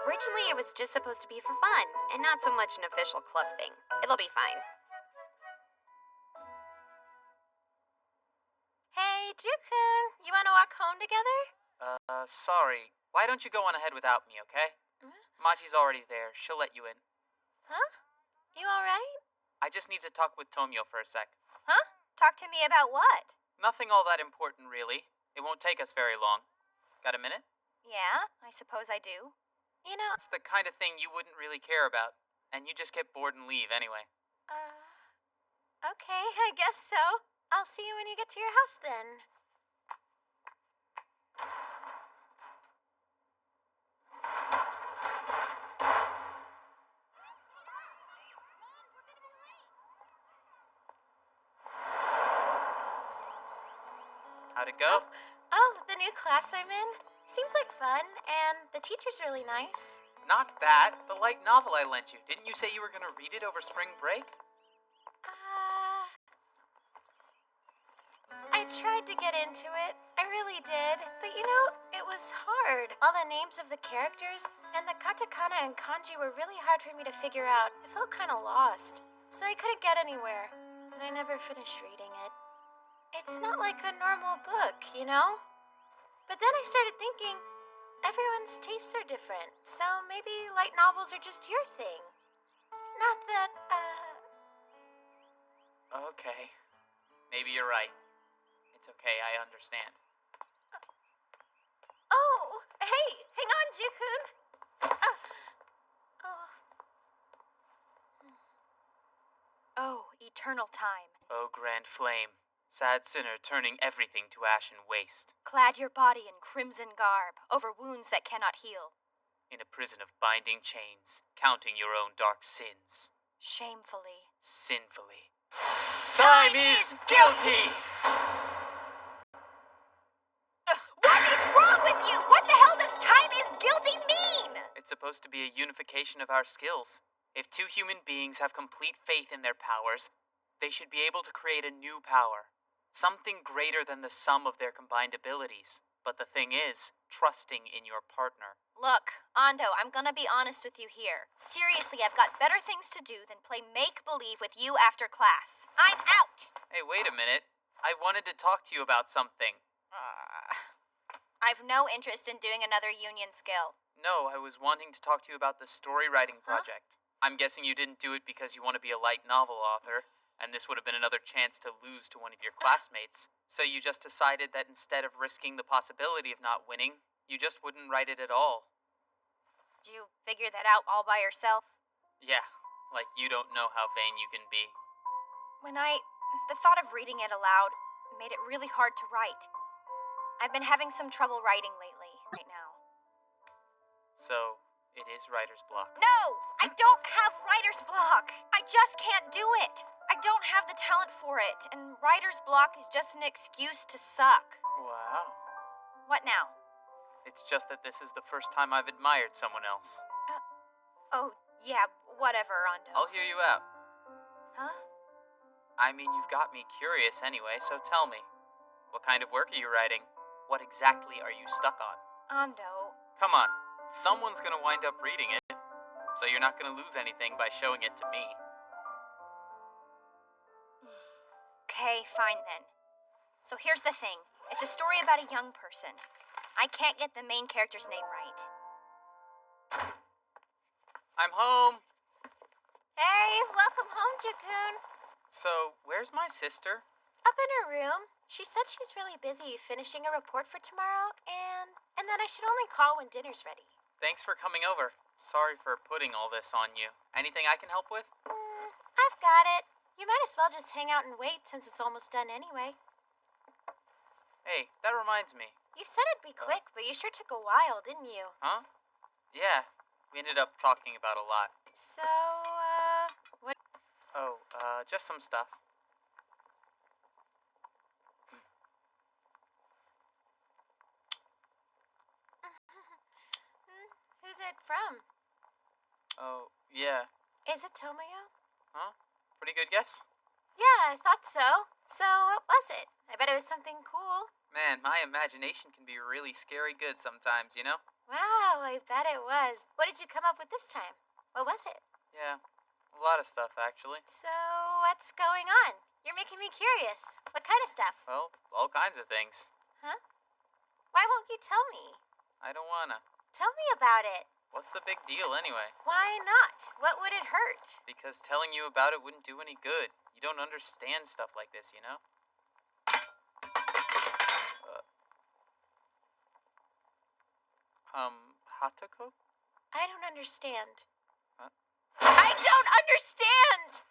Originally, it was just supposed to be for fun, and not so much an official club thing. It'll be fine. Hey, Jukun, you want to walk home together? Sorry. Why don't you go on ahead without me, okay? Machi's already there. She'll let you in. Huh? You alright? I just need to talk with Tomio for a sec. Huh? Talk to me about what? Nothing all that important, really. It won't take us very long. Got a minute? Yeah, I suppose I do. You know, It's the kind of thing you wouldn't really care about, and you just get bored and leave anyway. okay, I guess so. I'll see you when you get to your house then. How'd it go? Oh, the new class I'm in? Seems like fun, and the teacher's really nice. Not that. The light novel I lent you. Didn't you say you were gonna read it over spring break? I tried to get into it. I really did. But you know, it was hard. All the names of the characters and the katakana and kanji were really hard for me to figure out. I felt kind of lost. So I couldn't get anywhere. And I never finished reading it. It's not like a normal book, you know? But then I started thinking, everyone's tastes are different. So maybe light novels are just your thing. Not that, Okay. Maybe you're right. It's okay, I understand. Oh, hey, hang on, Jukun. Oh, eternal time. Oh, grand flame. Sad sinner turning everything to ash and waste. Clad your body in crimson garb, over wounds that cannot heal. In a prison of binding chains, counting your own dark sins. Shamefully. Sinfully. Time is guilty! What is wrong with you? What the hell does time is guilty mean? It's supposed to be a unification of our skills. If two human beings have complete faith in their powers, they should be able to create a new power. Something greater than the sum of their combined abilities. But the thing is, trusting in your partner. Look, Ando, I'm gonna be honest with you here. Seriously, I've got better things to do than play make-believe with you after class. I'm out! Hey, wait a minute. I wanted to talk to you about something. I've no interest in doing another union skill. No, I was wanting to talk to you about the story writing project. I'm guessing you didn't do it because you want to be a light novel author, and this would have been another chance to lose to one of your classmates. So you just decided that instead of risking the possibility of not winning, you just wouldn't write it at all. Did you figure that out all by yourself? Yeah, like you don't know how vain you can be. The thought of reading it aloud made it really hard to write. I've been having some trouble writing lately, right now. So, it is writer's block. No! I don't have writer's block! I just can't do it! I don't have the talent for it, and writer's block is just an excuse to suck. Wow. What now? It's just that this is the first time I've admired someone else. Oh, yeah, whatever, Rondo. I'll hear you out. Huh? I mean, you've got me curious anyway, so tell me. What kind of work are you writing? What exactly are you stuck on? Rondo. Come on, someone's gonna wind up reading it, so you're not gonna lose anything by showing it to me. Okay, fine then. So here's the thing. It's a story about a young person. I can't get the main character's name right. I'm home. Hey, welcome home, Jukun. So, where's my sister? Up in her room. She said she's really busy finishing a report for tomorrow, and then I should only call when dinner's ready. Thanks for coming over. Sorry for putting all this on you. Anything I can help with? I've got it. You might as well just hang out and wait since it's almost done anyway. Hey, that reminds me. You said it'd be quick, but you sure took a while, didn't you? Huh? Yeah, we ended up talking about a lot. So, what? Oh, just some stuff. Who's it from? Oh, yeah. Is it Tomio? Huh? Pretty good guess? Yeah, I thought so. So, what was it? I bet it was something cool. Man, my imagination can be really scary good sometimes, you know? Wow, I bet it was. What did you come up with this time? What was it? Yeah, a lot of stuff, actually. So, what's going on? You're making me curious. What kind of stuff? Well, all kinds of things. Huh? Why won't you tell me? I don't wanna. Tell me about it. What's the big deal anyway? Why not? What would it hurt? Because telling you about it wouldn't do any good. You don't understand stuff like this, you know? Hatoko? I don't understand. Huh? I don't understand!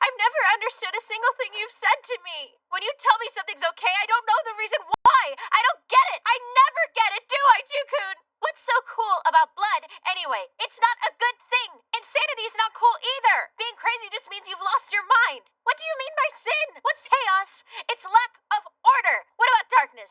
I've never understood a single thing you've said to me. When you tell me something's okay, I don't know the reason why. I don't get it. I never get it, do I, Jukun? What's so cool about blood, anyway? It's not a good thing. Insanity is not cool either. Being crazy just means you've lost your mind. What do you mean by sin? What's chaos? It's lack of order. What about darkness?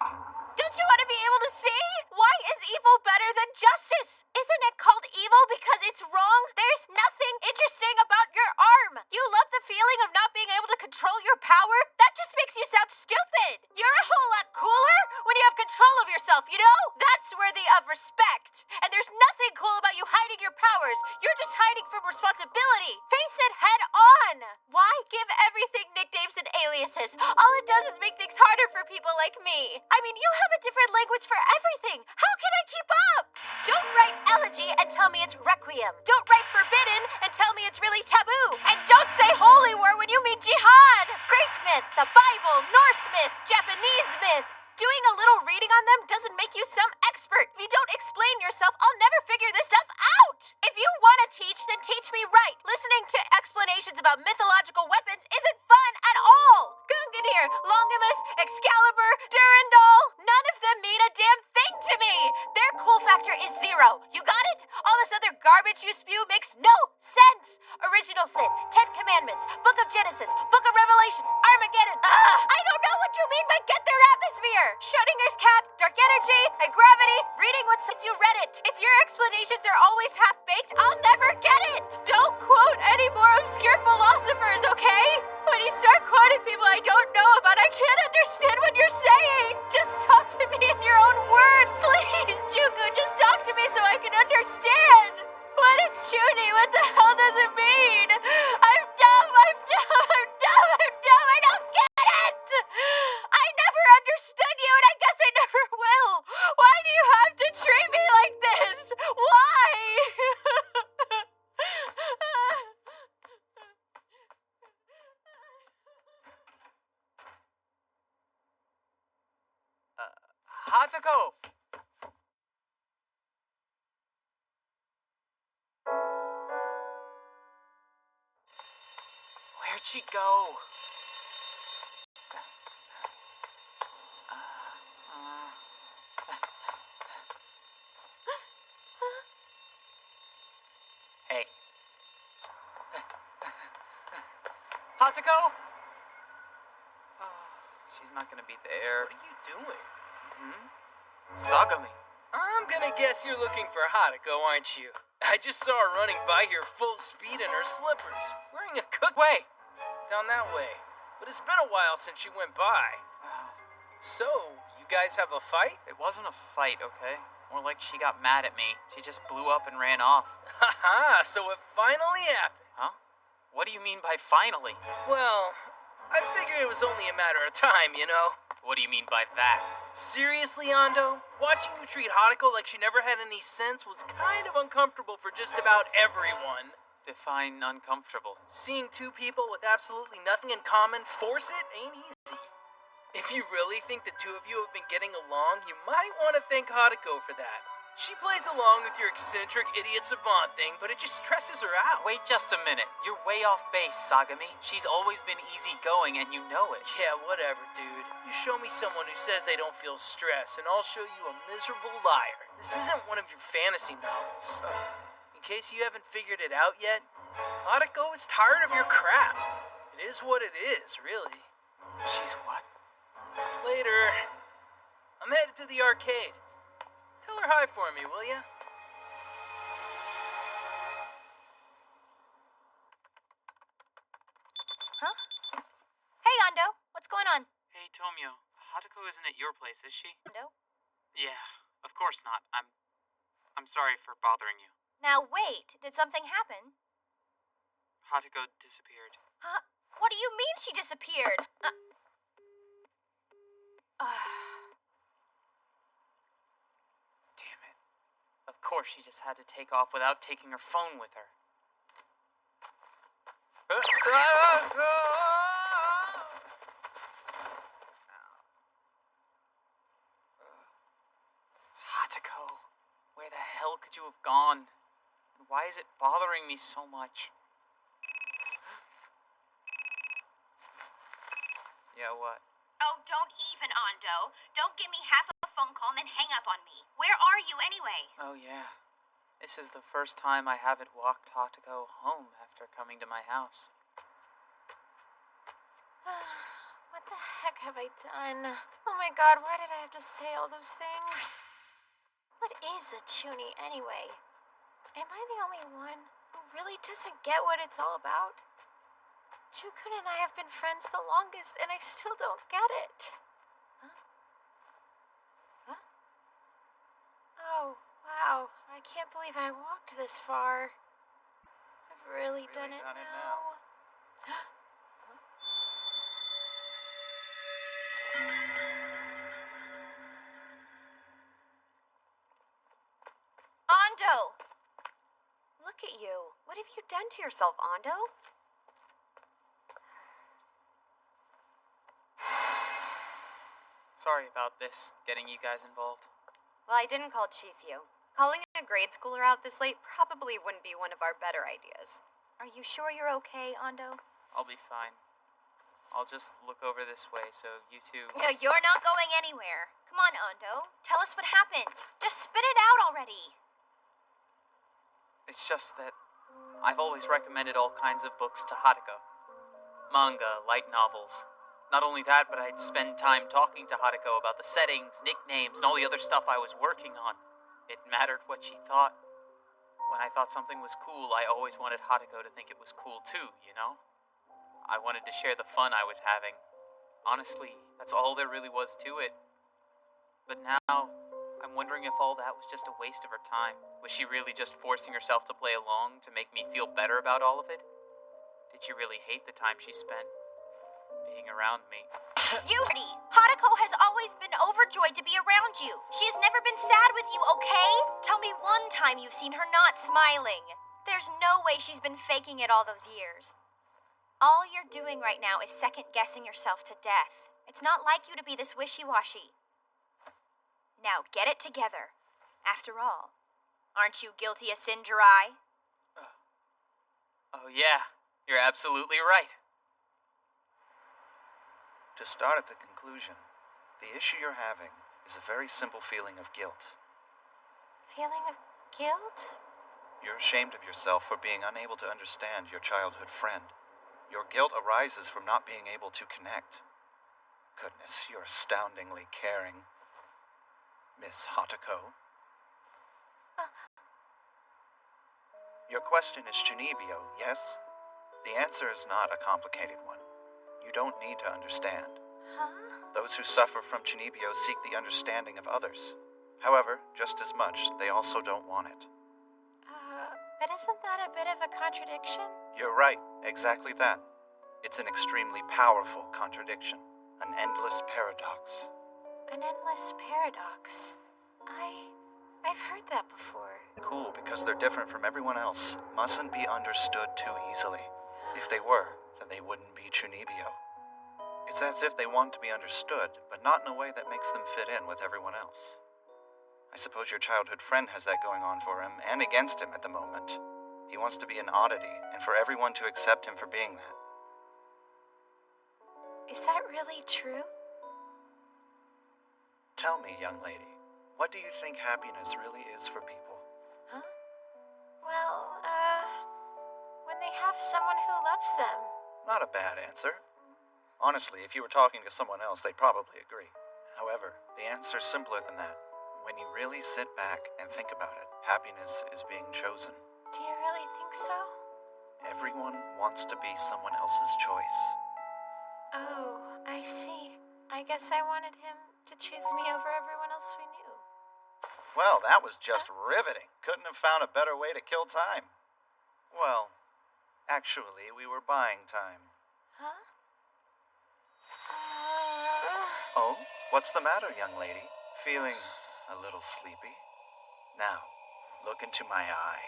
Don't you want to be able to see? Why is evil better than justice? Isn't it called evil because it's wrong? There's nothing interesting about your arm. You love the feeling of not being able to control your power? That just makes you sound stupid. You're a whole lot cooler when you have control of yourself, you know? That's worthy of respect. And there's nothing cool about you hiding your powers. You're just hiding from responsibility. Face it head on. Why give everything nicknames and aliases? All it does is make things harder for people like me. I mean, you have a different language for everything. How can I keep up? Don't write elegy and tell me it's requiem. Don't write forbidden and tell me it's really taboo. And don't say holy war when you mean jihad. Greek myth, the Bible, Norse myth, Japanese myth. Doing a little reading on them doesn't make you some expert. If you don't explain yourself, I'll never figure this stuff out. If you want to teach, then teach me right. Listening to explanations about mythological weapons isn't fun at all. Gungnir, Longimus, Excalibur, Durandal, none of them mean a damn thing to me. Their cool factor is 0. You got it? All this other garbage you spew makes no sense. Original Sin, 10 Commandments, Book of Genesis, Book of Revelations, Armageddon. I don't know what you mean by get their atmosphere. Schrodinger's cat, dark energy, and gravity, reading what since you read it. If your explanations are always half-baked, I'll never get it. Don't quote any more obscure philosophers, okay? When you start quoting people I don't know about, I can't understand what you're saying. Just talk to me in your own words, please, Juku. Just talk to me so I can understand. What is Chuni? What the hell does it mean? I'm dumb. I don't get it. I never understood you, and I guess I never will. Why do you have to treat me like this? Why? Hatoko! Where'd she go? Hey. Hatoko? She's not gonna be there. What are you doing? Sagami. I'm gonna guess you're looking for Hatoko, aren't you? I just saw her running by here full speed in her slippers, wearing a cook. Wait! Down that way. But it's been a while since she went by. So, you guys have a fight? It wasn't a fight, okay? More like she got mad at me. She just blew up and ran off. Haha, so it finally happened. Huh? What do you mean by finally? Well, I figured it was only a matter of time, you know? What do you mean by that? Seriously, Ando? Watching you treat Hatoko like she never had any sense was kind of uncomfortable for just about everyone. Define uncomfortable. Seeing two people with absolutely nothing in common force it ain't easy. If you really think the two of you have been getting along, you might want to thank Hatoko for that. She plays along with your eccentric idiot savant thing, but it just stresses her out. Wait just a minute. You're way off base, Sagami. She's always been easygoing, and you know it. Yeah, whatever, dude. You show me someone who says they don't feel stress, and I'll show you a miserable liar. This isn't one of your fantasy novels. In case you haven't figured it out yet, Hatoko is tired of your crap. It is what it is, really. She's what? Later. I'm headed to the arcade. Tell her hi for me, will ya? Huh? Hey, Ando. What's going on? Hey, Tomio. Hatoko isn't at your place, is she? Ando? Yeah, of course not. I'm sorry for bothering you. Now, wait. Did something happen? Hatako disappeared. Huh? What do you mean she disappeared? Damn it. Of course she just had to take off without taking her phone with her. Hatako, where the hell could you have gone? Why is it bothering me so much? Yeah, what? Oh, don't even, Ando. Don't give me half a phone call and then hang up on me. Where are you anyway? Oh, yeah. This is the first time I haven't walked Hatako home after coming to my house. What the heck have I done? Oh my god, why did I have to say all those things? What is a chuuni anyway? Am I the only one who really doesn't get what it's all about? Jukun and I have been friends the longest, and I still don't get it. Huh? Oh, wow. I can't believe I walked this far. I've really done it now. Ando! Look at you. What have you done to yourself, Ando? Sorry about this, getting you guys involved. Well, I didn't call Chief you. Calling a grade schooler out this late probably wouldn't be one of our better ideas. Are you sure you're okay, Ando? I'll be fine. I'll just look over this way so you two... No, you're not going anywhere. Come on, Ando. Tell us what happened. Just spit it out already. It's just that I've always recommended all kinds of books to Hatako. Manga, light novels. Not only that, but I'd spend time talking to Hatako about the settings, nicknames, and all the other stuff I was working on. It mattered what she thought. When I thought something was cool, I always wanted Hatako to think it was cool too, you know? I wanted to share the fun I was having. Honestly, that's all there really was to it. But now, I'm wondering if all that was just a waste of her time. Was she really just forcing herself to play along to make me feel better about all of it? Did she really hate the time she spent being around me? Yuri! Hatako has always been overjoyed to be around you. She has never been sad with you, okay? Tell me one time you've seen her not smiling. There's no way she's been faking it all those years. All you're doing right now is second-guessing yourself to death. It's not like you to be this wishy-washy. Now, get it together. After all, aren't you guilty as sin, Jirai? Oh yeah, you're absolutely right. To start at the conclusion, the issue you're having is a very simple feeling of guilt. Feeling of guilt? You're ashamed of yourself for being unable to understand your childhood friend. Your guilt arises from not being able to connect. Goodness, you're astoundingly caring, Miss Hatako. Your question is Chunibyo, yes? The answer is not a complicated one. You don't need to understand. Huh? Those who suffer from Chunibyo seek the understanding of others. However, just as much, they also don't want it. But isn't that a bit of a contradiction? You're right, exactly that. It's an extremely powerful contradiction, an endless paradox. An endless paradox. I've heard that before. Cool, because they're different from everyone else. Mustn't be understood too easily. If they were, then they wouldn't be Chunibyo. It's as if they want to be understood, but not in a way that makes them fit in with everyone else. I suppose your childhood friend has that going on for him, and against him at the moment. He wants to be an oddity, and for everyone to accept him for being that. Is that really true? Tell me, young lady, what do you think happiness really is for people? Huh? Well, when they have someone who loves them. Not a bad answer. Honestly, if you were talking to someone else, they'd probably agree. However, the answer's simpler than that. When you really sit back and think about it, happiness is being chosen. Do you really think so? Everyone wants to be someone else's choice. Oh, I see. I guess I wanted him to choose me over everyone else we knew. Well, that was just riveting. Couldn't have found a better way to kill time. Well, Actually, we were buying time. Huh? Oh, what's the matter, young lady? Feeling a little sleepy? Now, look into my eye.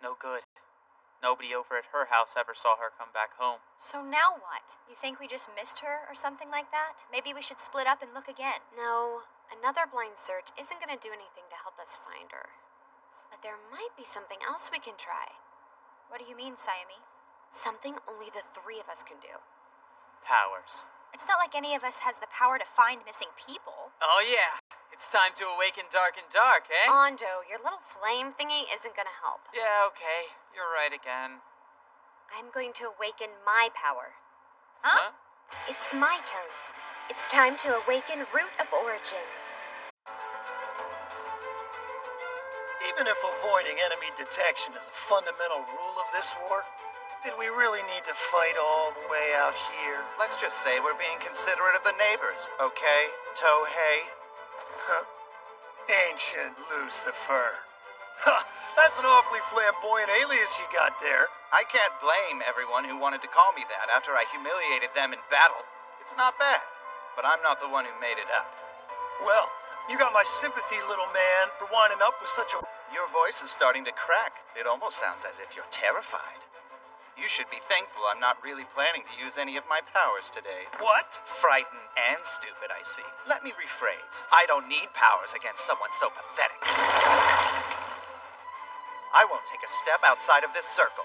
No good. Nobody over at her house ever saw her come back home. So now what? You think we just missed her or something like that? Maybe we should split up and look again. No, another blind search isn't going to do anything to help us find her. But there might be something else we can try. What do you mean, Sayumi? Something only the three of us can do. Powers. It's not like any of us has the power to find missing people. Oh yeah, it's time to awaken dark and dark, eh? Ando, your little flame thingy isn't going to help. Yeah, okay. You're right again. I'm going to awaken my power. Huh? It's my turn. It's time to awaken Root of Origin. Even if avoiding enemy detection is a fundamental rule of this war, did we really need to fight all the way out here? Let's just say we're being considerate of the neighbors, okay, Tohei? Huh? Ancient Lucifer. Ha! That's an awfully flamboyant alias you got there. I can't blame everyone who wanted to call me that after I humiliated them in battle. It's not bad, but I'm not the one who made it up. Well, you got my sympathy, little man, for winding up with such a... Your voice is starting to crack. It almost sounds as if you're terrified. You should be thankful I'm not really planning to use any of my powers today. What? Frightened and stupid, I see. Let me rephrase. I don't need powers against someone so pathetic. I won't take a step outside of this circle.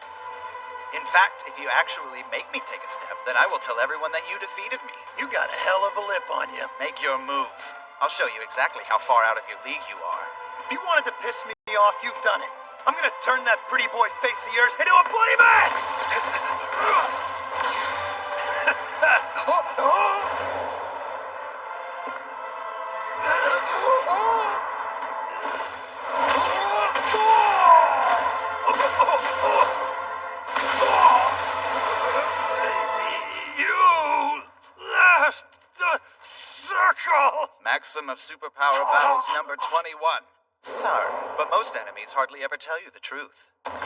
In fact, if you actually make me take a step, then I will tell everyone that you defeated me. You got a hell of a lip on you. Make your move. I'll show you exactly how far out of your league you are. If you wanted to piss me off, you've done it. I'm gonna turn that pretty boy face of yours into a bloody mess! You left the circle! Maxim of Superpower Battles number 21. Sorry, but most enemies hardly ever tell you the truth.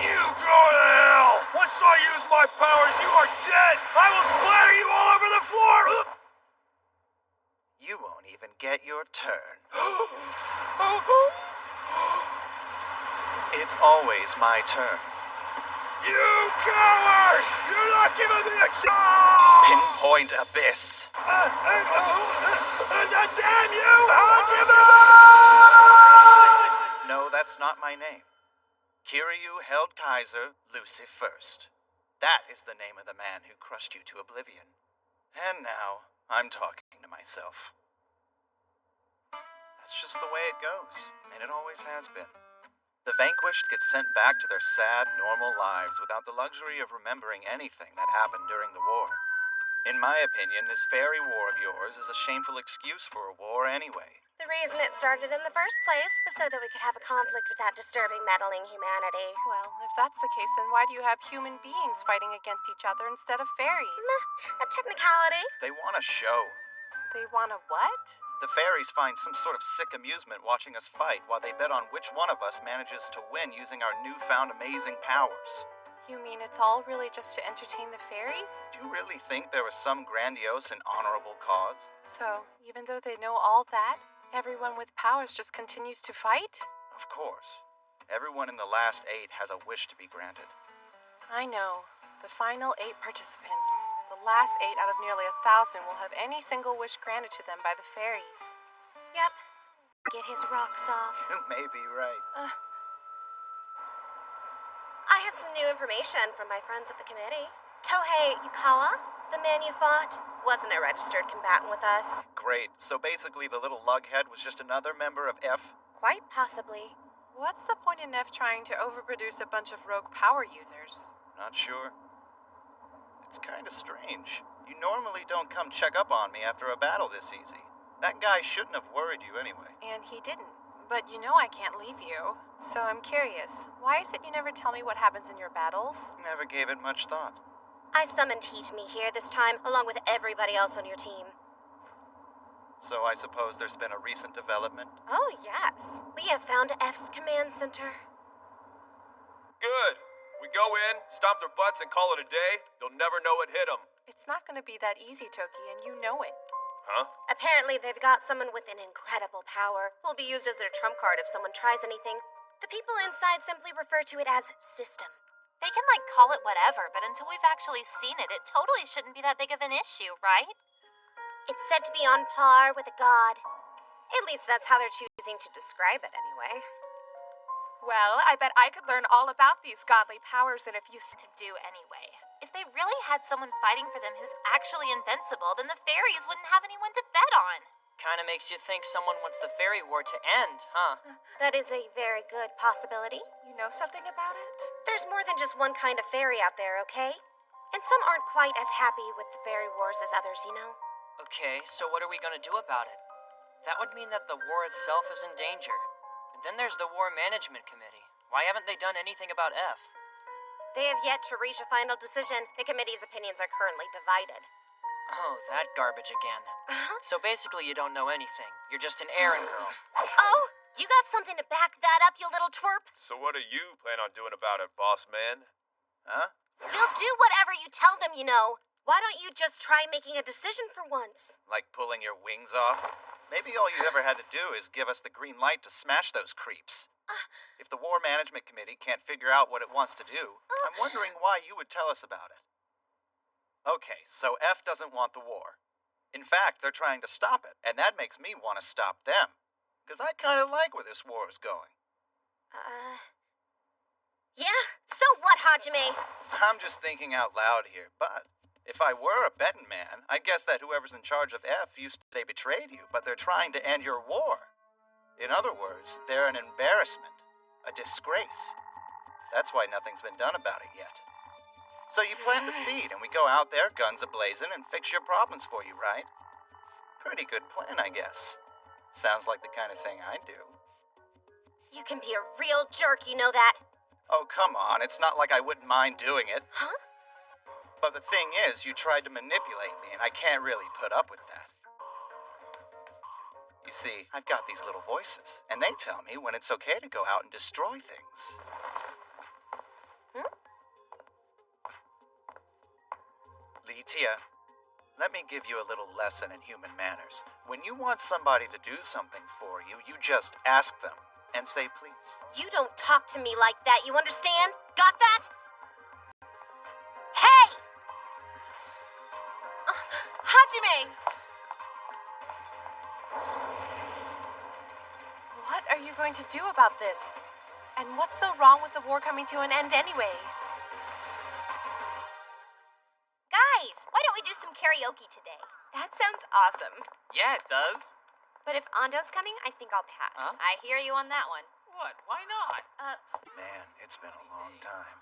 You go to hell! Once I use my powers, you are dead! I will splatter you all over the floor! You won't even get your turn. It's always my turn. You cowards! You're not giving me a chance! Pinpoint Abyss. Damn you! Hajime! No, that's not my name. Kiryu held Kaiser, Lucy first. That is the name of the man who crushed you to oblivion. And now, I'm talking to myself. That's just the way it goes, and it always has been. The vanquished get sent back to their sad, normal lives without the luxury of remembering anything that happened during the war. In my opinion, this fairy war of yours is a shameful excuse for a war anyway. The reason it started in the first place was so that we could have a conflict without disturbing meddling humanity. Well, if that's the case, then why do you have human beings fighting against each other instead of fairies? A technicality. They want a show. They want a what? The fairies find some sort of sick amusement watching us fight while they bet on which one of us manages to win using our newfound amazing powers. You mean it's all really just to entertain the fairies? Do you really think there was some grandiose and honorable cause? So, even though they know all that, everyone with powers just continues to fight? Of course. Everyone in the last 8 has a wish to be granted. I know. The final 8 participants. The last 8 out of nearly 1,000 will have any single wish granted to them by the fairies. Yep. Get his rocks off. You may be right. I have some new information from my friends at the committee. Tohei Yukawa, the man you fought, wasn't a registered combatant with us. Great. So basically the little lughead was just another member of F? Quite possibly. What's the point in F trying to overproduce a bunch of rogue power users? Not sure. It's kind of strange. You normally don't come check up on me after a battle this easy. That guy shouldn't have worried you anyway. And he didn't. But you know I can't leave you. So I'm curious, why is it you never tell me what happens in your battles? Never gave it much thought. I summoned Heat-Me here this time, along with everybody else on your team. So I suppose there's been a recent development? Oh, yes. We have found F's command center. Good. We go in, stomp their butts, and call it a day. They'll never know what hit them. It's not going to be that easy, Toki, and you know it. Huh? Apparently, they've got someone with an incredible power who'll be used as their trump card if someone tries anything. The people inside simply refer to it as System. They can, call it whatever, but until we've actually seen it, it totally shouldn't be that big of an issue, right? It's said to be on par with a god. At least that's how they're choosing to describe it anyway. Well, I bet I could learn all about these godly powers and if you... To do anyway. If they really had someone fighting for them who's actually invincible, then the fairies wouldn't have anyone to bet on. Kinda makes you think someone wants the fairy war to end, huh? That is a very good possibility. You know something about it? There's more than just one kind of fairy out there, okay? And some aren't quite as happy with the fairy wars as others, you know? Okay, so what are we gonna do about it? That would mean that the war itself is in danger. And then there's the War Management Committee. Why haven't they done anything about F? They have yet to reach a final decision. The committee's opinions are currently divided. Oh, that garbage again. So basically you don't know anything. You're just an errand girl. Oh, you got something to back that up, you little twerp? So what do you plan on doing about it, boss man? Huh? They'll do whatever you tell them, you know. Why don't you just try making a decision for once? Like pulling your wings off? Maybe all you ever had to do is give us the green light to smash those creeps. If the War Management Committee can't figure out what it wants to do, I'm wondering why you would tell us about it. Okay, so F doesn't want the war. In fact, they're trying to stop it, and that makes me want to stop them. Because I kind of like where this war is going. Yeah? So what, Hajime? I'm just thinking out loud here, but if I were a betting man, I'd guess that whoever's in charge of F they betrayed you, but they're trying to end your war. In other words, they're an embarrassment, a disgrace. That's why nothing's been done about it yet. So you plant the seed, and we go out there, guns a-blazing, and fix your problems for you, right? Pretty good plan, I guess. Sounds like the kind of thing I'd do. You can be a real jerk, you know that? Oh, come on, it's not like I wouldn't mind doing it. Huh? But the thing is, you tried to manipulate me, and I can't really put up with that. You see, I've got these little voices, and they tell me when it's okay to go out and destroy things. Litia, let me give you a little lesson in human manners. When you want somebody to do something for you, you just ask them and say please. You don't talk to me like that, you understand? Got that? Hey! Hajime! What are you going to do about this? And what's so wrong with the war coming to an end anyway? Guys, why don't we do some karaoke today? That sounds awesome. Yeah, it does. But if Ando's coming, I think I'll pass. Huh? I hear you on that one. What? Why not? Man, it's been a long time.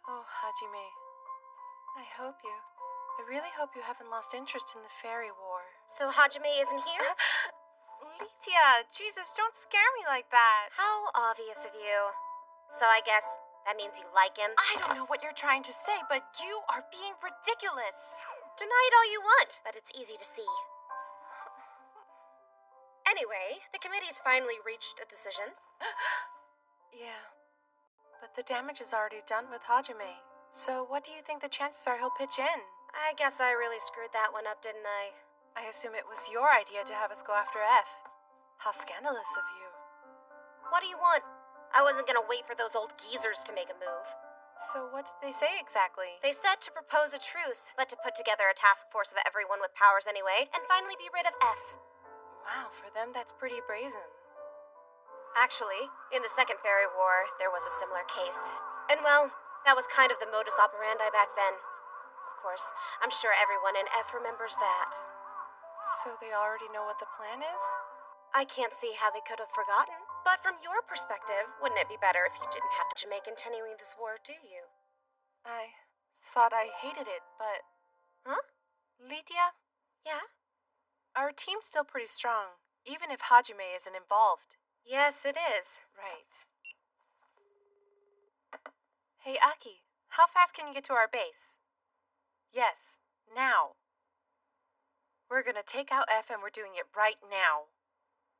Oh, Hajime. I really hope you haven't lost interest in the fairy war. So Hajime isn't here? Litia, Jesus, don't scare me like that. How obvious of you. So I guess that means you like him? I don't know what you're trying to say, but you are being ridiculous. Deny it all you want, but it's easy to see. Anyway, the committee's finally reached a decision. Yeah, but the damage is already done with Hajime. So what do you think the chances are he'll pitch in? I guess I really screwed that one up, didn't I? I assume it was your idea to have us go after F. How scandalous of you. What do you want? I wasn't gonna wait for those old geezers to make a move. So what did they say exactly? They said to propose a truce, but to put together a task force of everyone with powers anyway, and finally be rid of F. Wow, for them that's pretty brazen. Actually, in the Second Fairy War, there was a similar case. And well, that was kind of the modus operandi back then. Of course, I'm sure everyone in F remembers that. So they already know what the plan is? I can't see how they could have forgotten. But from your perspective, wouldn't it be better if you didn't have to make continuing this war, do you? I thought I hated it, but... Huh? Litia? Yeah? Our team's still pretty strong, even if Hajime isn't involved. Yes, it is. Right. Hey, Aki, how fast can you get to our base? Yes, now. We're gonna take out F and we're doing it right now.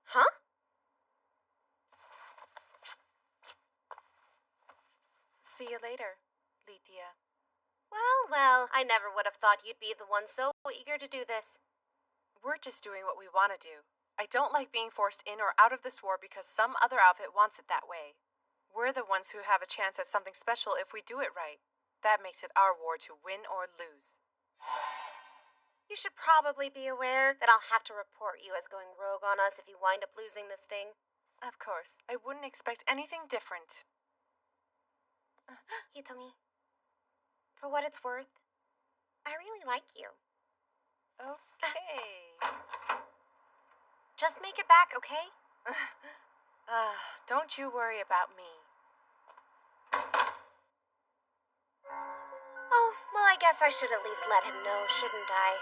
Huh? See you later, Lethia. Well, I never would have thought you'd be the one so eager to do this. We're just doing what we want to do. I don't like being forced in or out of this war because some other outfit wants it that way. We're the ones who have a chance at something special if we do it right. That makes it our war to win or lose. You should probably be aware that I'll have to report you as going rogue on us if you wind up losing this thing. Of course. I wouldn't expect anything different. Hitomi, for what it's worth, I really like you. Okay. Just make it back, okay? Don't you worry about me. Oh, well, I guess I should at least let him know, shouldn't I?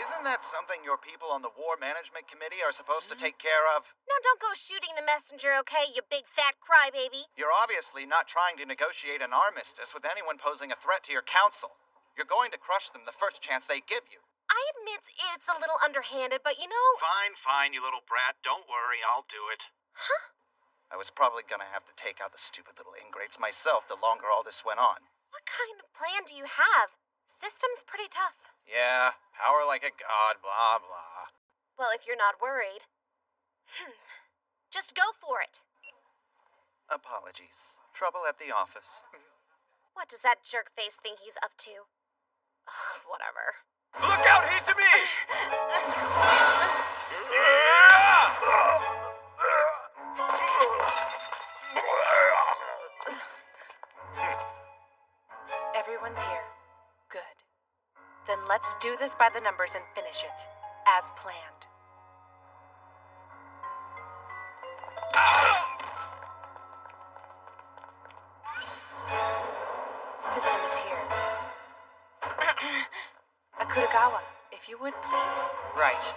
Isn't that something your people on the War Management Committee are supposed to take care of? Now, don't go shooting the messenger, okay, you big fat crybaby? You're obviously not trying to negotiate an armistice with anyone posing a threat to your council. You're going to crush them the first chance they give you. I admit it's a little underhanded, but you know... Fine, you little brat. Don't worry, I'll do it. Huh? I was probably gonna have to take out the stupid little ingrates myself the longer all this went on. What kind of plan do you have? System's pretty tough. Yeah, power like a god, blah, blah. Well, if you're not worried... Just go for it. Apologies. Trouble at the office. What does that jerk face think he's up to? Ugh, whatever. Look out, Hitomi! Everyone's here. Good. Then let's do this by the numbers and finish it. As planned. System is here. Akutagawa, if you would, please. Right.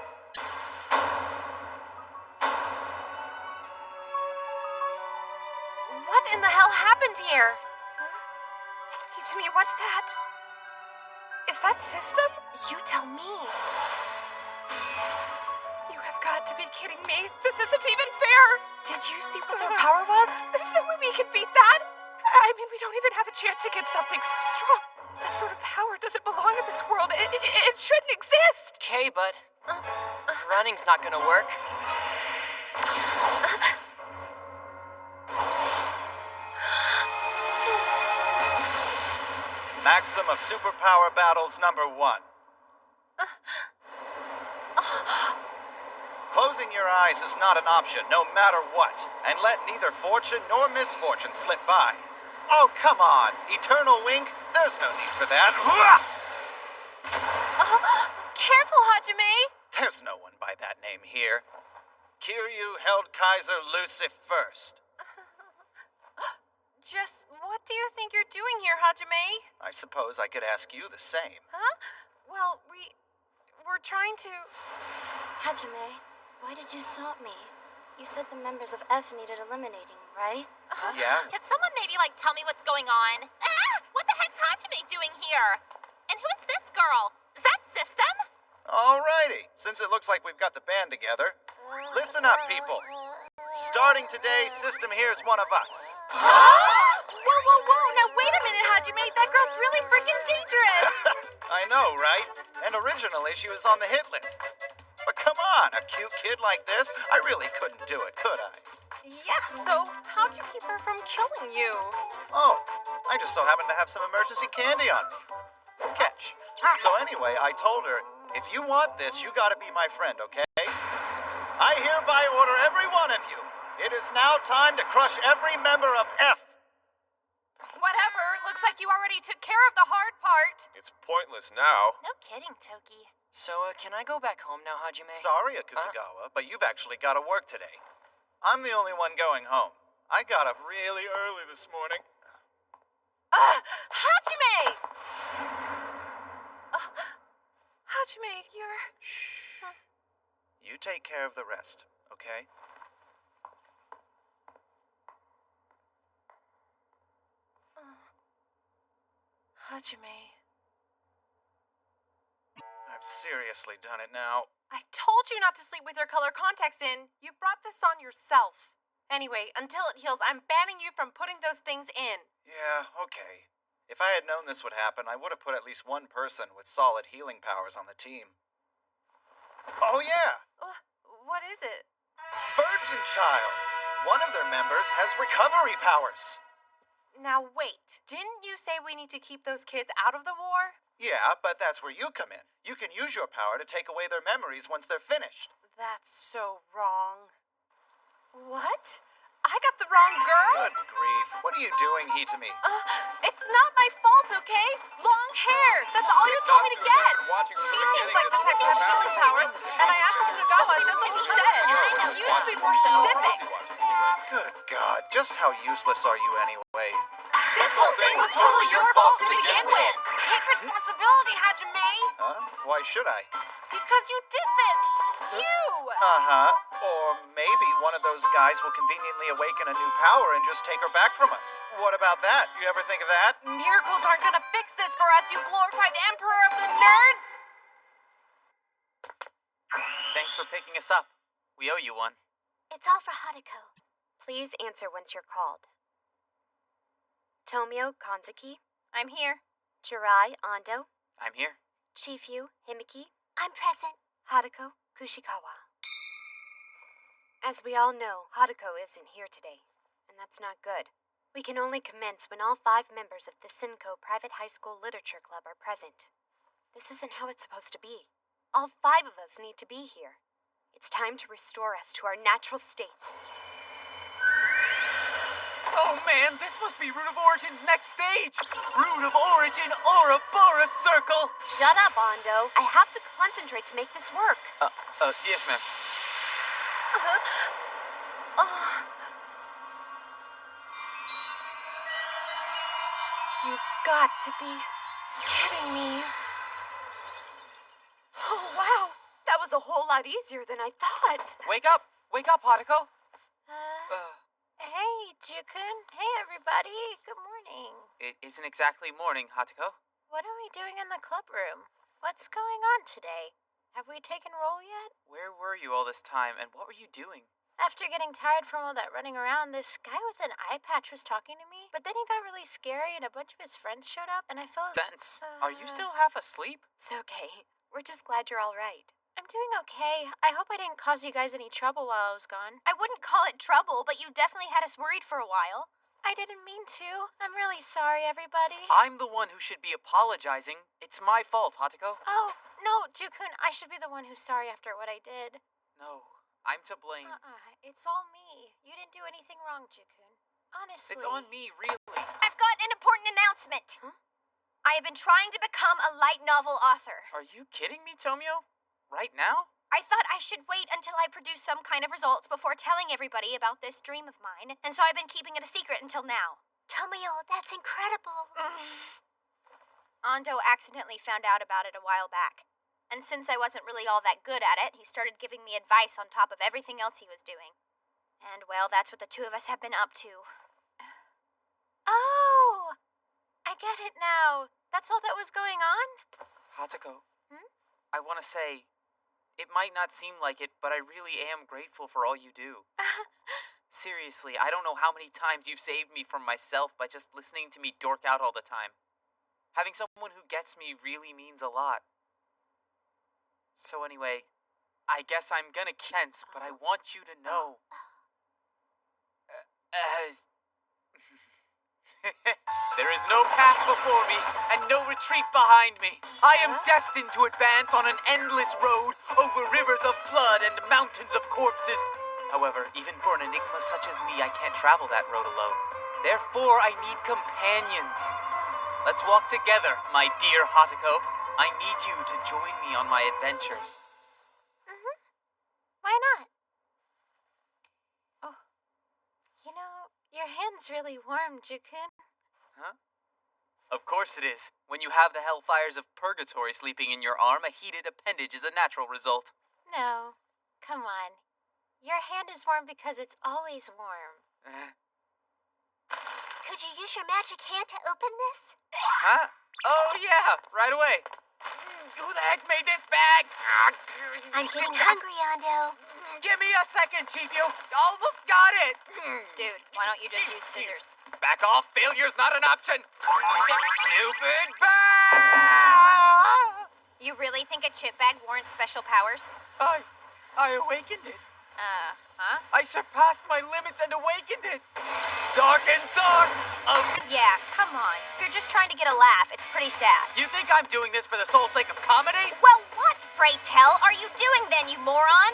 What in the hell happened here? Hitomi, what's that? Is that System? You tell me. You have got to be kidding me. This isn't even fair. Did you see what their power was? There's no way we can beat that. I mean, we don't even have a chance against something so strong. This sort of power doesn't belong in this world. It shouldn't exist. Okay, bud. Running's not gonna work. Maxim of Superpower Battles number 1. Closing your eyes is not an option, no matter what. And let neither fortune nor misfortune slip by. Oh, come on. Eternal wink? There's no need for that. Careful, Hajime. There's no one by that name here. Kiryu held Kaiser Lucif first. Just what do you think you're doing here, Hajime? I suppose I could ask you the same. Huh? Well, we're trying to... Hajime, why did you stop me? You said the members of F needed eliminating, right? Yeah? Could someone maybe, tell me what's going on? Ah! What the heck's Hajime doing here? And who is this girl? Is that System? Alrighty. Since it looks like we've got the band together, listen up, people. Starting today, System here's one of us. Whoa. Now wait a minute, Hajime. That girl's really freaking dangerous. I know, right? And originally she was on the hit list. But come on, a cute kid like this, I really couldn't do it, could I? Yeah, so how'd you keep her from killing you? Oh, I just so happened to have some emergency candy on me. Catch. So anyway, I told her, if you want this, you gotta be my friend, okay? I hereby order every one of you. It is now time to crush every member of F. Whatever. Looks like you already took care of the hard part. It's pointless now. No kidding, Toki. So, can I go back home now, Hajime? Sorry, Akutagawa, but you've actually got to work today. I'm the only one going home. I got up really early this morning. Hajime! Hajime, you're... You take care of the rest, okay? Hajime. I've seriously done it now. I told you not to sleep with your color contacts in. You brought this on yourself. Anyway, until it heals, I'm banning you from putting those things in. Yeah, okay. If I had known this would happen, I would have put at least one person with solid healing powers on the team. Oh yeah! What is it? Virgin Child! One of their members has recovery powers! Now wait, didn't you say we need to keep those kids out of the war? Yeah, but that's where you come in. You can use your power to take away their memories once they're finished. That's so wrong. What? I got the wrong girl? Good grief. What are you doing, Hitami? It's not my fault, okay? Long hair. That's all you told me to guess. She seems like the type to have healing powers, and I asked Kagawa just like he said. You should be more specific. Good God, just how useless are you anyway? This whole thing was totally your fault to begin with. Take responsibility, Hajime. Huh? Why should I? Because you did this. You. Uh-huh. Or maybe one of those guys will conveniently awaken a new power and just take her back from us. What about that? You ever think of that? Miracles aren't gonna fix this for us, you glorified emperor of the nerds! Thanks for picking us up. We owe you one. It's all for Hadako. Please answer once you're called. Tomio Kanzuki. I'm here. Jirai Ando. I'm here. Chifu Himiki. I'm present. Hadako Kushikawa. As we all know, Hadako isn't here today, and that's not good. We can only commence when all 5 members of the Sinko Private High School Literature Club are present. This isn't how it's supposed to be. All 5 of us need to be here. It's time to restore us to our natural state. Oh man, this must be Root of Origin's next stage! Root of Origin Ouroboros Circle! Shut up, Ando. I have to concentrate to make this work. Yes, ma'am. You've got to be kidding me. Oh, wow. That was a whole lot easier than I thought. Wake up! Wake up, Hadako! Hey, Jukun. Hey, everybody. Good morning. It isn't exactly morning, Hatako. What are we doing in the club room? What's going on today? Have we taken roll yet? Where were you all this time, and what were you doing? After getting tired from all that running around, this guy with an eye patch was talking to me, but then he got really scary and a bunch of his friends showed up, and I felt... Sense. Are you still half asleep? It's okay. We're just glad you're all right. I'm doing okay. I hope I didn't cause you guys any trouble while I was gone. I wouldn't call it trouble, but you definitely had us worried for a while. I didn't mean to. I'm really sorry, everybody. I'm the one who should be apologizing. It's my fault, Hatako. Oh, no, Jukun, I should be the one who's sorry after what I did. No, I'm to blame. It's all me. You didn't do anything wrong, Jukun. Honestly. It's on me, really. I've got an important announcement. Huh? I have been trying to become a light novel author. Are you kidding me, Tomio? Right now? I thought I should wait until I produce some kind of results before telling everybody about this dream of mine, and so I've been keeping it a secret until now. Tomio, that's incredible. Ando accidentally found out about it a while back, and since I wasn't really all that good at it, he started giving me advice on top of everything else he was doing. And, well, that's what the two of us have been up to. Oh! I get it now. That's all that was going on? Hatako, I want to say, it might not seem like it, but I really am grateful for all you do. Seriously, I don't know how many times you've saved me from myself by just listening to me dork out all the time. Having someone who gets me really means a lot. So anyway, I guess I'm gonna tense, but I want you to know. There is no path before me, and no retreat behind me. I am destined to advance on an endless road over rivers of blood and mountains of corpses. However, even for an enigma such as me, I can't travel that road alone. Therefore, I need companions. Let's walk together, my dear Hatako. I need you to join me on my adventures. Why not? Oh, you know, your hand's really warm, Jukun. Huh? Of course it is. When you have the hellfires of purgatory sleeping in your arm, a heated appendage is a natural result. No, Come on. Your hand is warm because it's always warm. Could you use your magic hand to open this? Huh? Oh, yeah, right away. Who the heck made this bag? I'm getting hungry, Ando. Give me a second, Chief. You almost got it. Dude, why don't you just use scissors? Back off. Failure's not an option. Stupid bag! You really think a chip bag warrants special powers? I awakened it. Huh? I surpassed my limits and awakened it. Dark and dark. Yeah, come on. If you're just trying to get a laugh, it's pretty sad. You think I'm doing this for the sole sake of comedy? Well, what, pray tell, are you doing then, you moron?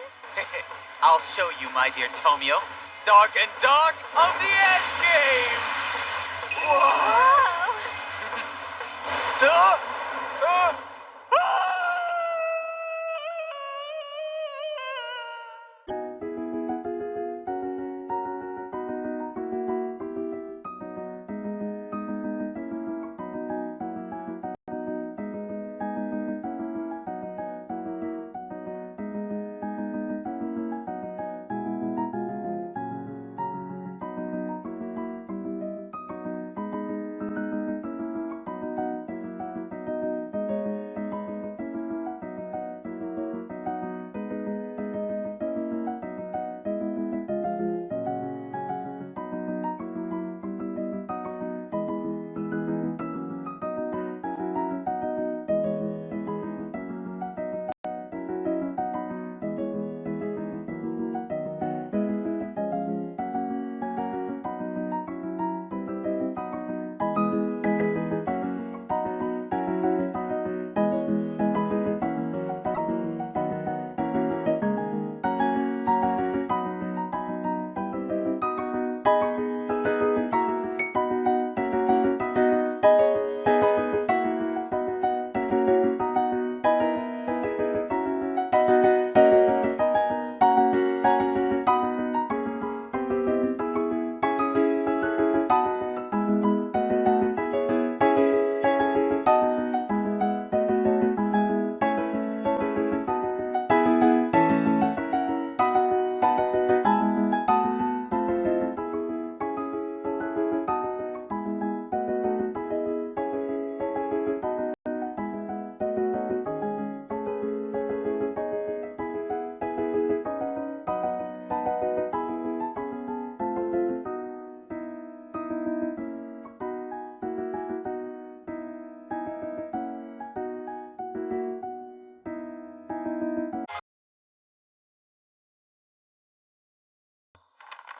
I'll show you, my dear Tomio. Dark and dark of the end game. Whoa!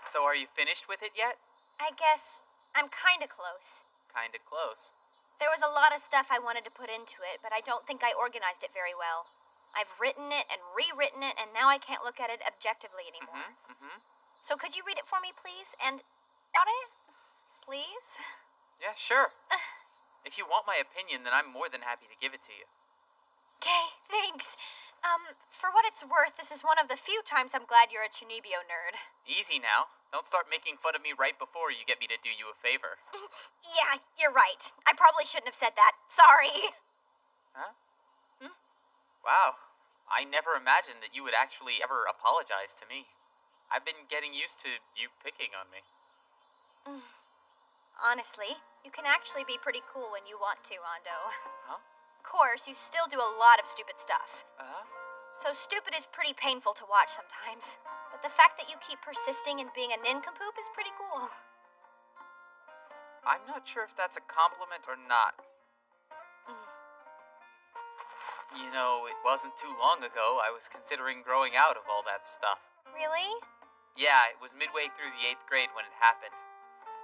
So are you finished with it yet? I guess I'm kinda close. Kinda close. There was a lot of stuff I wanted to put into it, but I don't think I organized it very well. I've written it and rewritten it, and now I can't look at it objectively anymore. So could you read it for me, please? And on it? Please? Yeah, sure. If you want my opinion, then I'm more than happy to give it to you. Okay, thanks. For what it's worth, this is one of the few times I'm glad you're a Chunibyo nerd. Easy now. Don't start making fun of me right before you get me to do you a favor. Yeah, you're right. I probably shouldn't have said that. Sorry. Huh? Wow. I never imagined that you would actually ever apologize to me. I've been getting used to you picking on me. Honestly, you can actually be pretty cool when you want to, Ando. Huh? Of course, you still do a lot of stupid stuff. Uh-huh. So stupid is pretty painful to watch sometimes. But the fact that you keep persisting in being a nincompoop is pretty cool. I'm not sure if that's a compliment or not. You know, it wasn't too long ago I was considering growing out of all that stuff. Really? Yeah, it was midway through the 8th grade when it happened.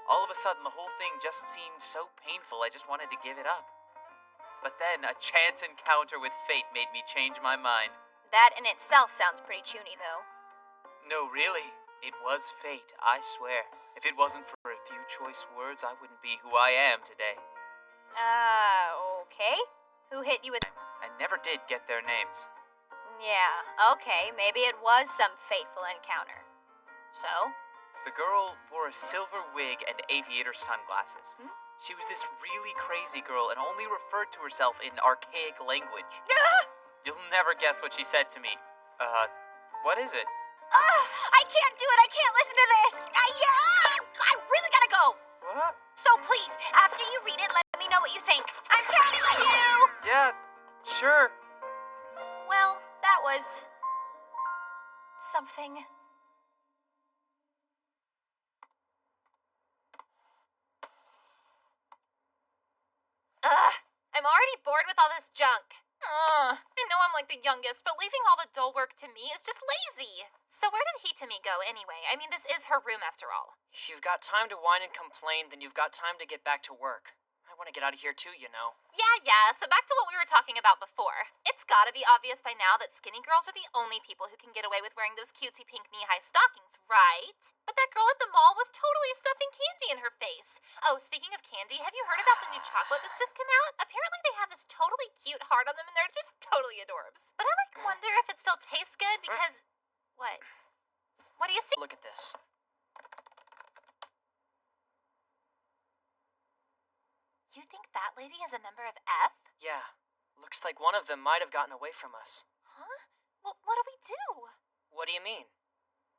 All of a sudden, the whole thing just seemed so painful, I just wanted to give it up. But then, a chance encounter with fate made me change my mind. That in itself sounds pretty chuny, though. No, really. It was fate, I swear. If it wasn't for a few choice words, I wouldn't be who I am today. Okay. Who hit you with... I never did get their names. Yeah, okay. Maybe it was some fateful encounter. So? The girl wore a silver wig and aviator sunglasses. She was this really crazy girl and only referred to herself in archaic language. You'll never guess what she said to me. What is it? I can't do it. I can't listen to this. I really gotta go. What? So please, after you read it, let me know what you think. I'm counting on you. Yeah, sure. Well, that was something. Ugh, I'm already bored with all this junk. I know I'm like the youngest, but leaving all the dull work to me is just lazy. So where did Hitami go anyway? I mean, this is her room after all. If you've got time to whine and complain, then you've got time to get back to work. I want to get out of here too, you know. Yeah, so back to what we were talking about before. It's gotta be obvious by now that skinny girls are the only people who can get away with wearing those cutesy pink knee-high stockings, right? But that girl at the mall was totally stuffing candy in her face. Oh, speaking of candy, have you heard about the new chocolate that's just come out? Apparently they have this totally cute heart on them and they're just totally adorbs. But I wonder if it still tastes good because... What? What do you see? Look at this. You think that lady is a member of F? Yeah. Looks like one of them might have gotten away from us. Huh? Well, what do we do? What do you mean?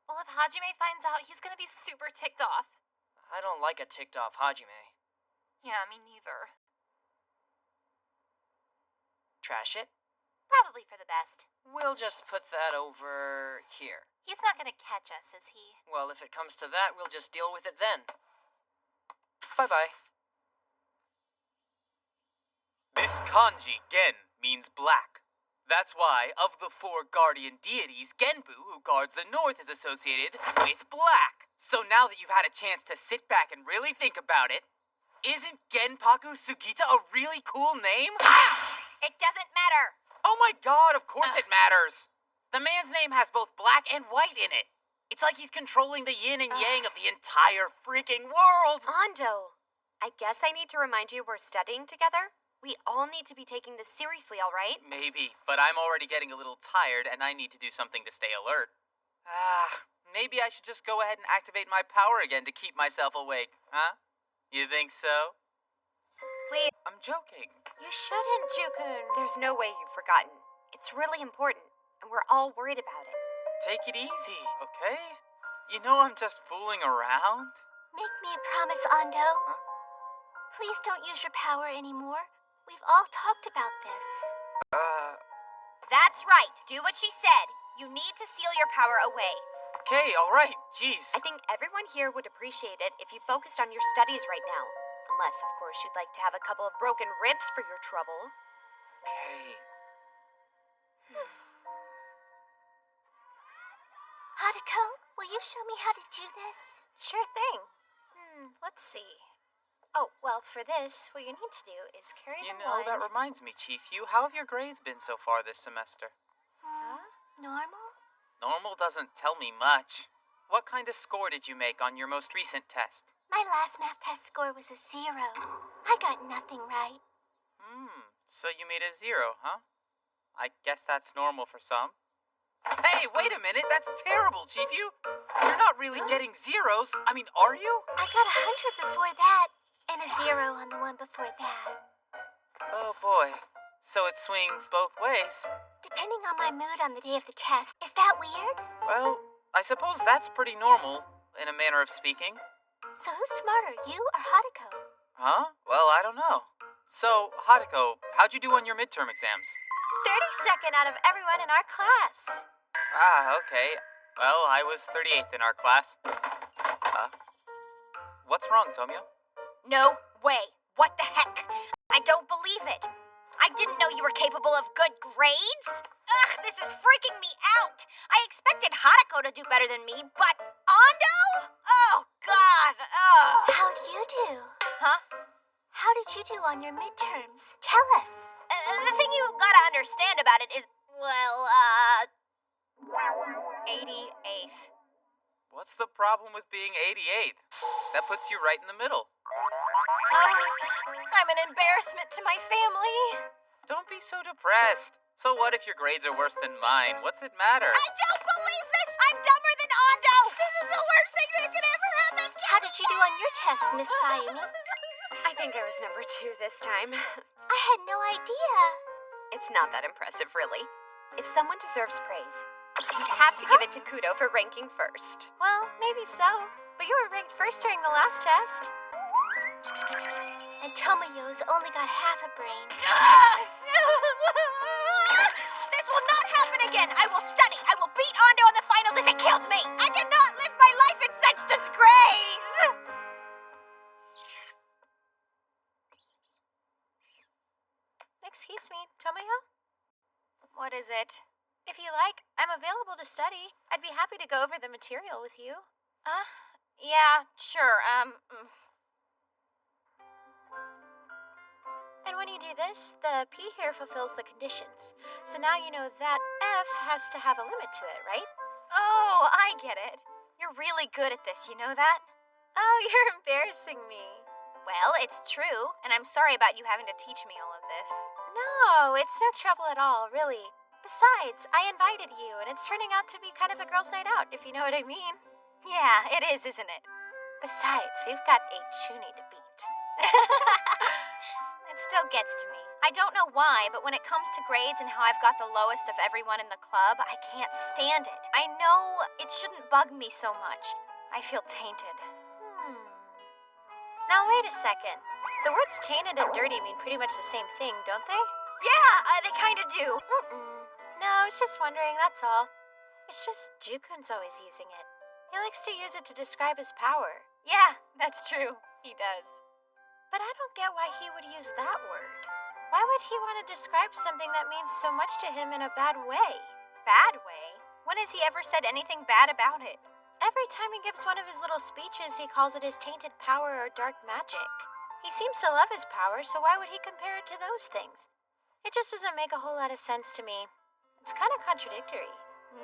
Well, if Hajime finds out, he's gonna be super ticked off. I don't like a ticked off Hajime. Yeah, me neither. Trash it? Probably for the best. We'll just put that over here. He's not gonna catch us, is he? Well, if it comes to that, we'll just deal with it then. Bye-bye. This kanji, Gen, means black. That's why, of the 4 guardian deities, Genbu, who guards the north, is associated with black. So now that you've had a chance to sit back and really think about it, isn't Genpaku Sugita a really cool name? It doesn't matter. Oh my god, of course it matters. The man's name has both black and white in it. It's like he's controlling the yin and yang of the entire freaking world. Ando, I guess I need to remind you we're studying together. We all need to be taking this seriously, all right? Maybe, but I'm already getting a little tired and I need to do something to stay alert. Maybe I should just go ahead and activate my power again to keep myself awake, huh? You think so? Please. I'm joking. You shouldn't, Jukun. There's no way you've forgotten. It's really important, and we're all worried about it. Take it easy, okay? You know I'm just fooling around. Make me a promise, Ando. Huh? Please don't use your power anymore. We've all talked about this. That's right. Do what she said. You need to seal your power away. Okay, alright, jeez. I think everyone here would appreciate it if you focused on your studies right now. Unless, of course, you'd like to have a couple of broken ribs for your trouble. Okay. Hadako, will you show me how to do this? Sure thing. Let's see. Oh, well, for this, what you need to do is carry You the know, line. that reminds me, Chief. How have your grades been so far this semester? Normal? Normal doesn't tell me much. What kind of score did you make on your most recent test? My last math test score was a 0. I got nothing right. So you made a 0, huh? I guess that's normal for some. Hey, wait a minute, that's terrible, Chief. You're not really getting zeros. I mean, are you? I got 100 before that, and a 0 on the one before that. Oh boy. So it swings both ways. Depending on my mood on the day of the test. Is that weird? Well, I suppose that's pretty normal, in a manner of speaking. So who's smarter, you or Hadako? Huh? Well, I don't know. So, Hadako, how'd you do on your midterm exams? 32nd out of everyone in our class. Okay. Well, I was 38th in our class. What's wrong, Tomio? No way. What the heck? I don't believe it. I didn't know you were capable of good grades. Ugh, this is freaking me out. I expected Hadako to do better than me, but Ando? Oh, God. Ugh. How'd you do? Huh? How did you do on your midterms? Tell us. The thing you gotta understand about it is, well, 88th. What's the problem with being 88th? That puts you right in the middle. I'm an embarrassment to my family. Don't be so depressed. So what if your grades are worse than mine? What's it matter? I don't believe this! I'm dumber than Ando! This is the worst thing that could ever happen! How did you do on your test, Miss Sayumi? I think I was number 2 this time. I had no idea. It's not that impressive, really. If someone deserves praise, You'd have to give it to Kudo for ranking first. Well, maybe so. But you were ranked first during the last test. And Tomoyo's only got half a brain. This will not happen again. I will study. I will beat Ando in the finals if it kills me. I cannot live my life in such disgrace. Excuse me, Tomoyo? What is it? If you like, I'm available to study. I'd be happy to go over the material with you. Yeah, sure. And when you do this, the P here fulfills the conditions. So now you know that F has to have a limit to it, right? Oh, I get it. You're really good at this, you know that? Oh, you're embarrassing me. Well, it's true, and I'm sorry about you having to teach me all of this. No, it's no trouble at all, really. Besides, I invited you, and it's turning out to be kind of a girls' night out, if you know what I mean. Yeah, it is, isn't it? Besides, we've got a Chuni to beat. It still gets to me. I don't know why, but when it comes to grades and how I've got the lowest of everyone in the club, I can't stand it. I know it shouldn't bug me so much. I feel tainted. Now, wait a second. The words tainted and dirty mean pretty much the same thing, don't they? Yeah, they kind of do. No, I was just wondering, that's all. It's just Jukun's always using it. He likes to use it to describe his power. Yeah, that's true. He does. But I don't get why he would use that word. Why would he want to describe something that means so much to him in a bad way? Bad way? When has he ever said anything bad about it? Every time he gives one of his little speeches, he calls it his tainted power or dark magic. He seems to love his power, so why would he compare it to those things? It just doesn't make a whole lot of sense to me. It's kind of contradictory.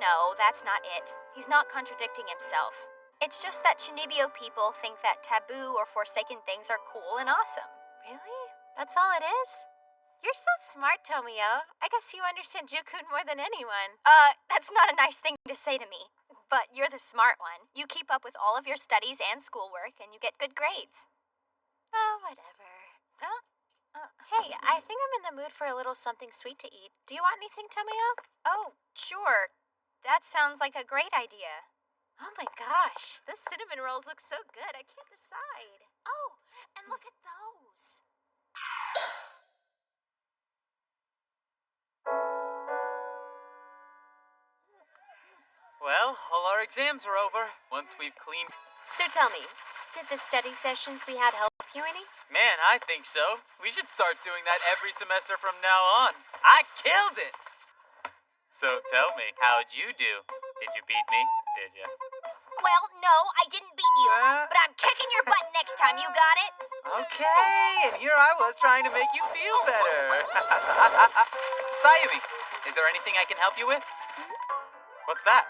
No, that's not it. He's not contradicting himself. It's just that Chunibyo people think that taboo or forsaken things are cool and awesome. Really? That's all it is? You're so smart, Tomoyo. I guess you understand Jukun more than anyone. That's not a nice thing to say to me. But you're the smart one. You keep up with all of your studies and schoolwork, and you get good grades. Oh, whatever. Hey, I think I'm in the mood for a little something sweet to eat. Do you want anything, Tomoyo? Oh, sure. That sounds like a great idea. Oh my gosh, those cinnamon rolls look so good. I can't decide. Oh, and look at those. Well, all our exams are over. Once we've cleaned... So tell me, did the study sessions we had help you any? Man, I think so. We should start doing that every semester from now on. I killed it! So tell me, how'd you do? Did you beat me? Did you? Well, no, I didn't beat you. But I'm kicking your butt next time, you got it? Okay, and here I was trying to make you feel better. Sayumi, is there anything I can help you with? What's that?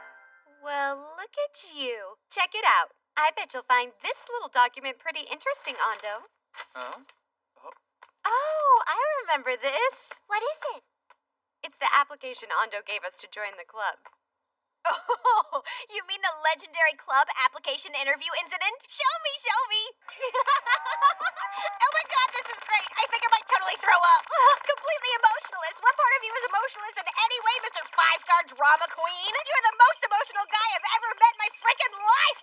Well, look at you. Check it out. I bet you'll find this little document pretty interesting, Ando. Oh? Oh, I remember this. What is it? It's the application Ando gave us to join the club. Oh, you mean the legendary club application interview incident? Show me, show me. Oh my god, this is great. I think I might totally throw up. Completely emotionless. What part of you is emotionless in any way, Mr. 5-star drama queen? You're the most emotional guy I've ever met in my freaking life.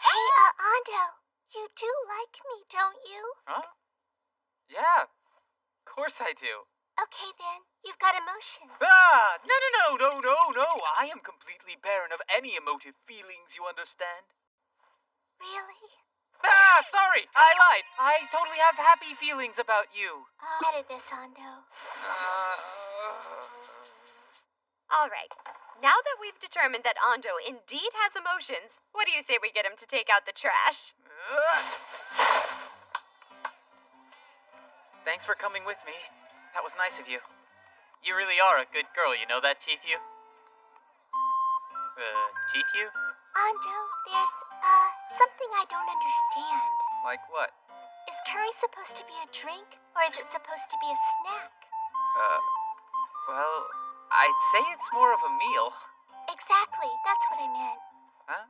Hey, Ando, you do like me, don't you? Huh? Yeah, of course I do. Okay then, you've got emotions. Ah, no. I am completely barren of any emotive feelings, you understand? Really? Ah, sorry, I lied. I totally have happy feelings about you. Edit this, Ando. All right. Now that we've determined that Ando indeed has emotions, what do you say we get him to take out the trash? Thanks for coming with me. That was nice of you. You really are a good girl, you know that, Chief-yu? Chief-yu? Ando, there's, something I don't understand. Like what? Is curry supposed to be a drink, or is it supposed to be a snack? Well, I'd say it's more of a meal. Exactly, that's what I meant. Huh?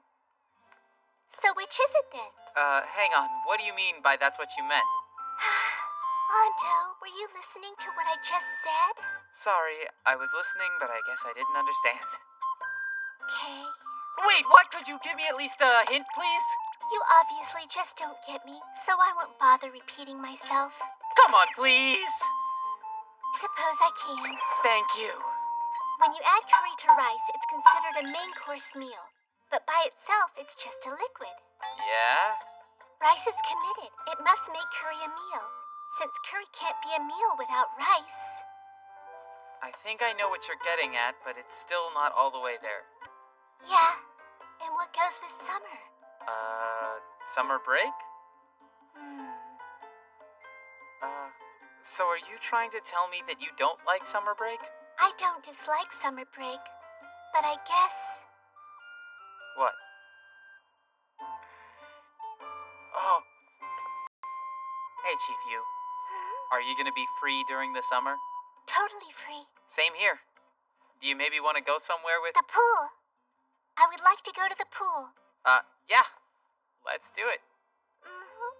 So which is it then? Hang on, what do you mean by that's what you meant? Ando, were you listening to what I just said? Sorry, I was listening, but I guess I didn't understand. Okay. Wait, what? Could you give me at least a hint, please? You obviously just don't get me, so I won't bother repeating myself. Come on, please. Suppose I can. Thank you. When you add curry to rice, it's considered a main course meal. But by itself, it's just a liquid. Yeah? Rice is committed. It must make curry a meal, since curry can't be a meal without rice. I think I know what you're getting at, but it's still not all the way there. Yeah. And what goes with summer? Summer break? Hmm. So are you trying to tell me that you don't like summer break? I don't dislike summer break, but I guess... What? Oh. Hey, Chief Yu. Are you gonna be free during the summer? Totally free. Same here. Do you maybe want to go somewhere with... The pool. I would like to go to the pool. Yeah. Let's do it. Mm-hmm.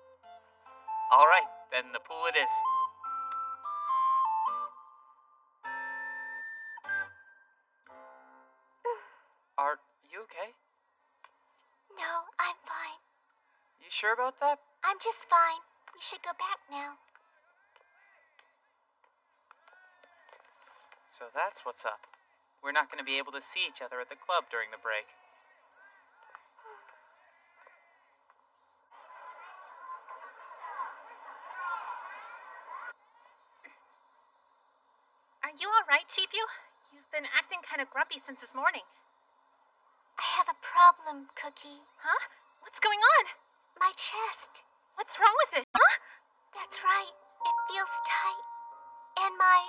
All right, then the pool it is. Are you okay? No, I'm fine. You sure about that? I'm just fine. We should go back now. So that's what's up. We're not going to be able to see each other at the club during the break. Are you all right, Chief Yu? You've been acting kind of grumpy since this morning. I have a problem, Cookie. Huh? What's going on? My chest. What's wrong with it? Huh? That's right. It feels tight. And my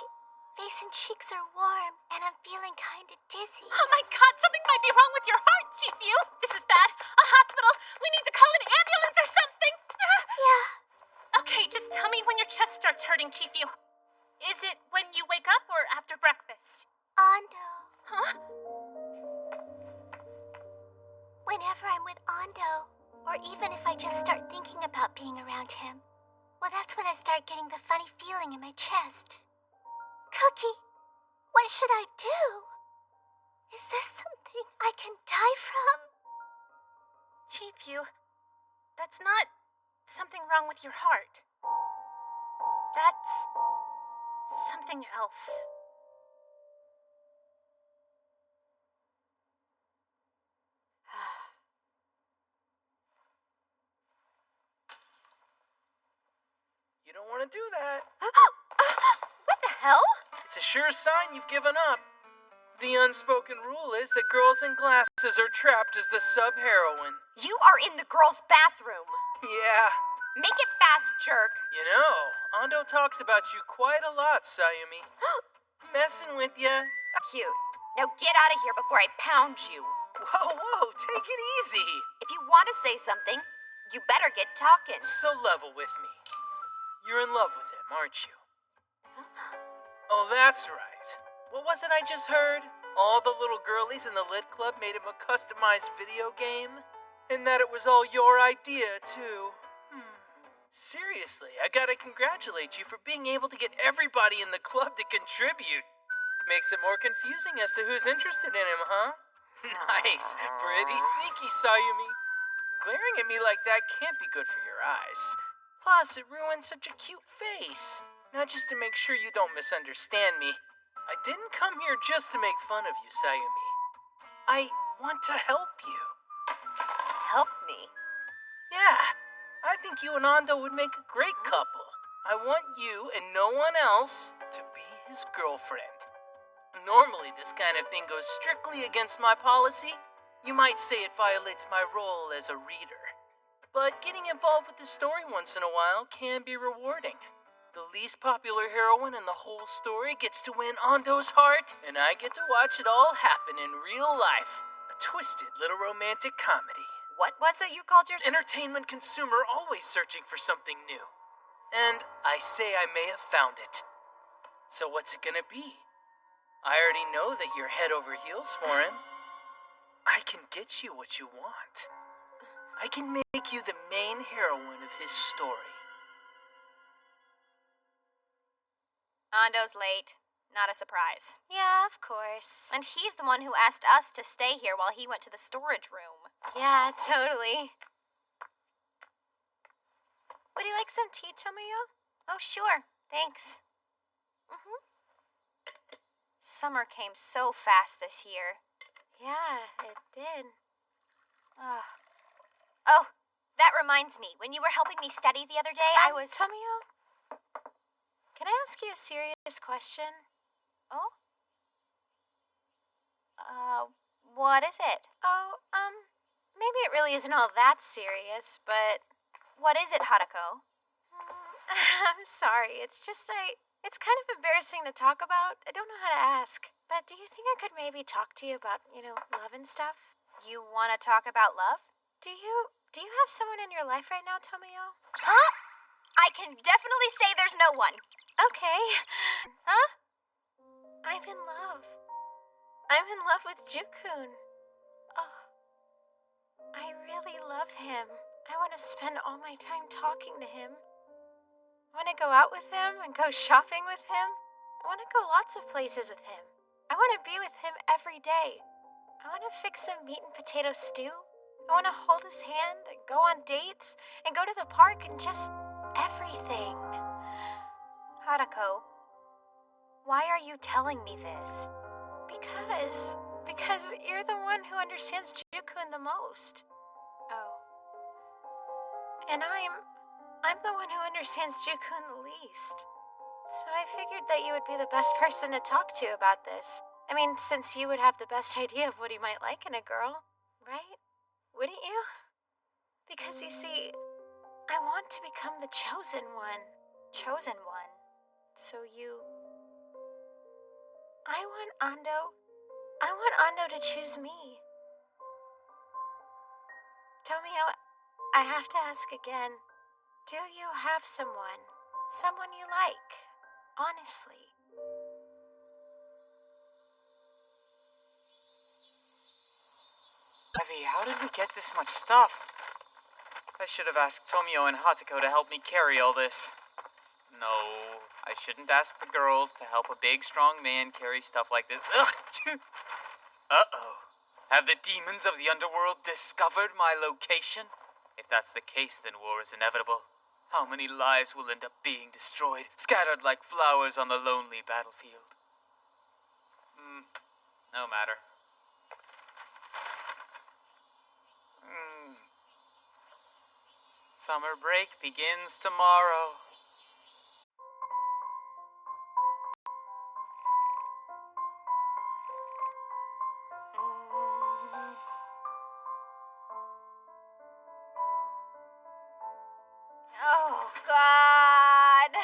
face and cheeks are warm, and I'm feeling kind of dizzy. Oh my god, something might be wrong with your heart, Chief Yu. This is bad. A hospital. We need to call an ambulance or something. Yeah. Okay, just tell me when your chest starts hurting, Chief Yu. Is it when you wake up or after breakfast? Ando. Huh? Whenever I'm with Ando, or even if I just start thinking about being around him, well, that's when I start getting the funny feeling in my chest. Cookie, what should I do? Is this something I can die from? Chief Yu, that's not something wrong with your heart. That's something else. You don't want to do that. What the hell? It's a sure sign you've given up. The unspoken rule is that girls in glasses are trapped as the sub-heroine. You are in the girls' bathroom. Yeah. Make it fast, jerk. You know, Ando talks about you quite a lot, Sayumi. Messing with ya. Cute. Now get out of here before I pound you. Whoa, take it easy. If you want to say something, you better get talking. So level with me. You're in love with him, aren't you? Oh, that's right. What was it I just heard? All the little girlies in the Lit Club made him a customized video game? And that it was all your idea, too. Seriously, I gotta congratulate you for being able to get everybody in the club to contribute. Makes it more confusing as to who's interested in him, huh? Nice. Pretty sneaky, Sayumi. Glaring at me like that can't be good for your eyes. Plus, it ruins such a cute face. Now, just to make sure you don't misunderstand me, I didn't come here just to make fun of you, Sayumi. I want to help you. Help me? Yeah, I think you and Ando would make a great couple. I want you and no one else to be his girlfriend. Normally, this kind of thing goes strictly against my policy. You might say it violates my role as a reader. But getting involved with the story once in a while can be rewarding. The least popular heroine in the whole story gets to win Ando's heart, and I get to watch it all happen in real life. A twisted little romantic comedy. What was it you called your... Entertainment consumer always searching for something new. And I say I may have found it. So what's it gonna be? I already know that you're head over heels for him. I can get you what you want. I can make you the main heroine of his story. Ando's late. Not a surprise. Yeah, of course. And he's the one who asked us to stay here while he went to the storage room. Yeah, totally. Would you like some tea, Tomio? Oh, sure. Thanks. Summer came so fast this year. Yeah, it did. Oh, that reminds me. When you were helping me study the other day, I was... Tomio, can I ask you a serious question? Oh? What is it? Oh, maybe it really isn't all that serious, but... What is it, Haruko? I'm sorry, it's kind of embarrassing to talk about. I don't know how to ask. But do you think I could maybe talk to you about, love and stuff? You want to talk about love? Do you have someone in your life right now, Tomio? Huh? I can definitely say there's no one. Okay. Huh? I'm in love. I'm in love with Jukun. Oh, I really love him. I want to spend all my time talking to him. I want to go out with him and go shopping with him. I want to go lots of places with him. I want to be with him every day. I want to fix some meat and potato stew. I want to hold his hand and go on dates and go to the park and just everything. Haruko, why are you telling me this? Because you're the one who understands Jukun the most. Oh. And I'm the one who understands Jukun the least. So I figured that you would be the best person to talk to about this. I mean, since you would have the best idea of what he might like in a girl, right? Wouldn't you? Because you see, I want to become the chosen one. Chosen one? So I want Ando to choose me. Tomio, I have to ask again. Do you have someone? Someone you like? Honestly. Evie, how did we get this much stuff? I should have asked Tomio and Hatako to help me carry all this. No, I shouldn't ask the girls to help a big, strong man carry stuff like this. Ugh! Uh-oh. Have the demons of the underworld discovered my location? If that's the case, then war is inevitable. How many lives will end up being destroyed, scattered like flowers on the lonely battlefield? No matter. Summer break begins tomorrow. Oh, God.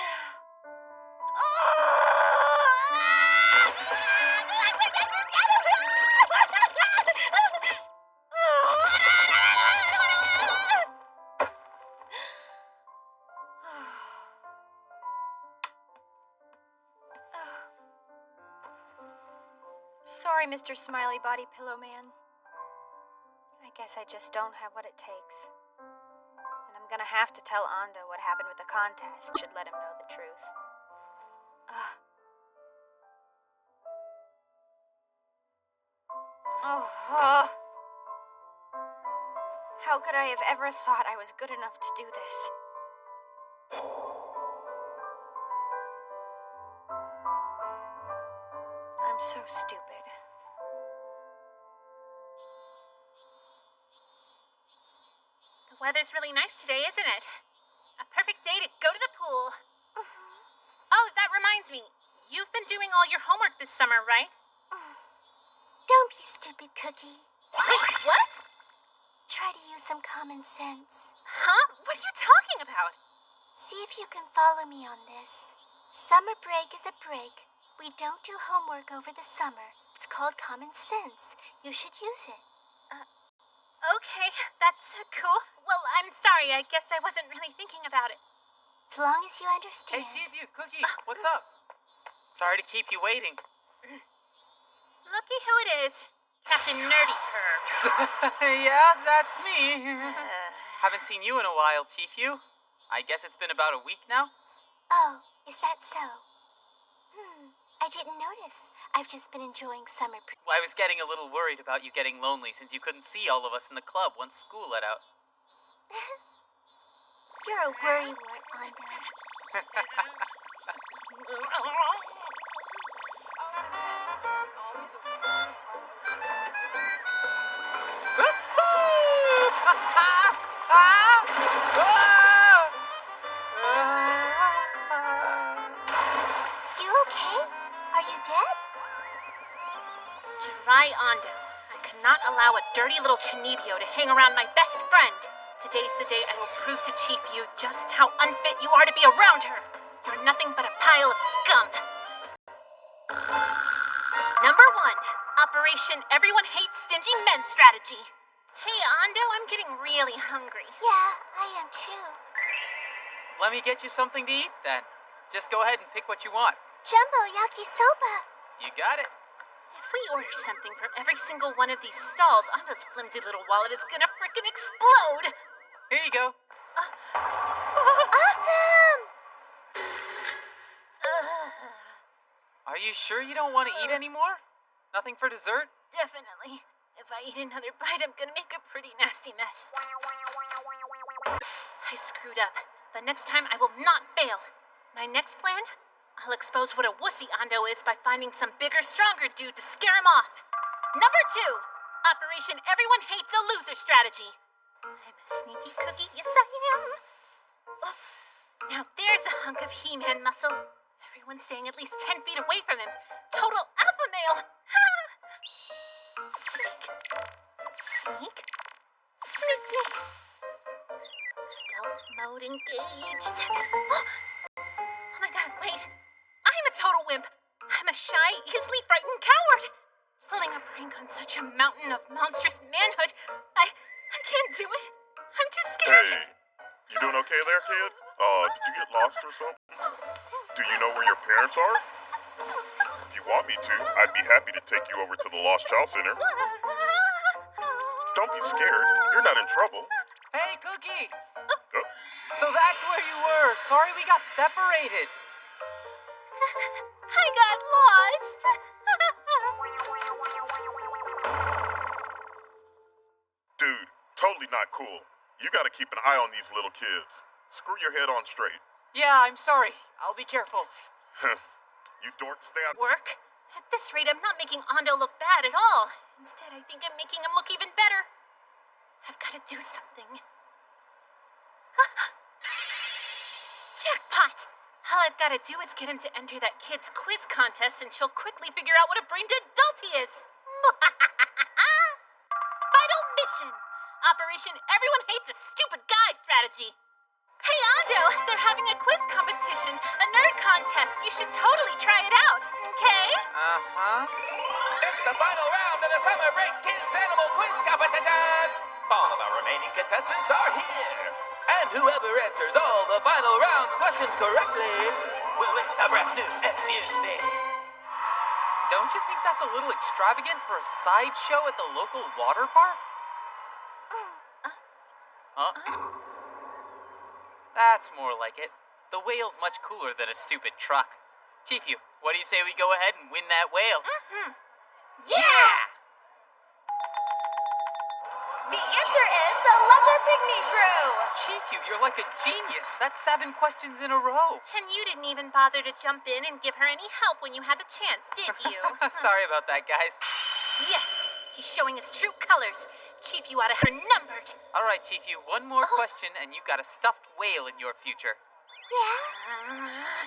Sorry, Mr. Smiley Body Pillow Man. I guess I just don't have what it takes. And I'm gonna have to tell Ando what happened with the contest. Should let him know the truth. How could I have ever thought I was good enough to do this? I'm so stupid. The weather's really nice today, isn't it? A perfect day to go to the pool. Oh, that reminds me. You've been doing all your homework this summer, right? Don't be stupid, Cookie. Wait, what? Try to use some common sense. Huh? What are you talking about? See if you can follow me on this. Summer break is a break. We don't do homework over the summer. It's called common sense. You should use it. Okay, that's cool. Well, I'm sorry. I guess I wasn't really thinking about it. As long as you understand. Hey, Chief, Cookie, what's up? Sorry to keep you waiting. Looky who it is. Captain Nerdy Perv. Yeah, that's me. Haven't seen you in a while, Chief. I guess it's been about a week now? Oh, is that so? I I didn't notice. I've just been enjoying summer. I was getting a little worried about you getting lonely since you couldn't see all of us in the club once school let out. You're a worrywart, Ando. You okay? Are you dead? Jirai Ando, I cannot allow a dirty little Chinibyo to hang around my best friend. Today's the day I will prove to Chief Yu just how unfit you are to be around her. You're nothing but a pile of scum. Number 1, Operation Everyone Hates Stingy Men strategy. Hey, Ando, I'm getting really hungry. Yeah, I am too. Let me get you something to eat then. Just go ahead and pick what you want. Jumbo yakisoba. You got it. If we order something from every single one of these stalls, Ando's flimsy little wallet is gonna frickin' explode. Here you go. Awesome! Are you sure you don't want to eat anymore? Nothing for dessert? Definitely. If I eat another bite, I'm gonna make a pretty nasty mess. I screwed up. The next time I will not fail. My next plan? I'll expose what a wussy Ando is by finding some bigger, stronger dude to scare him off. Number 2, Operation Everyone Hates a Loser strategy. I'm a sneaky cookie, yes I am. Oh, now there's a hunk of He-Man muscle. Everyone's staying at least 10 feet away from him. Total alpha male. Sneak. Sneak. Sneak, sneak. Stealth mode engaged. Oh my god, wait. I'm a total wimp. I'm a shy, easily frightened coward. Pulling a prank on such a mountain of monstrous manhood, I can't do it. I'm too scared. Hey, you doing okay there, kid? Did you get lost or something? Do you know where your parents are? If you want me to, I'd be happy to take you over to the Lost Child Center. Don't be scared. You're not in trouble. Hey, Cookie! So that's where you were. Sorry we got separated. I got lost. Dude, totally not cool. You gotta keep an eye on these little kids. Screw your head on straight. Yeah, I'm sorry. I'll be careful. You dorks stay out. Work? At this rate, I'm not making Ando look bad at all. Instead, I think I'm making him look even better. I've got to do something. Jackpot! All I've got to do is get him to enter that kid's quiz contest, and she'll quickly figure out what a brain-dead adult he is. Vital mission! Operation Everyone Hates a Stupid Guy strategy. Hey, Ando, they're having a quiz competition, a nerd contest. You should totally try it out, okay? Uh-huh. It's the final round of the Summer Break Kids Animal Quiz Competition! All of our remaining contestants are here. And whoever answers all the final round's questions correctly will win a brand new SUV. Don't you think that's a little extravagant for a sideshow at the local water park? That's more like it. The whale's much cooler than a stupid truck. Chief Yu, what do you say we go ahead and win that whale? Yeah! The answer is the Lesser Pygmy Shrew! Chief Yu, you're like a genius. That's 7 questions in a row. And you didn't even bother to jump in and give her any help when you had the chance, did you? Sorry about that, guys. Yes, he's showing his true colors. Chief Yu ought to have her numbered. All right, Chief Yu, one more question and you got a stuffed whale in your future. Yeah?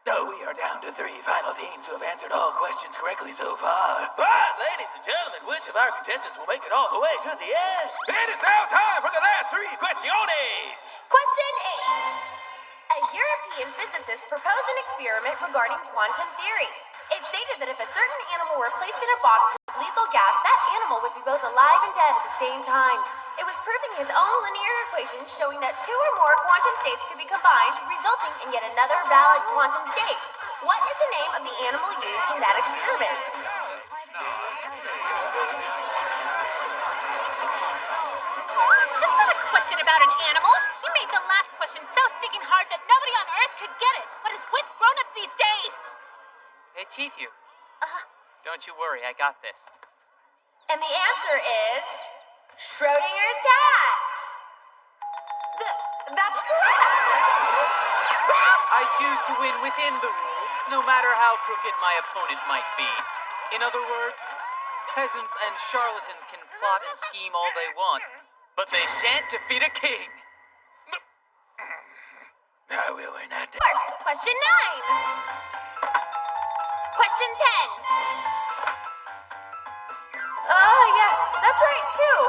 Though we are down to 3 final teams who have answered all questions correctly so far. But, ladies and gentlemen, which of our contestants will make it all the way to the end? It is now time for the last 3 questiones! Question 8. A European physicist proposed an experiment regarding quantum theory. It stated that if a certain animal were placed in a box with lethal gas, that animal would be both alive and dead at the same time. It was proving his own linear equation showing that 2 or more quantum states could be combined, resulting in yet another valid quantum state. What is the name of the animal used in that experiment? That's not a question about an animal. You made the last question so stinking hard that nobody on Earth could get it. What is with grown-ups these days? Hey, Chief, don't you worry, I got this. And the answer is Schrodinger's cat. That's correct. I choose to win within the rules, no matter how crooked my opponent might be. In other words, peasants and charlatans can plot and scheme all they want, but they shan't defeat a king. I will win that. First, question 9. Question 10. Oh, yes, that's right, too.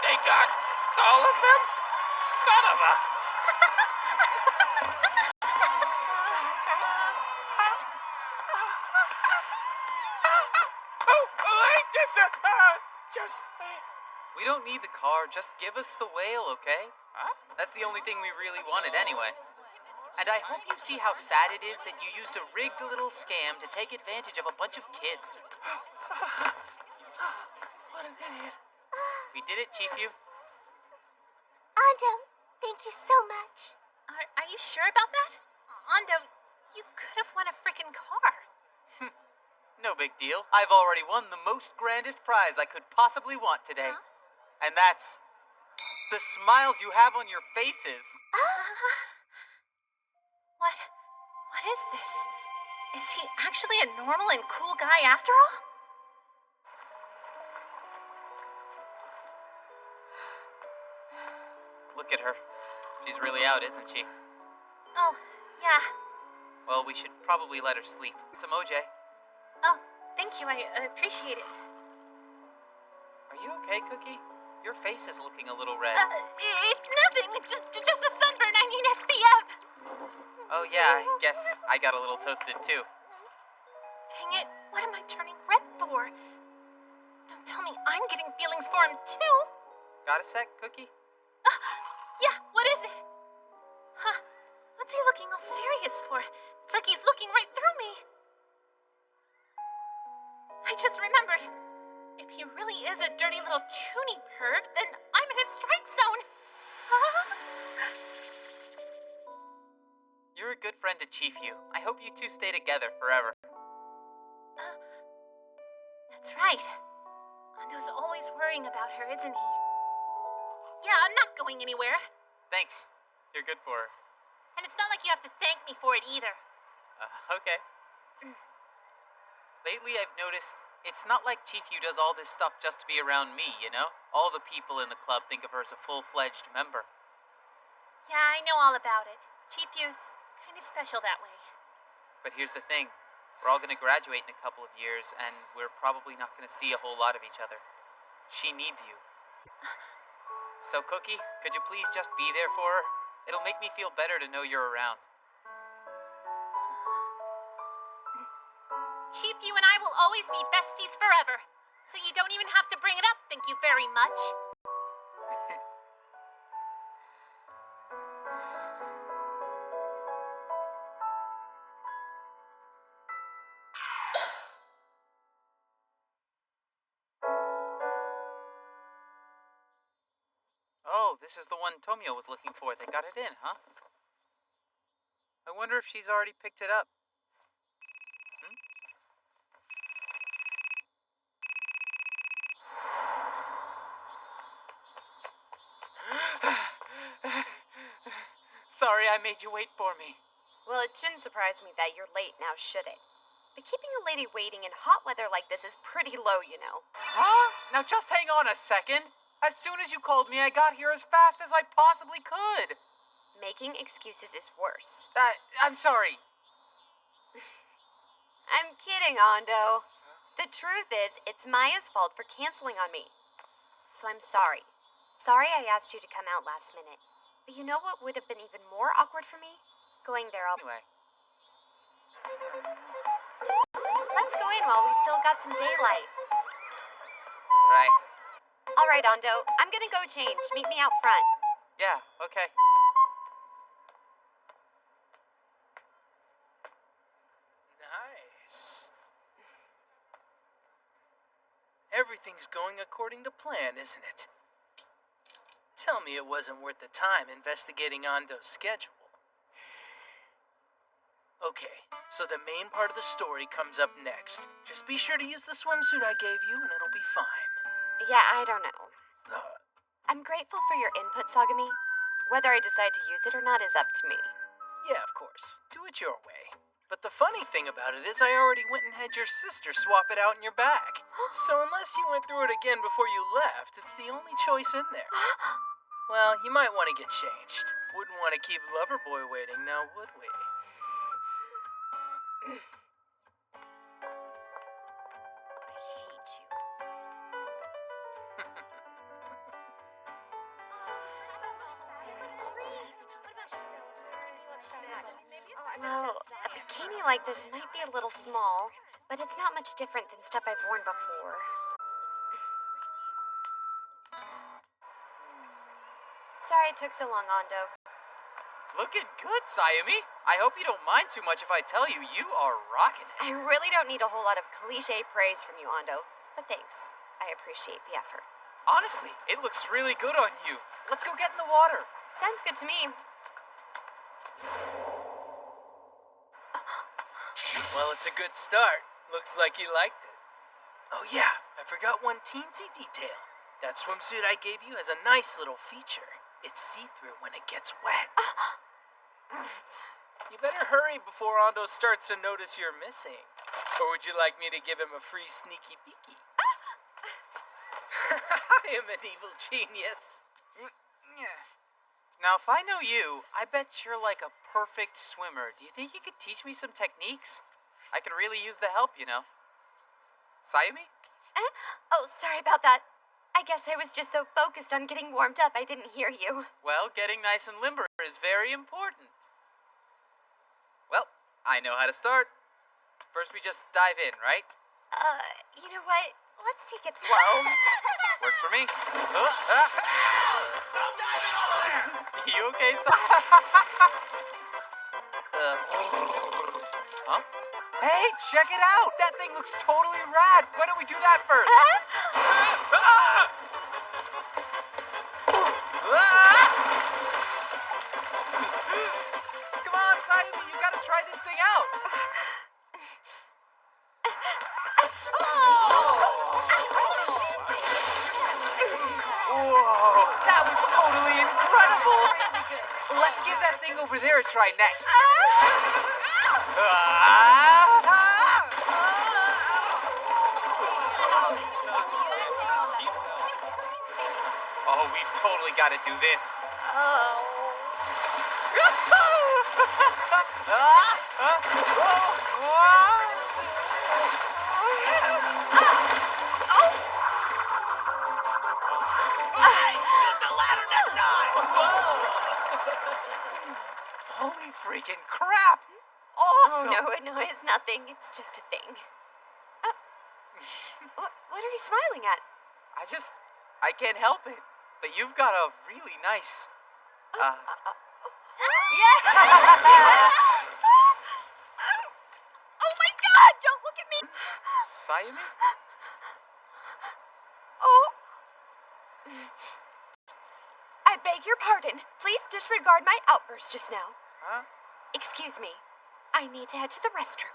They got all of them? Son of a... We don't need the car, just give us the whale, okay? Huh? That's the only thing we really wanted anyway. And I hope you see how sad it is that you used a rigged little scam to take advantage of a bunch of kids. What an idiot. We did it, Chief. Ando, thank you so much. Are you sure about that? Ando, you could have won a freaking car. No big deal. I've already won the most grandest prize I could possibly want today. Huh? And that's the smiles you have on your faces. What is this? Is he actually a normal and cool guy after all? Look at her. She's really out, isn't she? Oh, yeah. Well, we should probably let her sleep. Some OJ. Oh, thank you. I appreciate it. Are you okay, Cookie? Your face is looking a little red. It's nothing. Just a sunburn. I mean SPF. Oh, yeah, I guess I got a little toasted, too. Dang it. What am I turning red for? Don't tell me I'm getting feelings for him, too. Got a sec, Cookie? Yeah, what is it? Huh. What's he looking all serious for? It's like he's looking right through me. I just remembered. If he really is a dirty little chuny perv, then I'm in his strike zone. You're a good friend to Chief Yu. I hope you two stay together forever. That's right. Ando's always worrying about her, isn't he? Yeah, I'm not going anywhere. Thanks. You're good for her. And it's not like you have to thank me for it either. Okay. Lately, I've noticed it's not like Chief Yu does all this stuff just to be around me, you know? All the people in the club think of her as a full-fledged member. Yeah, I know all about it. Chief Yu's kind of special that way. But here's the thing. We're all going to graduate in a couple of years, and we're probably not going to see a whole lot of each other. She needs you. So, Cookie, could you please just be there for her? It'll make me feel better to know you're around. Chief Yu and I will always be besties forever. So you don't even have to bring it up, thank you very much. Oh, this is the one Tomio was looking for. They got it in, huh? I wonder if she's already picked it up. Sorry I made you wait for me. Well, it shouldn't surprise me that you're late now, should it? But keeping a lady waiting in hot weather like this is pretty low, you know. Huh? Now just hang on a second. As soon as you called me, I got here as fast as I possibly could. Making excuses is worse. I'm sorry. I'm kidding, Ando. The truth is, it's Maya's fault for canceling on me. So I'm sorry. Sorry I asked you to come out last minute. But you know what would have been even more awkward for me? Going there all... Anyway. Let's go in while we still got some daylight. Right. All right, Ando. I'm gonna go change. Meet me out front. Yeah, okay. Nice. Everything's going according to plan, isn't it? Tell me it wasn't worth the time investigating Ando's schedule. Okay, so the main part of the story comes up next. Just be sure to use the swimsuit I gave you and it'll be fine. Yeah, I don't know. Uh, I'm grateful for your input, Sagami. Whether I decide to use it or not is up to me. yeah, of course. Do it your way. But the funny thing about it is I already went and had your sister swap it out in your bag. So unless you went through it again before you left, it's the only choice in there. Well, you might want to get changed. Wouldn't want to keep Loverboy waiting, now would we? I hate you. Well, a bikini like this might be a little small, but it's not much different than stuff I've worn before. Sorry it took so long, Ando. Looking good, Sayumi. I hope you don't mind too much if I tell you you are rocking it. I really don't need a whole lot of cliche praise from you, Ando, but thanks. I appreciate the effort. Honestly, it looks really good on you. Let's go get in the water. Sounds good to me. Well, it's a good start. Looks like you liked it. Oh yeah, I forgot one teensy detail. That swimsuit I gave you has a nice little feature. It's see-through when it gets wet. You better hurry before Ando starts to notice you're missing. Or would you like me to give him a free sneaky peeky? I am an evil genius. Now, if I know you, I bet you're like a perfect swimmer. Do you think you could teach me some techniques? I could really use the help, you know. Sayumi? Oh, sorry about that. I guess I was just so focused on getting warmed up I didn't hear you. Well, getting nice and limber is very important. Well, I know how to start. First, we just dive in, right? You know what? Let's take it slow. Works for me. You okay, son? Huh? Hey, check it out! That thing looks totally rad! Why don't we do that first? Come on, Sayumi, you gotta try this thing out! Whoa, that was totally incredible! Let's give that thing over there a try next. Oh, we've totally got to do this. Holy freaking crap! Awesome! Oh, no, it's nothing. It's just a thing. What are you smiling at? I can't help it. But you've got a really nice, Yeah! Oh my god, don't look at me! Sayumi? Oh. I beg your pardon. Please disregard my outburst just now. Huh? Excuse me. I need to head to the restroom.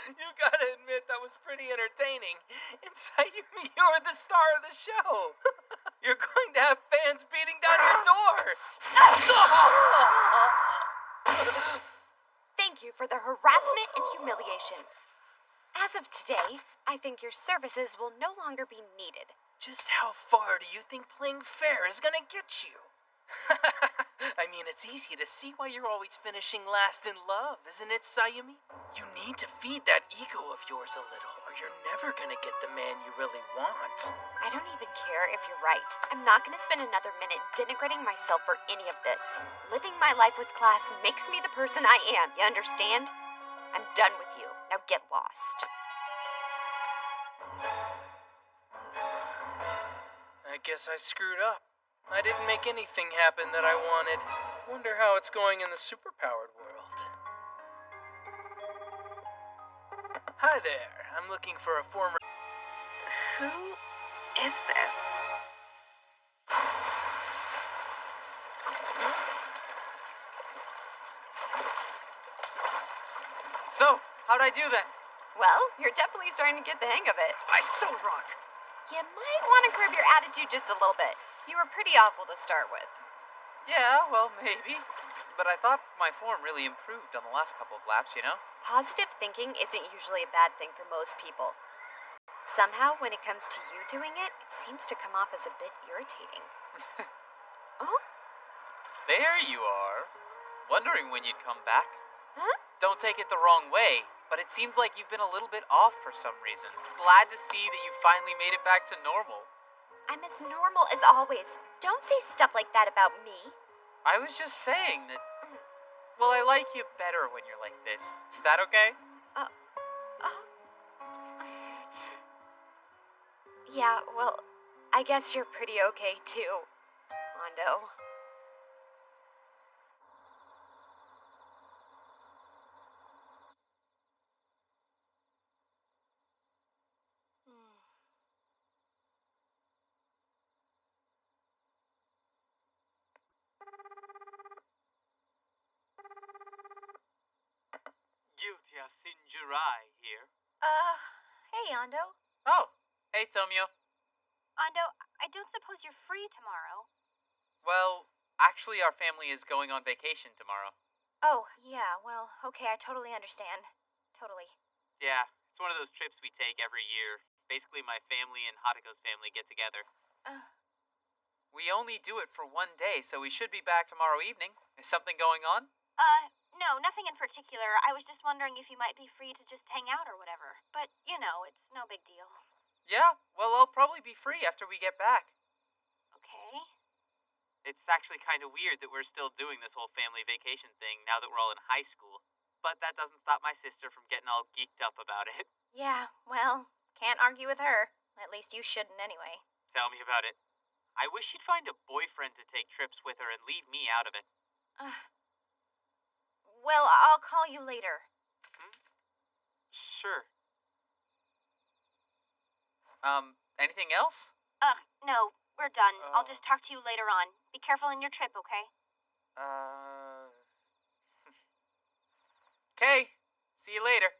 You gotta admit that was pretty entertaining. And Sayumi, you're the star of the show. You're going to have fans beating down your door. Thank you for the harassment and humiliation. As of today, I think your services will no longer be needed. Just how far do you think playing fair is gonna get you? I mean, it's easy to see why you're always finishing last in love, isn't it, Sayumi? You need to feed that ego of yours a little, or you're never gonna get the man you really want. I don't even care if you're right. I'm not gonna spend another minute denigrating myself for any of this. Living my life with class makes me the person I am, you understand? I'm done with you. Now get lost. I guess I screwed up. I didn't make anything happen that I wanted. Wonder how it's going in the superpowered world. Hi there. I'm looking for a former... Who is this? So, how'd I do then? Well, you're definitely starting to get the hang of it. I so rock. You might want to curb your attitude just a little bit. You were pretty awful to start with. Yeah, well, maybe. But I thought my form really improved on the last couple of laps, you know? Positive thinking isn't usually a bad thing for most people. Somehow, when it comes to you doing it, it seems to come off as a bit irritating. Oh? There you are. Wondering when you'd come back. Huh? Don't take it the wrong way, but it seems like you've been a little bit off for some reason. Glad to see that you finally made it back to normal. I'm as normal as always. Don't say stuff like that about me. I was just saying that... Well, I like you better when you're like this. Is that okay? Yeah, well, I guess you're pretty okay too, Mondo. Gyutia Sinjurai here. Hey, Ando. Oh, hey, Tomio. Ando, I don't suppose you're free tomorrow. Well, actually, our family is going on vacation tomorrow. Oh, yeah, well, okay, I totally understand. Totally. Yeah, it's one of those trips we take every year. Basically, my family and Hatako's family get together. We only do it for one day, so we should be back tomorrow evening. Is something going on? No, nothing in particular. I was just wondering if you might be free to just hang out or whatever. But, you know, it's no big deal. Yeah, well, I'll probably be free after we get back. Okay. It's actually kind of weird that we're still doing this whole family vacation thing now that we're all in high school. But that doesn't stop my sister from getting all geeked up about it. Yeah, well, can't argue with her. At least you shouldn't anyway. Tell me about it. I wish she'd find a boyfriend to take trips with her and leave me out of it. Well, I'll call you later. Sure. Anything else? No, we're done. I'll just talk to you later on. Be careful in your trip, okay? Okay. See you later.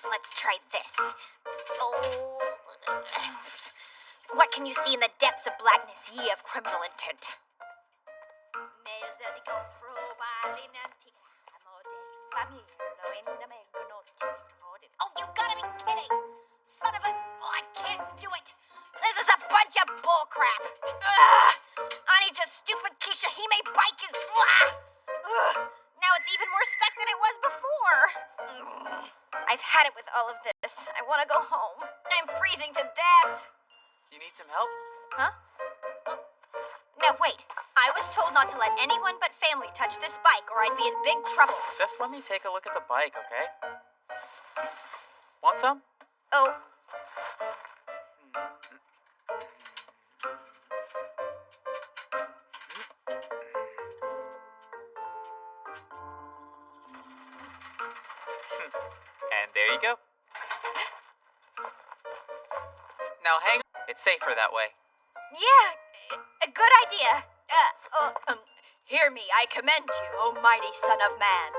Let's try this. Oh. What can you see in the depths of blackness, ye of criminal intent? Oh, you gotta be kidding! Son of a... Oh, I can't do it! This is a bunch of bullcrap! Ugh! Anij's stupid Kishihime bike is... Ugh! Now it's even more stuck than it was before! I've had it with all of this. I want to go home. I'm freezing to death! You need some help? Huh? Now wait. I was told not to let anyone but family touch this bike or I'd be in big trouble. Just let me take a look at the bike, okay? Want some? Oh. And there you go. Now hang on. It's safer that way. Yeah, a good idea. Hear me, I commend you, O mighty son of man.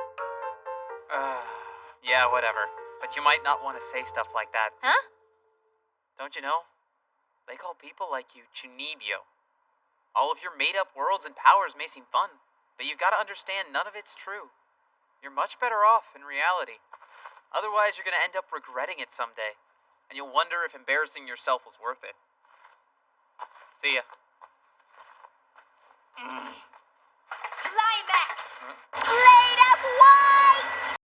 Yeah, whatever. But you might not want to say stuff like that. Huh? Don't you know? They call people like you Chunibyo. All of your made-up worlds and powers may seem fun, but you've got to understand none of it's true. You're much better off in reality. Otherwise, you're going to end up regretting it someday, and you'll wonder if embarrassing yourself was worth it. See ya. Climax! Blade of White!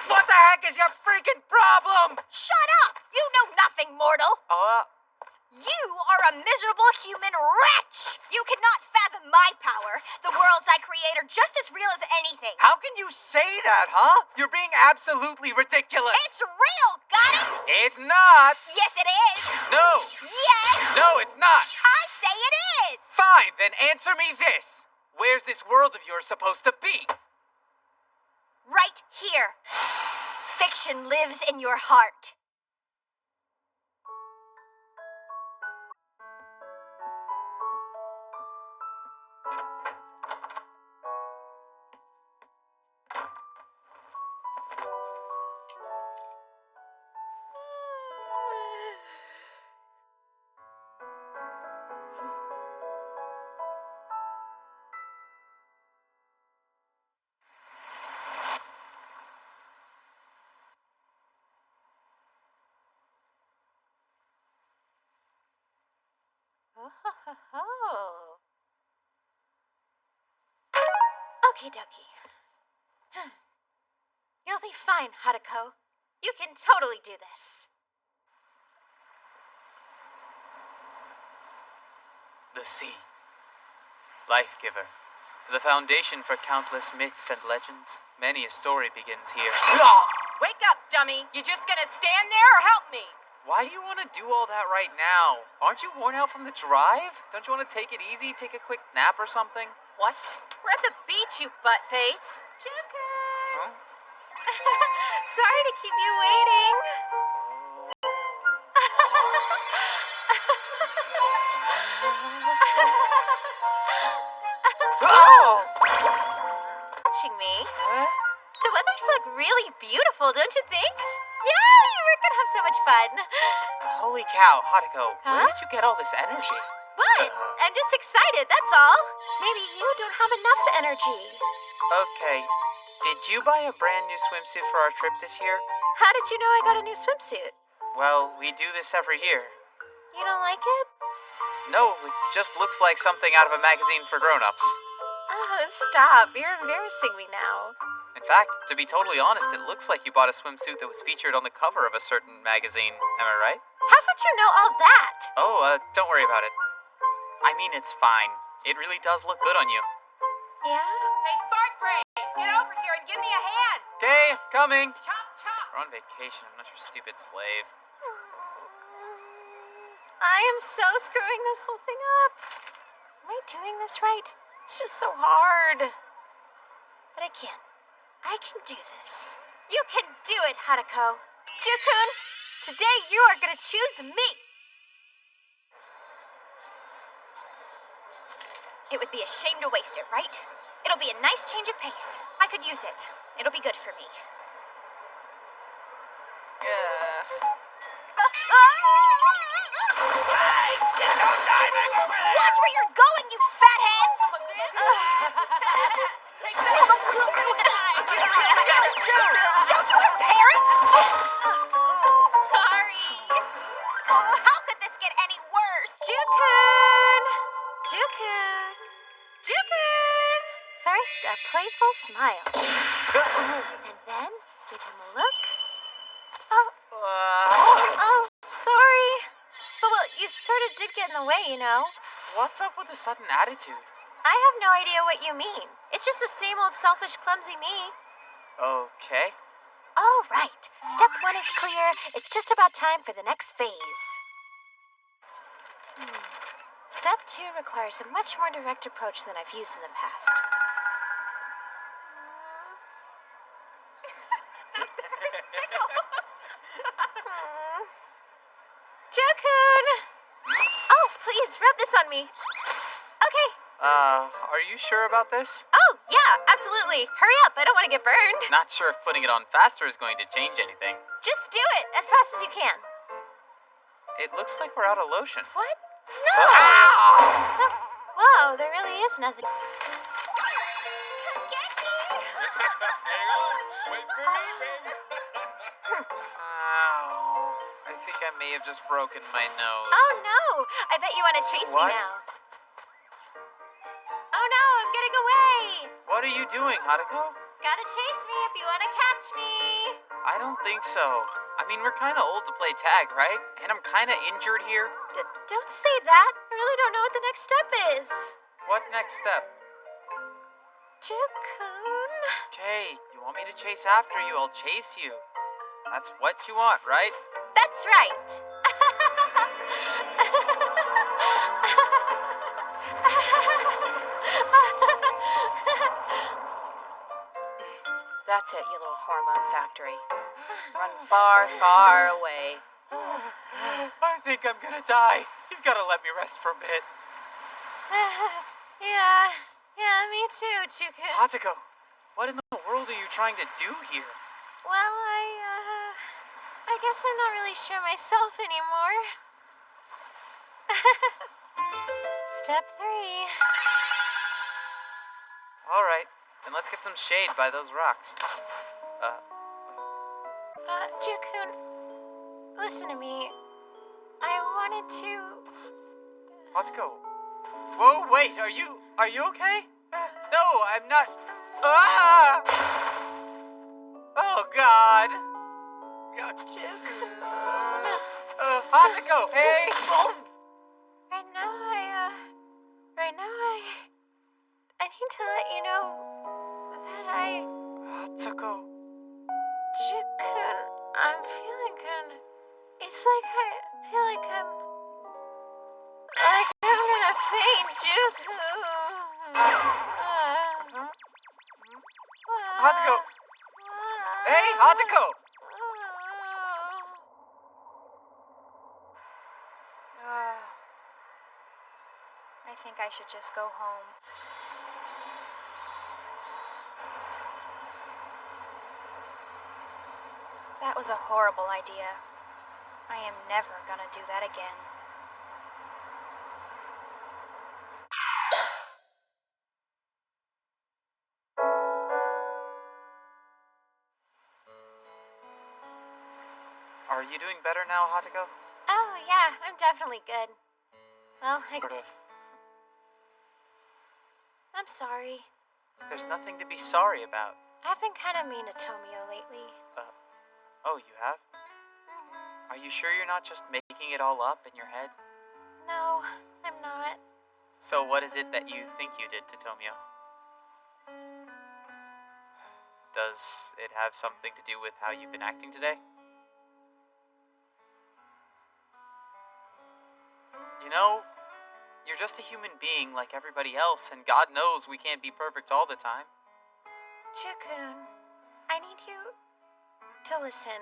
What the heck is your freaking problem? Shut up! You know nothing, mortal! You are a miserable human wretch! You cannot fathom have my power, the worlds I create are just as real as anything. How can you say that, huh? You're being absolutely ridiculous. It's real, got it? It's not. Yes, it is. No. Yes. No, it's not. I say it is. Fine, then answer me this. Where's this world of yours supposed to be? Right here. Fiction lives in your heart. Oh. Okie dokie. You'll be fine, Hadako. You can totally do this. The sea. Life giver. The foundation for countless myths and legends. Many a story begins here. Wake up, dummy! You just gonna stand there or help me? Why do you want to do all that right now? Aren't you worn out from the drive? Don't you want to take it easy, take a quick nap or something? What? We're at the beach, you butt face. Huh? Sorry to keep you waiting. Oh! Watching me. Huh? The weathers look really beautiful, don't you think? Yay! We're gonna have so much fun. Holy cow, Hadako, Huh? where did you get all this energy? What? I'm just excited, that's all. Maybe you don't have enough energy. Okay, did you buy a brand new swimsuit for our trip this year? How did you know I got a new swimsuit? Well, we do this every year. You don't like it? No, it just looks like something out of a magazine for grown-ups. Oh, stop. You're embarrassing me now. In fact, to be totally honest, it looks like you bought a swimsuit that was featured on the cover of a certain magazine. Am I right? How could you know all that? Oh, don't worry about it. I mean, it's fine. It really does look good on you. Yeah? Hey, fart brain! Get over here and give me a hand! Okay, coming. Chop, chop! We're on vacation. I'm not your stupid slave. I am so screwing this whole thing up. Am I doing this right? It's just so hard. But I can. I can do this. You can do it, Hadako. Jukun, today you are gonna choose me. It would be a shame to waste it, right? It'll be a nice change of pace. I could use it. It'll be good for me. Watch where you're going, you fatheads! Take this! Don't you have parents? Sorry. How could this get any worse? Jukun! Jukun! Jukun! First, a playful smile. And then, give him a look. Oh, sorry. But, well, you sort of did get in the way, you know. What's up with the sudden attitude? I have no idea what you mean. It's just the same old selfish, clumsy me. Okay. All right. Step 1 is clear. It's just about time for the next phase. Step 2 requires a much more direct approach than I've used in the past. Jukun! Oh, please, rub this on me. Okay. Are you sure about this? Oh, yeah, absolutely. Hurry up, I don't want to get burned. Not sure if putting it on faster is going to change anything. Just do it, as fast as you can. It looks like we're out of lotion. What? No! Ow! Whoa, there really is nothing. Wait for me, baby. Ow. I think I may have just broken my nose. Oh, no. I bet you want to chase What? me now. Oh, no, I'm getting away. What are you doing, Hadako? Gotta chase me if you want to catch me. I don't think so. I mean, we're kind of old to play tag, right? And I'm kind of injured here. Don't say that. I really don't know what the next step is. What next step? Jukun. Okay, you want me to chase after you, I'll chase you. That's what you want, right? That's right. That's it, you little hormone factory. Run far, far away. I think I'm gonna die. You've gotta let me rest for a bit. Yeah, me too, Jukun. Hatako, what in the world are you trying to do here? Well, I guess I'm not really sure myself anymore. Step 3. Alright, then let's get some shade by those rocks. Jukun, listen to me. I wanted to... Hatako. Whoa, wait, are you okay? No, I'm not... Ah! Oh, God. Jukun. Hatako, hey! Oh! Right now, I need to let you know that Hatako. Jukun, I'm feeling kinda... It's like I feel like I'm gonna faint, Jukun. Hatako! Hey, Hatako! I think I should just go home. That was a horrible idea. I am never gonna do that again. Are you doing better now, Hatako? Oh, yeah, I'm definitely good. Well, Sort of. I'm sorry. There's nothing to be sorry about. I've been kind of mean to Tomio lately. Oh, you have? Are you sure you're not just making it all up in your head? No, I'm not. So what is it that you think you did to Tomio? Does it have something to do with how you've been acting today? You know, you're just a human being like everybody else, and God knows we can't be perfect all the time. Jukun, I need you to listen.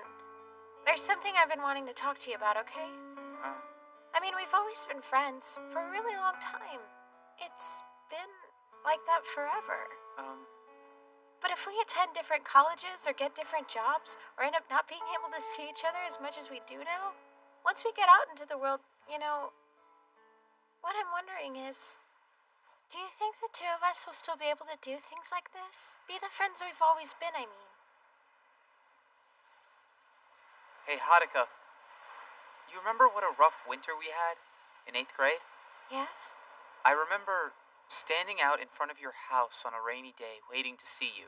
There's something I've been wanting to talk to you about, okay? I mean, we've always been friends for a really long time. It's been like that forever. But if we attend different colleges or get different jobs or end up not being able to see each other as much as we do now, once we get out into the world, you know, what I'm wondering is, do you think the two of us will still be able to do things like this? Be the friends we've always been, I mean. Hey, Hataka, you remember what a rough winter we had in 8th grade? Yeah? I remember standing out in front of your house on a rainy day waiting to see you.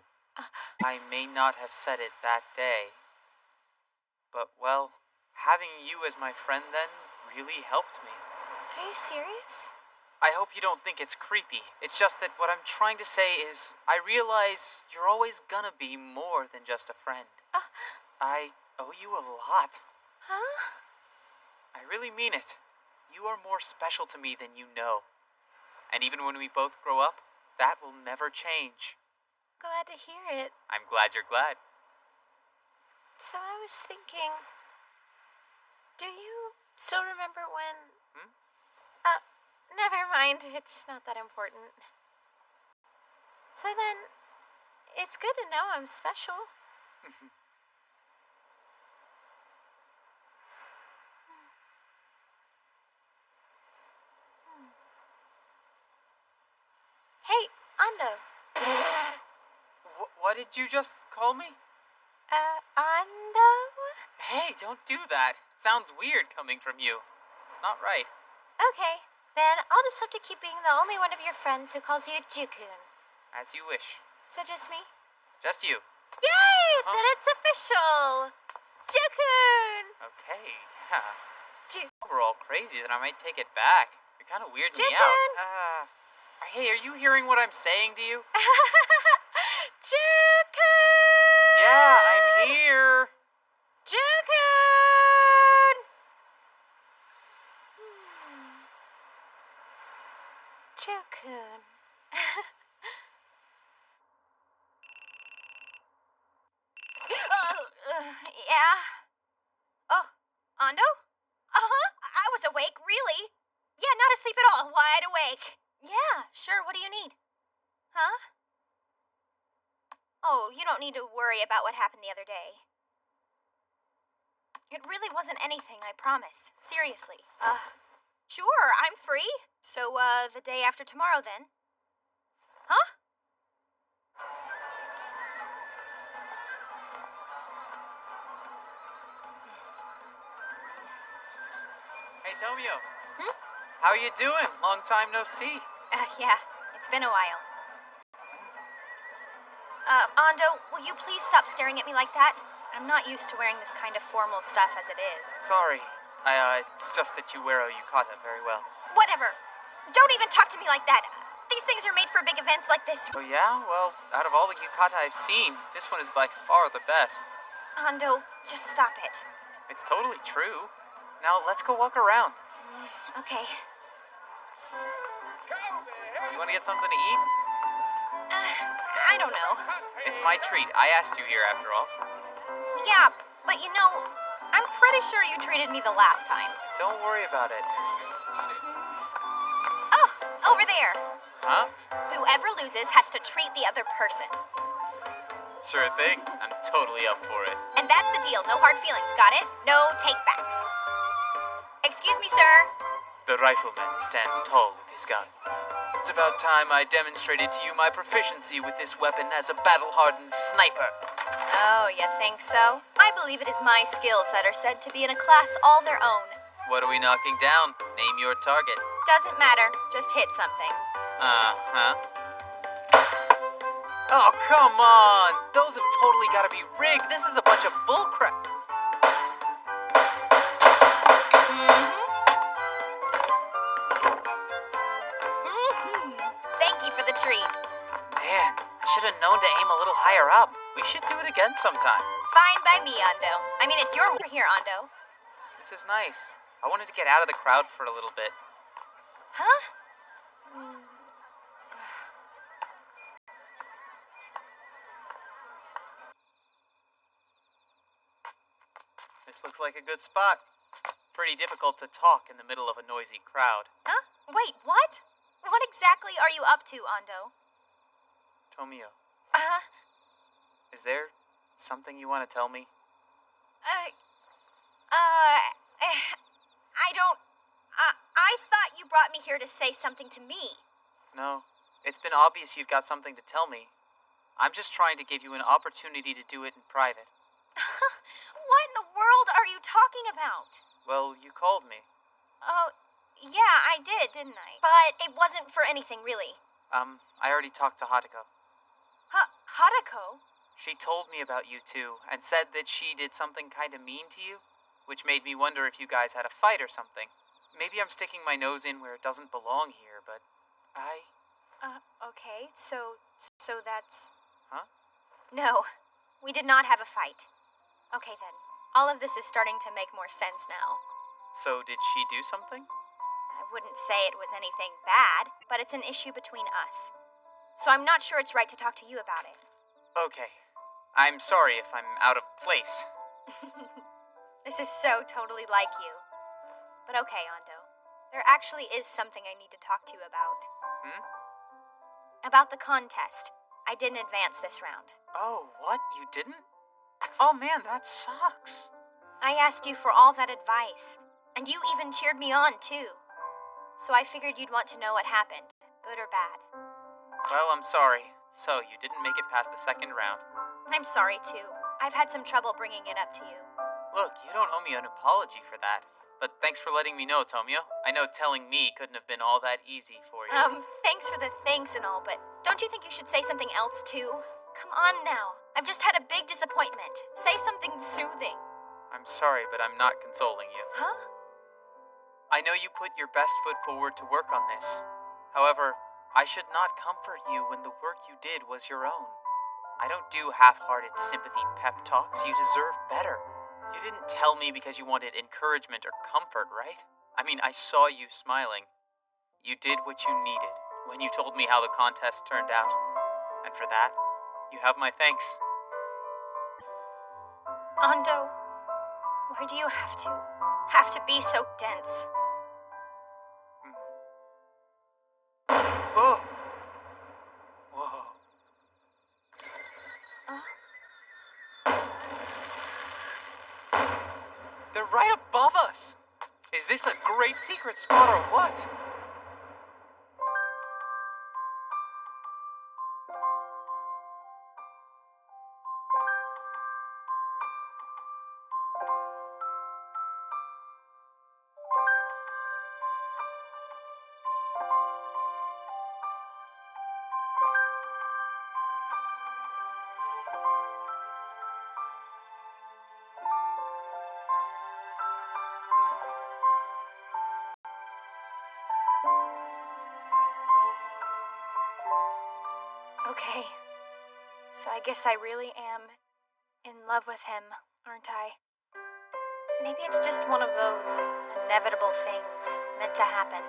I may not have said it that day, but, well, having you as my friend then really helped me. Are you serious? I hope you don't think it's creepy. It's just that what I'm trying to say is, I realize you're always gonna be more than just a friend. I owe you a lot. Huh? I really mean it. You are more special to me than you know. And even when we both grow up, that will never change. Glad to hear it. I'm glad you're glad. So I was thinking, do you still remember when... Never mind, it's not that important. So then, it's good to know I'm special. Hey, Ando. What did you just call me? Ando? Hey, don't do that. Sounds weird coming from you. It's not right. Okay, then I'll just have to keep being the only one of your friends who calls you Jukun. As you wish. So just me? Just you. Yay! Then it's official! Jukun! Okay, yeah. We're all crazy, then I might take it back. You're kind of weirding me Jukun! out. Hey, are you hearing what I'm saying to you? Jukun! Yeah, I'm here. Jukun! Jukun. Yeah? Oh, Ando? Uh-huh. I was awake, really. Yeah, not asleep at all. Wide awake. Yeah, sure. What do you need? Huh? Oh, you don't need to worry about what happened the other day. It really wasn't anything, I promise. Seriously. Sure, I'm free. So, the day after tomorrow then. Huh? Hey, Tomio. Hmm? How you doing? Long time no see. Yeah, it's been a while. Ando, will you please stop staring at me like that? I'm not used to wearing this kind of formal stuff as it is. Sorry. It's just that you wear a yukata very well. Whatever. Don't even talk to me like that. These things are made for big events like this. Oh, yeah? Well, out of all the yukata I've seen, this one is by far the best. Ando, just stop it. It's totally true. Now, let's go walk around. Okay. You want to get something to eat? I don't know. It's my treat. I asked you here, after all. Yeah, but you know, I'm pretty sure you treated me the last time. Don't worry about it. Oh, over there. Huh? Whoever loses has to treat the other person. Sure thing. I'm totally up for it. And that's the deal. No hard feelings, got it? No takebacks. Excuse me, sir. The rifleman stands tall with his gun. It's about time I demonstrated to you my proficiency with this weapon as a battle-hardened sniper. Oh, you think so? I believe it is my skills that are said to be in a class all their own. What are we knocking down? Name your target. Doesn't matter. Just hit something. Uh-huh. Oh, come on! Those have totally got to be rigged. This is a bunch of bullcrap. Thank you for the treat. Man, I should have known to aim a little higher up. We should do it again sometime. Fine by me, Ando. I mean, it's your here, Ando. This is nice. I wanted to get out of the crowd for a little bit. Huh? This looks like a good spot. Pretty difficult to talk in the middle of a noisy crowd. Huh? Wait, what? What exactly are you up to, Ando? Tomio, Uh-huh. is there something you want to tell me? I don't... I thought you brought me here to say something to me. No, it's been obvious you've got something to tell me. I'm just trying to give you an opportunity to do it in private. What in the world are you talking about? Well, you called me. Oh, yeah, I did, didn't I? But it wasn't for anything, really. I already talked to Hatako. Hadako? She told me about you two, and said that she did something kind of mean to you, which made me wonder if you guys had a fight or something. Maybe I'm sticking my nose in where it doesn't belong here, but Okay, so that's... Huh? No, we did not have a fight. Okay, then. All of this is starting to make more sense now. So did she do something? I wouldn't say it was anything bad, but it's an issue between us. So I'm not sure it's right to talk to you about it. Okay. I'm sorry if I'm out of place. This is so totally like you. But okay, Ando. There actually is something I need to talk to you about. About the contest. I didn't advance this round. Oh, what? You didn't? Oh man, that sucks. I asked you for all that advice, and you even cheered me on, too. So I figured you'd want to know what happened, good or bad. Well, I'm sorry. So, you didn't make it past the second round. I'm sorry, too. I've had some trouble bringing it up to you. Look, you don't owe me an apology for that. But thanks for letting me know, Tomio. I know telling me couldn't have been all that easy for you. Thanks for the thanks and all, but don't you think you should say something else, too? Come on now. I've just had a big disappointment. Say something soothing. I'm sorry, but I'm not consoling you. Huh? I know you put your best foot forward to work on this. However, I should not comfort you when the work you did was your own. I don't do half-hearted sympathy pep talks. You deserve better. You didn't tell me because you wanted encouragement or comfort, right? I mean, I saw you smiling. You did what you needed when you told me how the contest turned out. And for that, you have my thanks. Ando, why do you have to be so dense? Whoa. Whoa. They're right above us. Is this a great secret spot or what? Okay, so I guess I really am in love with him, aren't I? Maybe it's just one of those inevitable things meant to happen.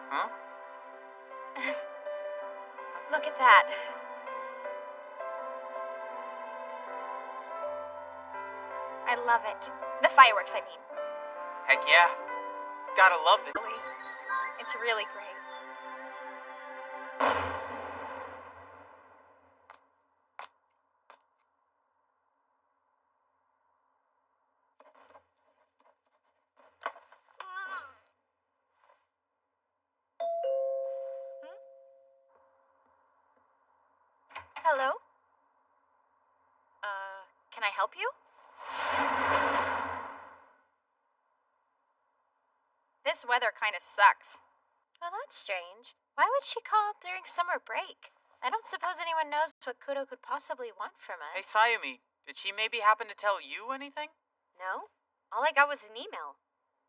Huh? Look at that. I love it. The fireworks, I mean. Heck yeah. Gotta love this. It's really great. Hello? Can I help you? This weather kind of sucks. Well, that's strange. Why would she call during summer break? I don't suppose anyone knows what Kudo could possibly want from us. Hey, Sayumi, did she maybe happen to tell you anything? No? All I got was an email.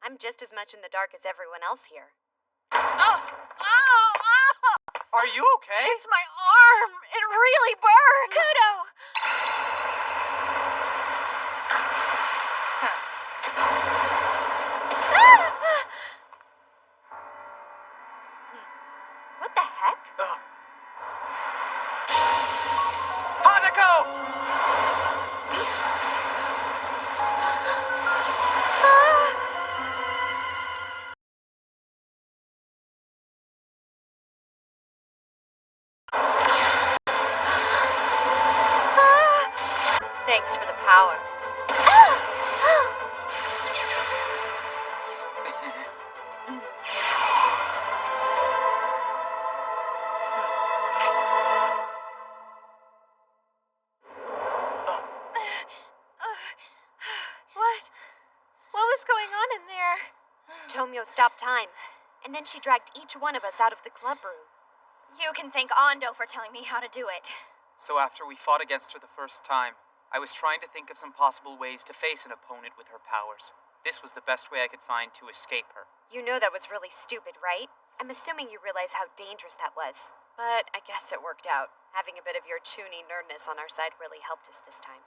I'm just as much in the dark as everyone else here. Oh! Oh! Oh! Are you okay? It's my arm! It really burns! Kudo! What the heck? Hanako! Thanks for the power. What was going on in there? Tomio stopped time, and then she dragged each one of us out of the club room. You can thank Ando for telling me how to do it. So after we fought against her the first time, I was trying to think of some possible ways to face an opponent with her powers. This was the best way I could find to escape her. You know that was really stupid, right? I'm assuming you realize how dangerous that was. But I guess it worked out. Having a bit of your Chuny nerdness on our side really helped us this time.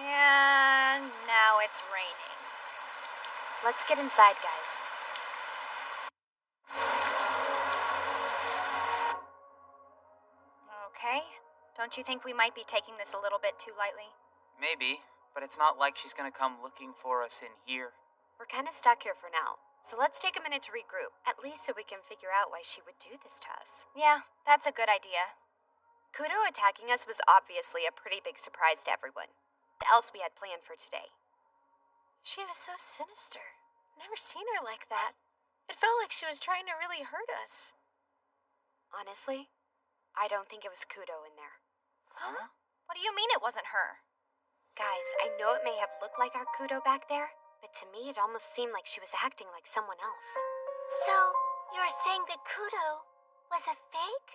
And now it's raining. Let's get inside, guys. Okay. Don't you think we might be taking this a little bit too lightly? Maybe, but it's not like she's gonna come looking for us in here. We're kind of stuck here for now, so let's take a minute to regroup, at least so we can figure out why she would do this to us. Yeah, that's a good idea. Kudo attacking us was obviously a pretty big surprise to everyone. What else we had planned for today? She was so sinister. Never seen her like that. It felt like she was trying to really hurt us. Honestly, I don't think it was Kudo in there. Huh? What do you mean it wasn't her? Guys, I know it may have looked like our Kudo back there, but to me it almost seemed like she was acting like someone else. So, you're saying that Kudo was a fake?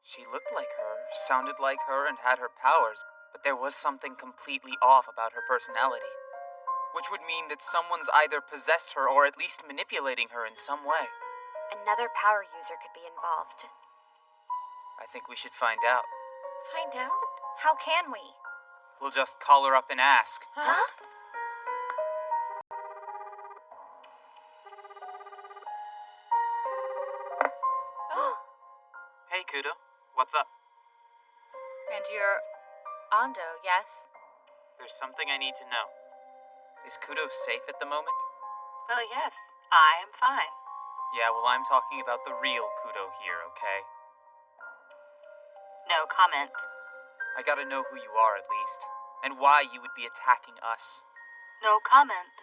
She looked like her, sounded like her, and had her powers, but there was something completely off about her personality. which would mean that someone's either possessed her or at least manipulating her in some way. Another power user could be involved. I think we should find out. Find out? How can we? We'll just call her up and ask. Huh? Hey, Kudo. What's up? And you're Ando, yes? There's something I need to know. Is Kudo safe at the moment? Oh, yes. I am fine. Yeah, well, I'm talking about the real Kudo here, okay? No comment. I gotta know who you are at least, and why you would be attacking us. No comment.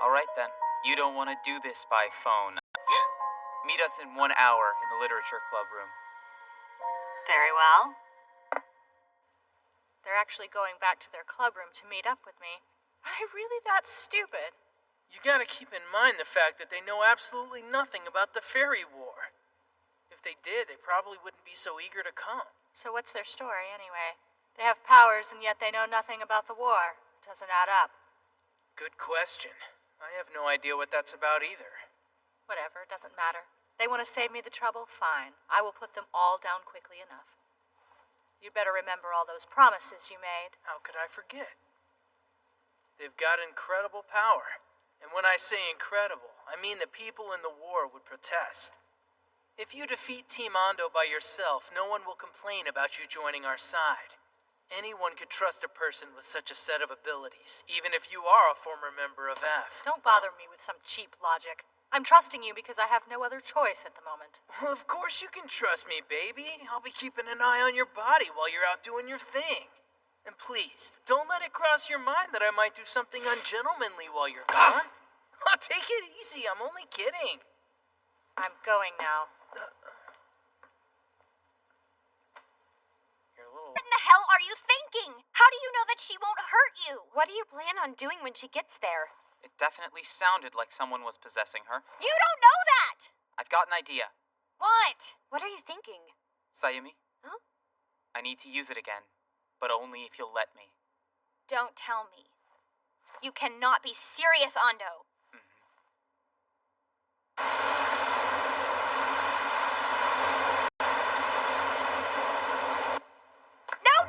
Alright then, you don't want to do this by phone. Meet us in 1 hour in the literature club room. Very well. They're actually going back to their club room to meet up with me. Are they really that stupid? You gotta keep in mind the fact that they know absolutely nothing about the fairy war. If they did, they probably wouldn't be so eager to come. So what's their story, anyway? They have powers, and yet they know nothing about the war. Doesn't add up. Good question. I have no idea what that's about either. Whatever, doesn't matter. They want to save me the trouble? Fine. I will put them all down quickly enough. You'd better remember all those promises you made. How could I forget? They've got incredible power. And when I say incredible, I mean the people in the war would protest. If you defeat Team Ando by yourself, no one will complain about you joining our side. Anyone could trust a person with such a set of abilities, even if you are a former member of F. Don't bother me with some cheap logic. I'm trusting you because I have no other choice at the moment. Well, of course you can trust me, baby. I'll be keeping an eye on your body while you're out doing your thing. And please, don't let it cross your mind that I might do something ungentlemanly while you're gone. Take it easy, I'm only kidding. I'm going now. What in the hell are you thinking? How do you know that she won't hurt you? What do you plan on doing when she gets there? It definitely sounded like someone was possessing her. You don't know that! I've got an idea. What? What are you thinking? Sayumi? Huh? I need to use it again, but only if you'll let me. Don't tell me. You cannot be serious, Ando.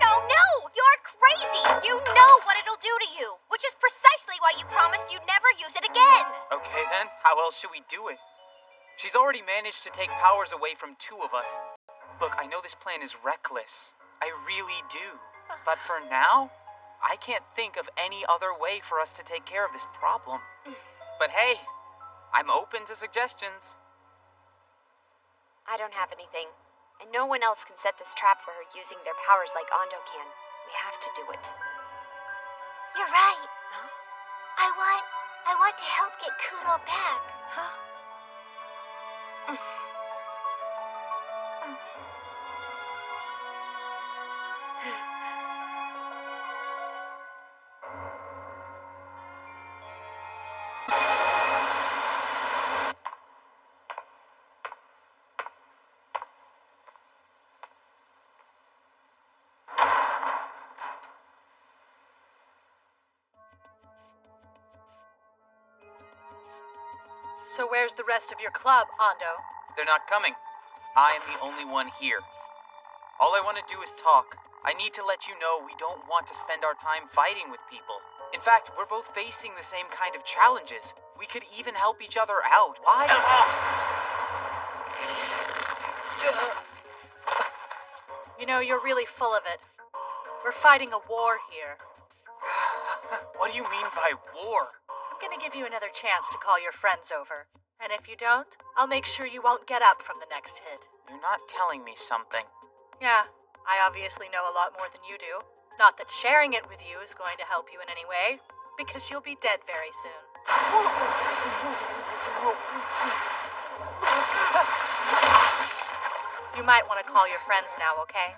No! You're crazy! You know what it'll do to you, which is precisely why you promised you'd never use it again. Okay then, how else should we do it? She's already managed to take powers away from 2 of us. Look, I know this plan is reckless. I really do. But for now, I can't think of any other way for us to take care of this problem. But hey, I'm open to suggestions. I don't have anything. And no one else can set this trap for her using their powers like Ando can. We have to do it. You're right. I want to help get Kudo back. Huh? So where's the rest of your club, Ando? They're not coming. I am the only one here. All I want to do is talk. I need to let you know we don't want to spend our time fighting with people. In fact, we're both facing the same kind of challenges. We could even help each other out. Why? You know, you're really full of it. We're fighting a war here. What do you mean by war? I'm gonna give you another chance to call your friends over. And if you don't, I'll make sure you won't get up from the next hit. You're not telling me something. Yeah, I obviously know a lot more than you do. Not that sharing it with you is going to help you in any way, because you'll be dead very soon. You might want to call your friends now, okay?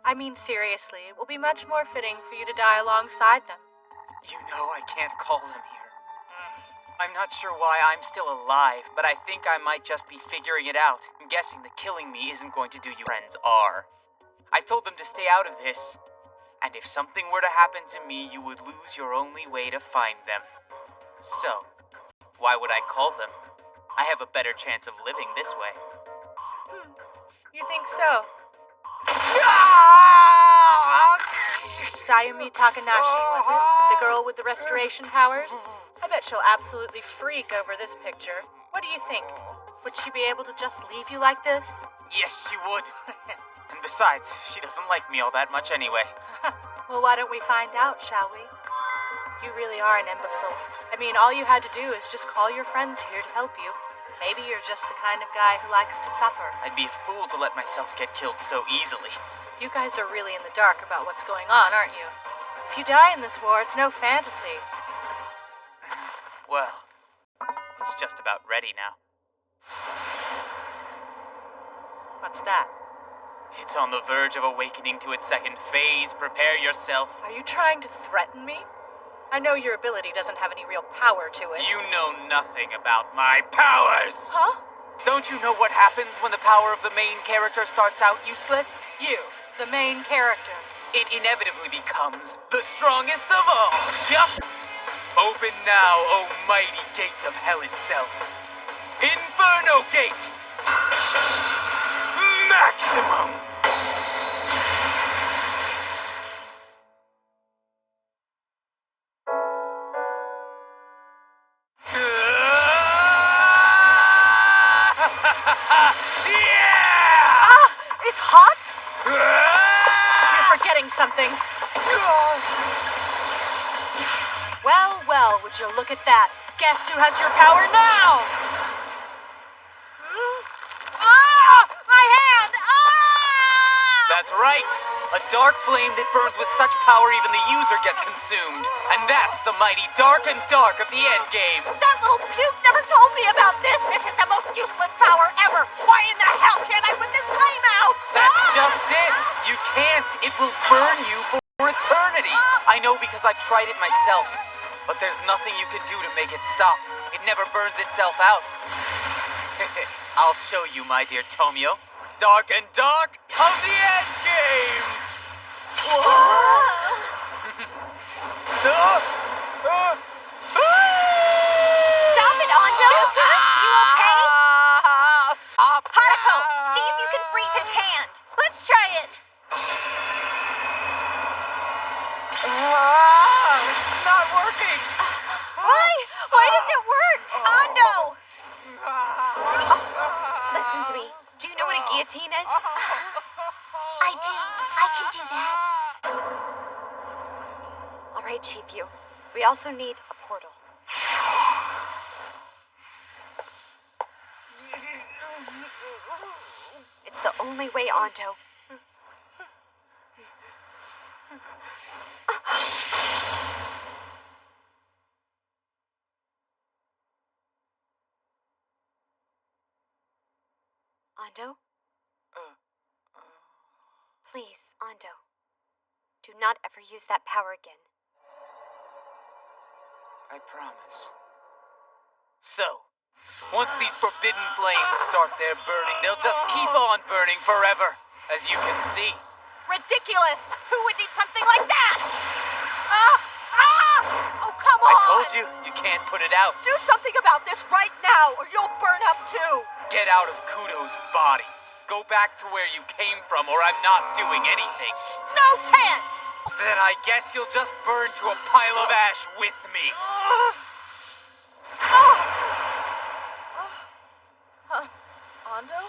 I mean, seriously, it will be much more fitting for you to die alongside them. You know I can't call them here. I'm not sure why I'm still alive, but I think I might just be figuring it out. I'm guessing that killing me isn't going to do you friends are. I told them to stay out of this. And if something were to happen to me, you would lose your only way to find them. So, why would I call them? I have a better chance of living this way. You think so? Sayumi Takanashi, was it? The girl with the restoration powers? I bet she'll absolutely freak over this picture. What do you think? Would she be able to just leave you like this? Yes, she would. And besides, she doesn't like me all that much anyway. Well, why don't we find out, shall we? You really are an imbecile. I mean, all you had to do is just call your friends here to help you. Maybe you're just the kind of guy who likes to suffer. I'd be a fool to let myself get killed so easily. You guys are really in the dark about what's going on, aren't you? If you die in this war, it's no fantasy. Well, it's just about ready now. What's that? It's on the verge of awakening to its second phase. Prepare yourself. Are you trying to threaten me? I know your ability doesn't have any real power to it. You know nothing about my powers! Huh? Don't you know what happens when the power of the main character starts out useless? You, the main character. It inevitably becomes the strongest of all. Just open now, O mighty gates of hell itself. Inferno Gate! Maximum! Yeah! Ah! It's hot? You're forgetting something. Well, well, would you look at that? Guess who has your power now? Ah! My hand! Ah! That's right. A dark flame that burns with such power even the user gets consumed. And that's the mighty Dark and Dark of the Endgame. That little puke never told me about this. This is the most useless power ever. Why in the hell can't I put this flame out? That's just it. You can't. It will burn you for eternity. I know because I've tried it myself. But there's nothing you can do to make it stop. It never burns itself out. I'll show you, my dear Tomio. Dark and Dark of the Endgame! Stop it, Ando! You okay? Hanako, see if you can freeze his hand. Let's try it. It's not working! Why? Why didn't it work? Ando! Listen to me. Do you know what a guillotine is? I do. I can do that. All right, Chief Yu. We also need a portal. It's the only way, Ando. Ando? Please, Ando. Do not ever use that power again. I promise. So, once these forbidden flames start their burning, they'll just keep on burning forever, as you can see. Ridiculous! Who would need something like that? Ah! Ah! Oh, come on! I told you, you can't put it out. Do something about this right now, or you'll burn up too! Get out of Kudo's body. Go back to where you came from, or I'm not doing anything. No chance! Then I guess you'll just burn to a pile of ash with me. Ando?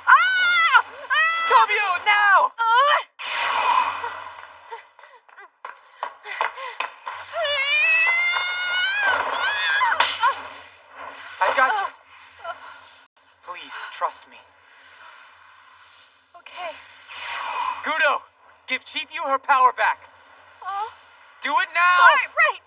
Ah! Tomio, now! I got you. Please, trust me. Okay. Kudo, give Chief Yu her power back. Do it now! Right!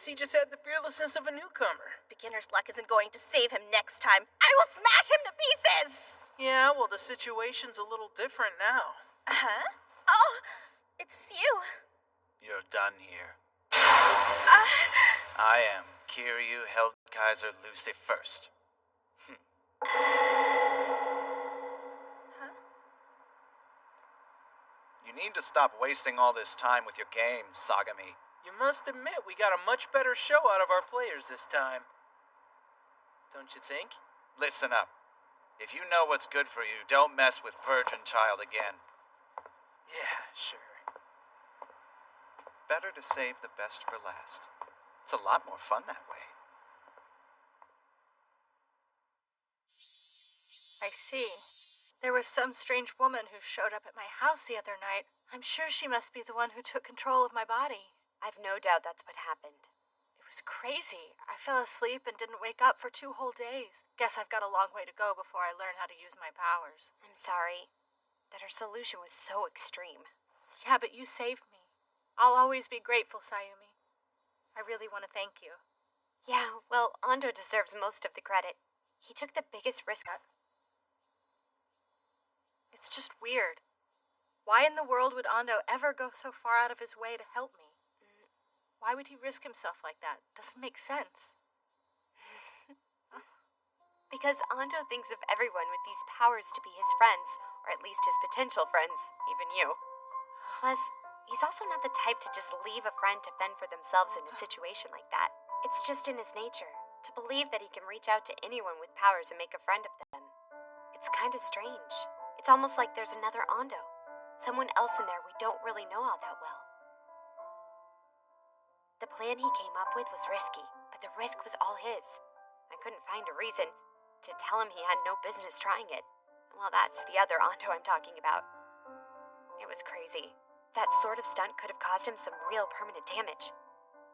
guess he just had the fearlessness of a newcomer. Beginner's luck isn't going to save him next time. I will smash him to pieces! Yeah, well, the situation's a little different now. Huh? Oh, it's you. You're done here. I am Kiryu Heldkaiser Lucy First. You need to stop wasting all this time with your games, Sagami. You must admit we got a much better show out of our players this time. Don't you think? Listen up. If you know what's good for you, don't mess with Virgin Child again. Yeah, sure. Better to save the best for last. It's a lot more fun that way. I see. There was some strange woman who showed up at my house the other night. I'm sure she must be the one who took control of my body. I've no doubt that's what happened. It was crazy. I fell asleep and didn't wake up for 2 whole days. Guess I've got a long way to go before I learn how to use my powers. I'm sorry that her solution was so extreme. Yeah, but you saved me. I'll always be grateful, Sayumi. I really want to thank you. Yeah, well, Ando deserves most of the credit. He took the biggest risk. It's just weird. Why in the world would Ando ever go so far out of his way to help me? Why would he risk himself like that? Doesn't make sense. Because Ando thinks of everyone with these powers to be his friends, or at least his potential friends, even you. Plus, he's also not the type to just leave a friend to fend for themselves in a situation like that. It's just in his nature to believe that he can reach out to anyone with powers and make a friend of them. It's kind of strange. It's almost like there's another Ando. Someone else in there we don't really know all that well. The plan he came up with was risky, but the risk was all his. I couldn't find a reason to tell him he had no business trying it. Well, that's the other Ando I'm talking about. It was crazy. That sort of stunt could have caused him some real permanent damage.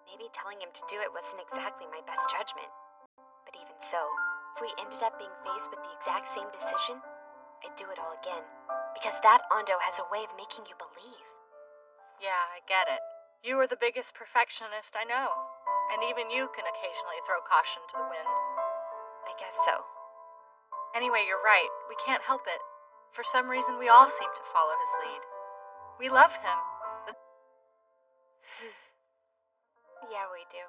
Maybe telling him to do it wasn't exactly my best judgment. But even so, if we ended up being faced with the exact same decision, I'd do it all again. Because that Ando has a way of making you believe. Yeah, I get it. You are the biggest perfectionist I know. And even you can occasionally throw caution to the wind. I guess so. Anyway, you're right. We can't help it. For some reason, we all seem to follow his lead. We love him. Yeah, we do.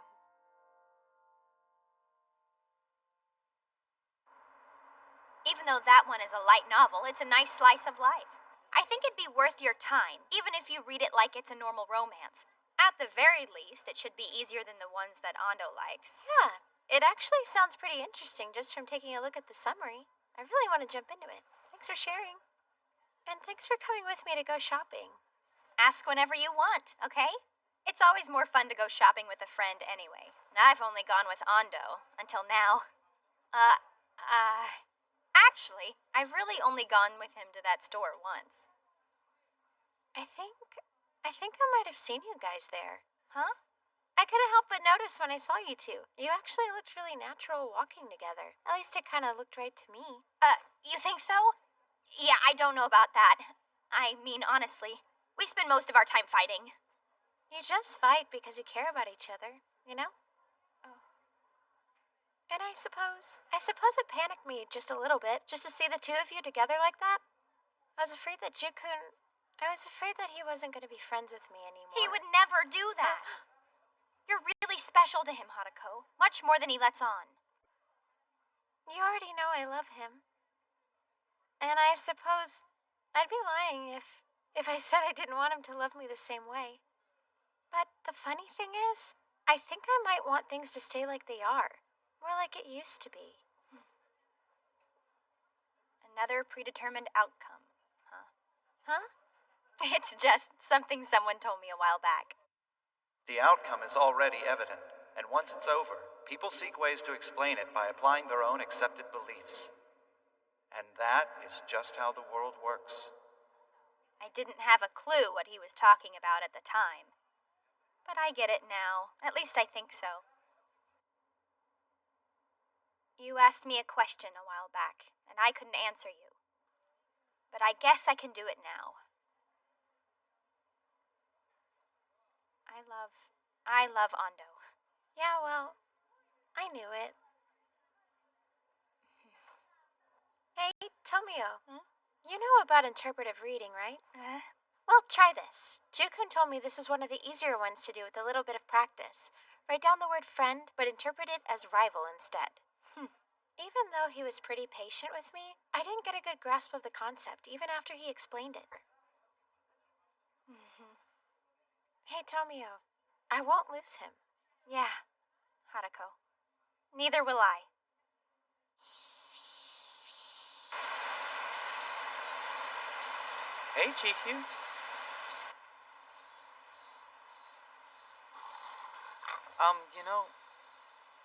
Even though that one is a light novel, it's a nice slice of life. I think it'd be worth your time, even if you read it like it's a normal romance. At the very least, it should be easier than the ones that Ando likes. Yeah, it actually sounds pretty interesting just from taking a look at the summary. I really want to jump into it. Thanks for sharing. And thanks for coming with me to go shopping. Ask whenever you want, okay? It's always more fun to go shopping with a friend anyway. And I've only gone with Ando until now. Actually, I've really only gone with him to that store once. I think I might have seen you guys there. Huh? I couldn't help but notice when I saw you two. You actually looked really natural walking together. At least it kind of looked right to me. You think so? Yeah, I don't know about that. I mean, honestly, we spend most of our time fighting. You just fight because you care about each other, you know? Oh. And I suppose it panicked me just a little bit, just to see the two of you together like that. I was afraid that he wasn't going to be friends with me anymore. He would never do that. You're really special to him, Haruko. Much more than he lets on. You already know I love him. And I suppose I'd be lying if I said I didn't want him to love me the same way. But the funny thing is, I think I might want things to stay like they are. More like it used to be. Another predetermined outcome, huh? Huh? It's just something someone told me a while back. The outcome is already evident, and once it's over, people seek ways to explain it by applying their own accepted beliefs. And that is just how the world works. I didn't have a clue what he was talking about at the time. But I get it now. At least I think so. You asked me a question a while back, and I couldn't answer you. But I guess I can do it now. I love Ando. Yeah, well, I knew it. Hey, Tomio. You know about interpretive reading, right? Well, try this. Jukun told me this was one of the easier ones to do with a little bit of practice. Write down the word friend, but interpret it as rival instead. Even though he was pretty patient with me, I didn't get a good grasp of the concept, even after he explained it. Hey, Tomio, I won't lose him. Yeah, Hadako. Neither will I. Hey, Chifu.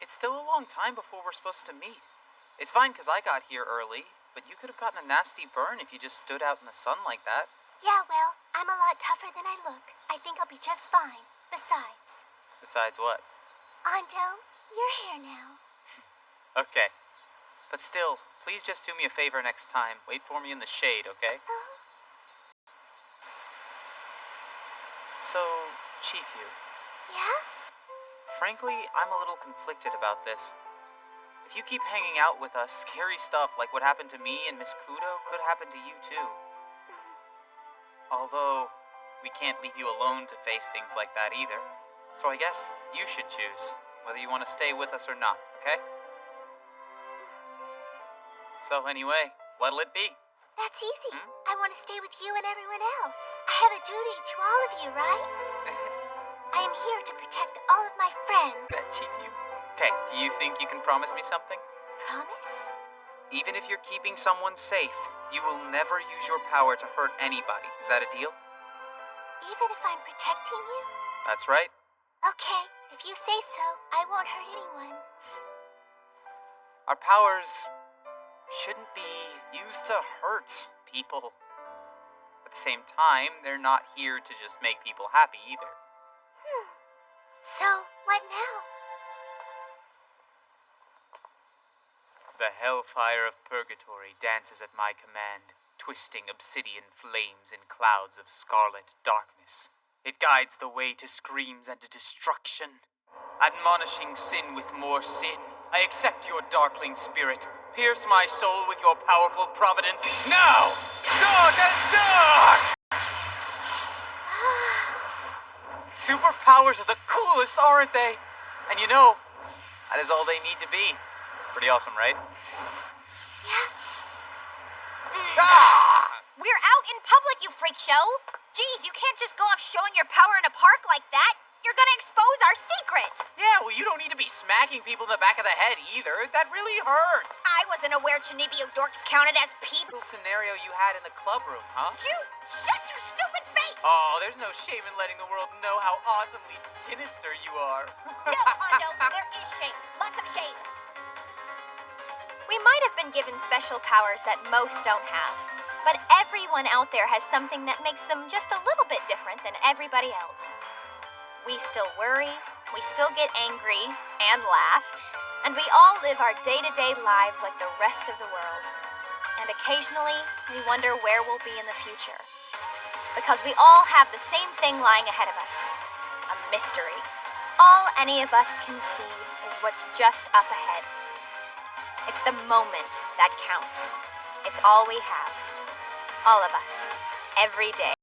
It's still a long time before we're supposed to meet. It's fine because I got here early, but you could have gotten a nasty burn if you just stood out in the sun like that. Yeah, well, I'm a lot tougher than I look. I think I'll be just fine. Besides what? Ando, you're here now. Okay. But still, please just do me a favor next time. Wait for me in the shade, okay? So, Chifu. Yeah? Frankly, I'm a little conflicted about this. If you keep hanging out with us, scary stuff like what happened to me and Miss Kudo could happen to you too. Although, we can't leave you alone to face things like that either. So I guess you should choose whether you want to stay with us or not, okay? So anyway, what'll it be? That's easy. I want to stay with you and everyone else. I have a duty to all of you, right? I am here to protect all of my friends. Bet, Chifu. Okay, do you think you can promise me something? Promise? Even if you're keeping someone safe, you will never use your power to hurt anybody. Is that a deal? Even if I'm protecting you? That's right. Okay, if you say so, I won't hurt anyone. Our powers shouldn't be used to hurt people. At the same time, they're not here to just make people happy either. So, what now? The hellfire of purgatory dances at my command, twisting obsidian flames in clouds of scarlet darkness. It guides the way to screams and to destruction. Admonishing sin with more sin, I accept your darkling spirit. Pierce my soul with your powerful providence. Now! Dark and dark! Superpowers are the coolest, aren't they? And you know, that is all they need to be. Pretty awesome, right? Yeah. We're out in public, you freak show! Geez, you can't just go off showing your power in a park like that. You're gonna expose our secret! Yeah, well, you don't need to be smacking people in the back of the head either. That really hurt. I wasn't aware Chunibyo dorks counted as people. Little scenario you had in the club room, huh? You shut your stupid face! Oh, there's no shame in letting the world know how awesomely sinister you are. No, Ando, there is shame. Lots of shame. We might have been given special powers that most don't have, but everyone out there has something that makes them just a little bit different than everybody else. We still worry, we still get angry and laugh, and we all live our day-to-day lives like the rest of the world. And occasionally, we wonder where we'll be in the future. Because we all have the same thing lying ahead of us, a mystery. All any of us can see is what's just up ahead. It's the moment that counts. It's all we have. All of us. Every day.